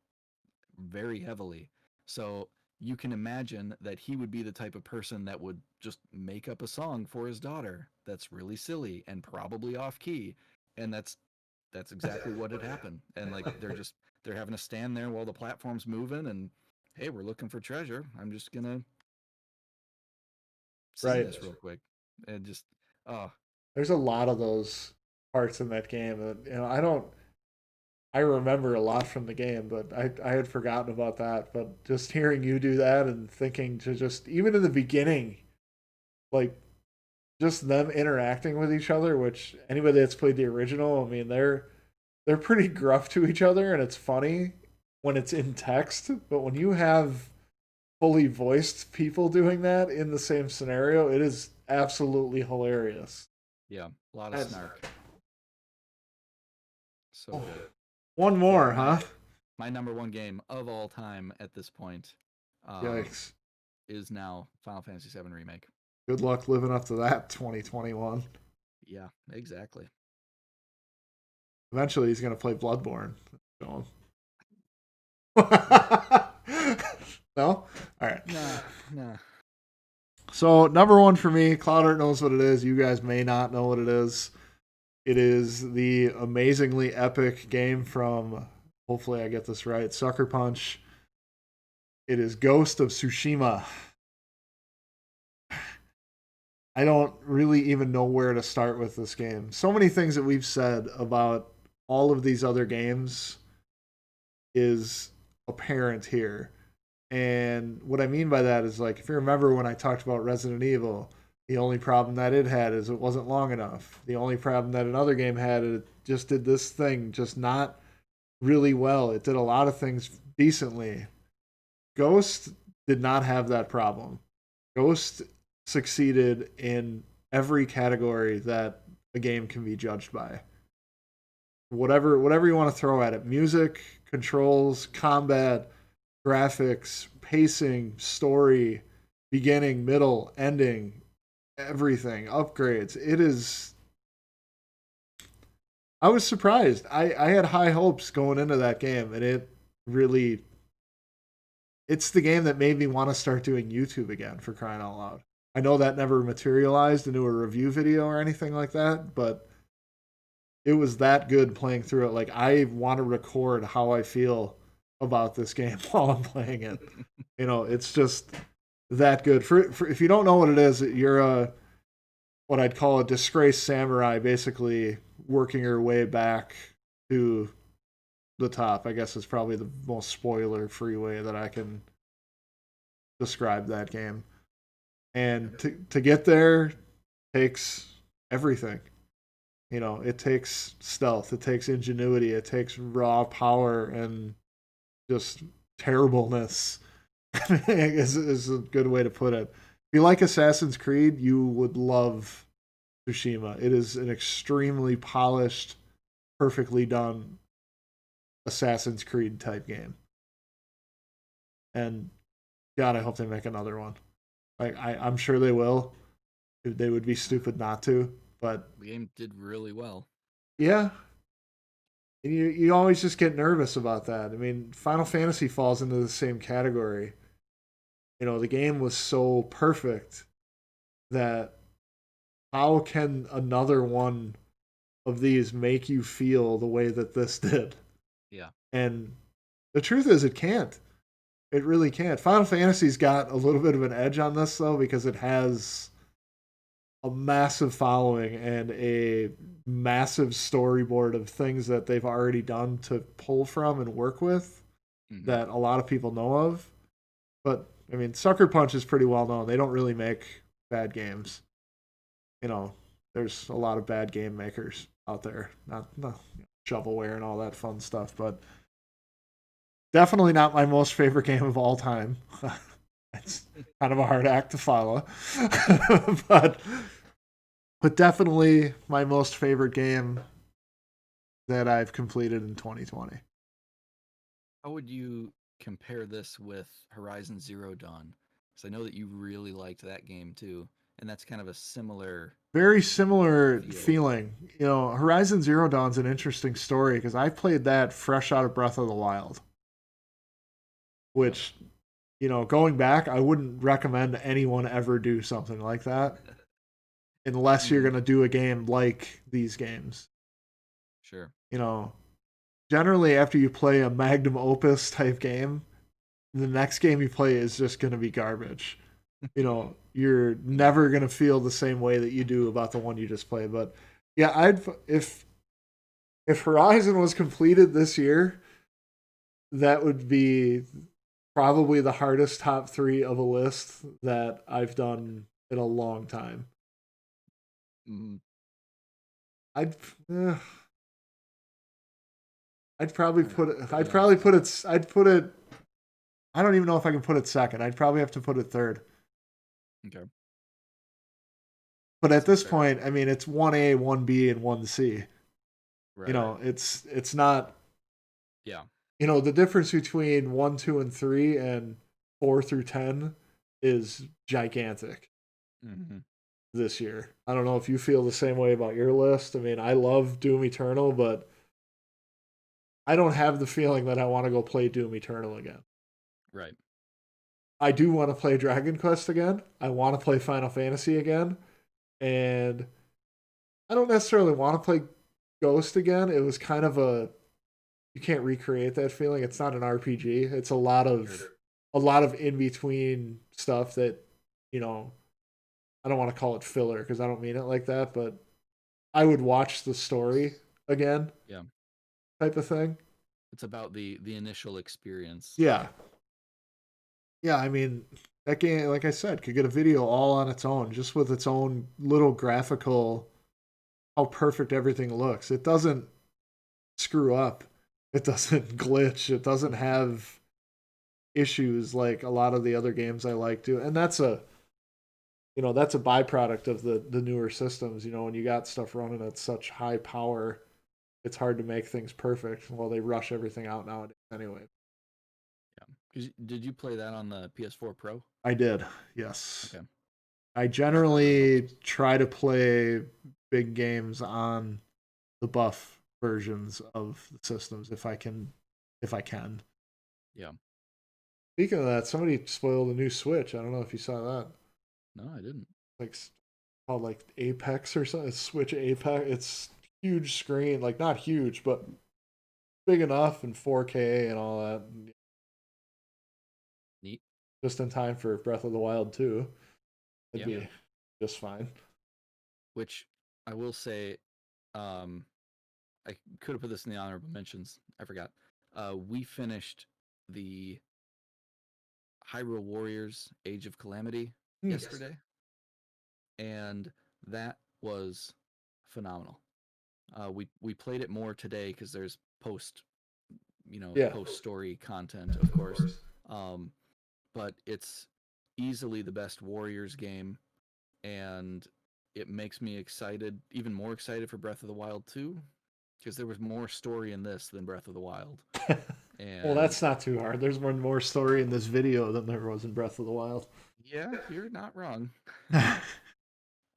very heavily. So you can imagine that he would be the type of person that would just make up a song for his daughter that's really silly and probably off key. And that's exactly what had happened. And like they're having to stand there while the platform's moving and hey, we're looking for treasure. I'm just gonna sing Right. this real quick. And just oh There's a lot of those parts in that game that I don't. I remember a lot from the game, but I had forgotten about that. But just hearing you do that and thinking to just, even in the beginning, like just them interacting with each other, which anybody that's played the original, I mean, they're pretty gruff to each other, and it's funny when it's in text. But when you have fully voiced people doing that in the same scenario, it is absolutely hilarious. Yeah, a lot of That's- snark. So Oh, good. one more, my, huh? My number one game of all time at this point Yikes. is now Final Fantasy VII Remake. Good luck living up to that 2021. Yeah, exactly. Eventually, he's going to play Bloodborne. No? All right. Nah. So, number one for me, Cloudart knows what it is. You guys may not know what it is. It is the amazingly epic game from, hopefully I get this right, Sucker Punch. It is Ghost of Tsushima. I don't really even know where to start with this game. So many things that we've said about all of these other games is apparent here. And what I mean by that is, like, if you remember when I talked about Resident Evil, the only problem that it had is it wasn't long enough. The only problem that another game had, it just did this thing just not really well. It did a lot of things decently. Ghost did not have that problem. Ghost succeeded in every category that a game can be judged by. Whatever you want to throw at it. Music, controls, combat, graphics, pacing, story, beginning, middle, ending, everything, upgrades. It is. I was surprised. I had high hopes going into that game, and it really. It's the game that made me want to start doing YouTube again, for crying out loud. I know that never materialized into a review video or anything like that, but it was that good playing through it. Like, I want to record how I feel about this game while I'm playing it. It's just that good. For if you don't know what it is, you're what I'd call a disgraced samurai, basically working your way back to the top. I guess is probably the most spoiler-free way that I can describe that game. And to get there takes everything. It takes stealth, it takes ingenuity, it takes raw power and just terribleness. is a good way to put it. If you like Assassin's Creed, you would love Tsushima. It is an extremely polished, perfectly done Assassin's Creed type game. And God, I hope they make another one. Like, I'm sure they will. They would be stupid not to. But the game did really well. Yeah. And you always just get nervous about that. I mean, Final Fantasy falls into the same category. The game was so perfect that how can another one of these make you feel the way that this did? Yeah. And the truth is, it can't. It really can't. Final Fantasy's got a little bit of an edge on this, though, because it has a massive following and a massive storyboard of things that they've already done to pull from and work with that a lot of people know of. But I mean, Sucker Punch is pretty well known. They don't really make bad games. There's a lot of bad game makers out there, not shovelware and all that fun stuff, but definitely not my most favorite game of all time. It's kind of a hard act to follow. but definitely my most favorite game that I've completed in 2020. How would you compare this with Horizon Zero Dawn? Because I know that you really liked that game too, and that's kind of a very similar feeling. Horizon Zero Dawn's an interesting story because I played that fresh out of Breath of the Wild, which, going back, I wouldn't recommend anyone ever do something like that unless you're going to do a game like these games. Sure. Generally after you play a magnum opus type game, the next game you play is just going to be garbage. You're never going to feel the same way that you do about the one you just played. But yeah, if Horizon was completed this year, that would be probably the hardest top 3 of a list that I've done in a long time. Mhm. I'd eh, I'd probably Alright, put it. put me I'd on the probably put spot. it. I'd put it. I don't even know if I can put it second. I'd probably have to put it third. Okay, But at seems this fair. point, I mean, it's 1A, 1B, and 1C. You Right. know, it's not. Yeah. You know, the difference between 1, 2, and 3 and 4 through 10 is gigantic Mhm. this year. I don't know if you feel the same way about your list. I mean, I love Doom Eternal, but I don't have the feeling that I want to go play Doom Eternal again. Right. I do want to play Dragon Quest again. I want to play Final Fantasy again. And I don't necessarily want to play Ghost again. It was kind of a you can't recreate that feeling. It's not an RPG. It's Sure. a lot of in between stuff that, you know, I don't want to call it filler because I don't mean it like that, but I would watch the story again Yeah. type of thing. It's about the initial experience. Yeah. Yeah, I mean, that game, like I said, could get a video all on its own, just with its own little graphical, how perfect everything looks. It doesn't screw up. It doesn't glitch. It doesn't have issues like a lot of the other games I like to. And that's a byproduct of the newer systems. You know, when you got stuff running at such high power, it's hard to make things perfect. Well, they rush everything out nowadays anyway. Yeah. 'Cause did you play that on the PS4 Pro? I did, yes. Okay. I generally try to play big games on the buff versions of the systems if I can. Yeah. Speaking of that, somebody spoiled a new Switch. I don't know if you saw that. No, I didn't. Like called like Apex or something. Switch Apex. It's huge screen, like not huge, but big enough and 4K and all that. Neat. Just in time for Breath of the Wild 2. It'd Yeah. be just fine. Which I will say, um, I could have put this in the honorable mentions. I forgot. We finished the Hyrule Warriors Age of Calamity yesterday, and that was phenomenal. We played it more today because there's Yeah. post story content, of course. Um, but it's easily the best Warriors game, and it makes me excited, even more excited for Breath of the Wild 2, because there was more story in this than Breath of the Wild. Well, And that's not too hard. There's more story in this video than there was in Breath of the Wild. yeah, you're not wrong.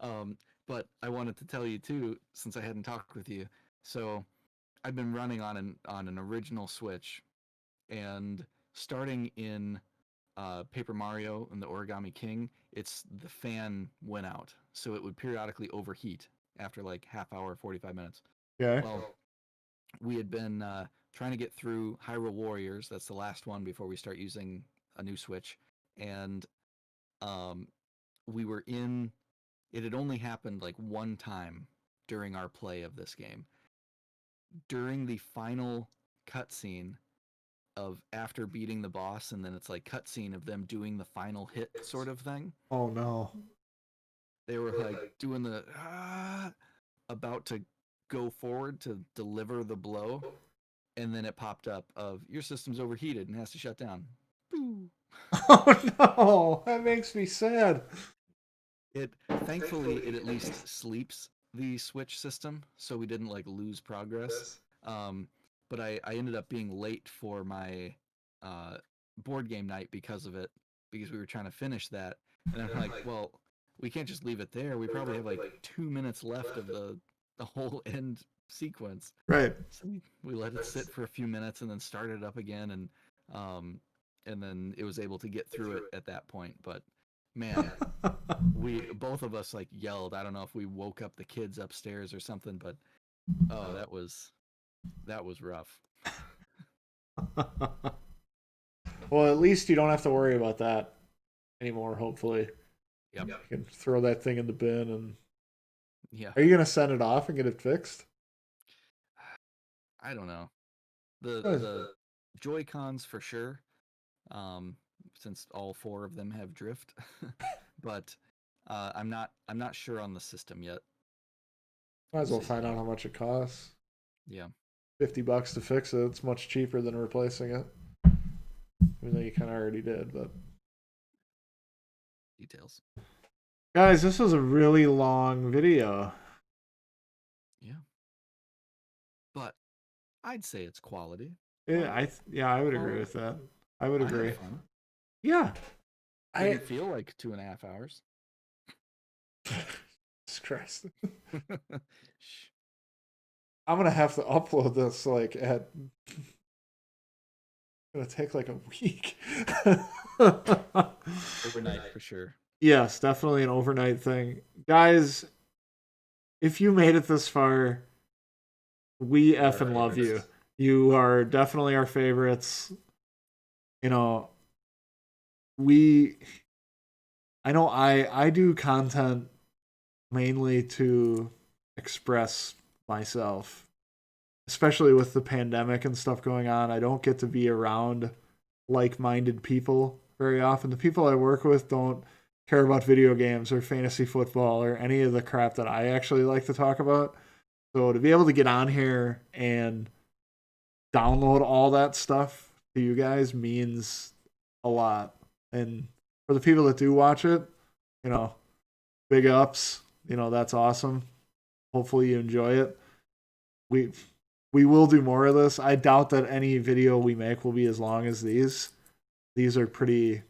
Um, but I wanted to tell you too, since I hadn't talked with you. So I've been running on an original Switch, and starting in Paper Mario and the Origami King, it's the fan went out, so it would periodically overheat after like half hour, 45 minutes. Okay. Well, we had been trying to get through Hyrule Warriors. That's the last one before we start using a new Switch, and um, we were in. It had only happened like one time during our play of this game. During the final cutscene of after beating the boss, and then it's like cutscene of them doing the final hit sort of thing. Oh no. They were like doing the about to go forward to deliver the blow, and then it popped up of your system's overheated and has to shut down. Boo. Oh no. That makes me sad. It thankfully it at least sleeps the Switch system, so we didn't like lose progress. Um, but I ended up being late for my uh, board game night because of it, because we were trying to finish that, and I'm like, well, we can't just leave it there. We probably have like 2 minutes left of the whole end sequence. Right. So we let it sit for a few minutes and then started it up again, um, and then it was able to get through it at that point. But man, we both of us like yelled. I don't know if we woke up the kids upstairs or something, but oh, that was rough. Well, at least you don't have to worry about that anymore, hopefully. Yep. You can throw that thing in the bin and Yeah. are you gonna send it off and get it fixed? I don't know. The Joy Cons for sure. Um, since all four of them have drift, but I'm not sure on the system yet. Might as well find out how much it costs. Yeah. $50 to fix it. It's much cheaper than replacing it. Even though you kind of already did, but Details. guys, this was a really long video. Yeah. But I'd say it's quality. Yeah, I would agree with that. I would I had agree. fun. Yeah. Didn't feel like 2.5 hours. Jesus Christ. Shh. I'm gonna have to upload this like at. It's gonna take like a week. Overnight for sure. Yes, definitely an overnight thing, guys. If you made it this far, we effing love you. You are definitely our favorites. You know, I know I do content mainly to express myself, especially with the pandemic and stuff going on. I don't get to be around like-minded people very often. The people I work with don't care about video games or fantasy football or any of the crap that I actually like to talk about. So to be able to get on here and download all that stuff to you guys means a lot. And for the people that do watch it, you know, big ups. You know, that's awesome. Hopefully you enjoy it. We will do more of this. I doubt that any video we make will be as long as these. These are pretty.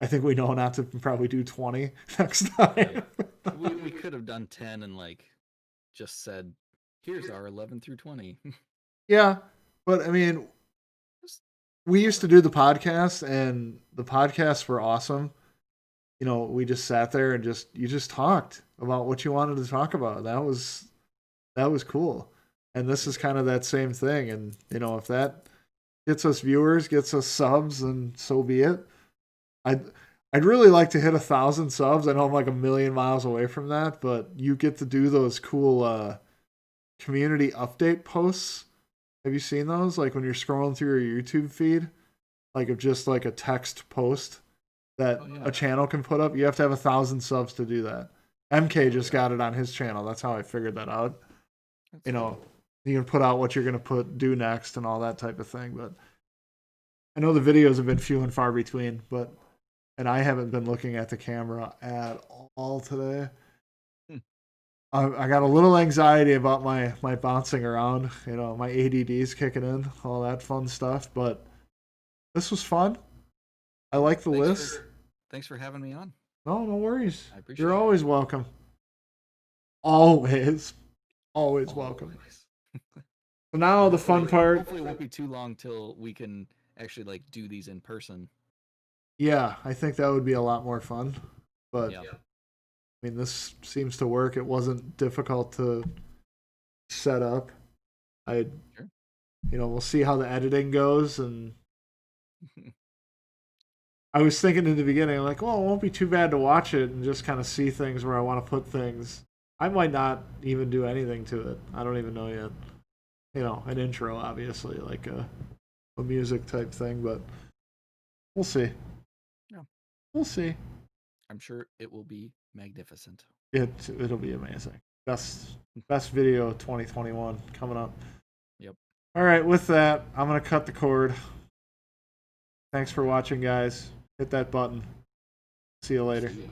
I think we know not to probably do 20 next time. Yeah. We could have done 10 and like just said, here's our 11 through 20. Yeah, but I mean, we used to do the podcast, and the podcasts were awesome. You know, we just sat there and you just talked about what you wanted to talk about. That was cool. And this is kind of that same thing. And you know, if that gets us viewers, gets us subs, and so be it. I'd really like to hit 1,000 subs. I know I'm like a million miles away from that, but you get to do those cool community update posts. Have you seen those? Like when you're scrolling through your YouTube feed, like of just like a text post that a channel can put up. You have to have 1,000 subs to do that. MK just got it on his channel. That's how I figured that out. That's you know, you can put out what you're gonna do next and all that type of thing. But I know the videos have been few and far between. And I haven't been looking at the camera at all today. I got a little anxiety about my bouncing around. You know, my ADD's kicking in, all that fun stuff. But this was fun. I like the list. Thanks for having me on. No worries. I appreciate You're it. always welcome. Always welcome. So now the fun part. Hopefully it won't be too long till we can actually like do these in person. Yeah, I think that would be a lot more fun. But Yeah. I mean, this seems to work. It wasn't difficult to set up. Sure. You know, we'll see how the editing goes. And I was thinking in the beginning, like, well, it won't be too bad to watch it and just kind of see things where I want to put things. I might not even do anything to it. I don't even know yet. You know, an intro, obviously, like a music type thing, but we'll see. Yeah. We'll see. I'm sure it will be magnificent. It'll be amazing. Best video 2021 coming up. Yep. All right, with that, I'm gonna cut the cord. Thanks for watching, guys. Hit that button. See you later. See ya.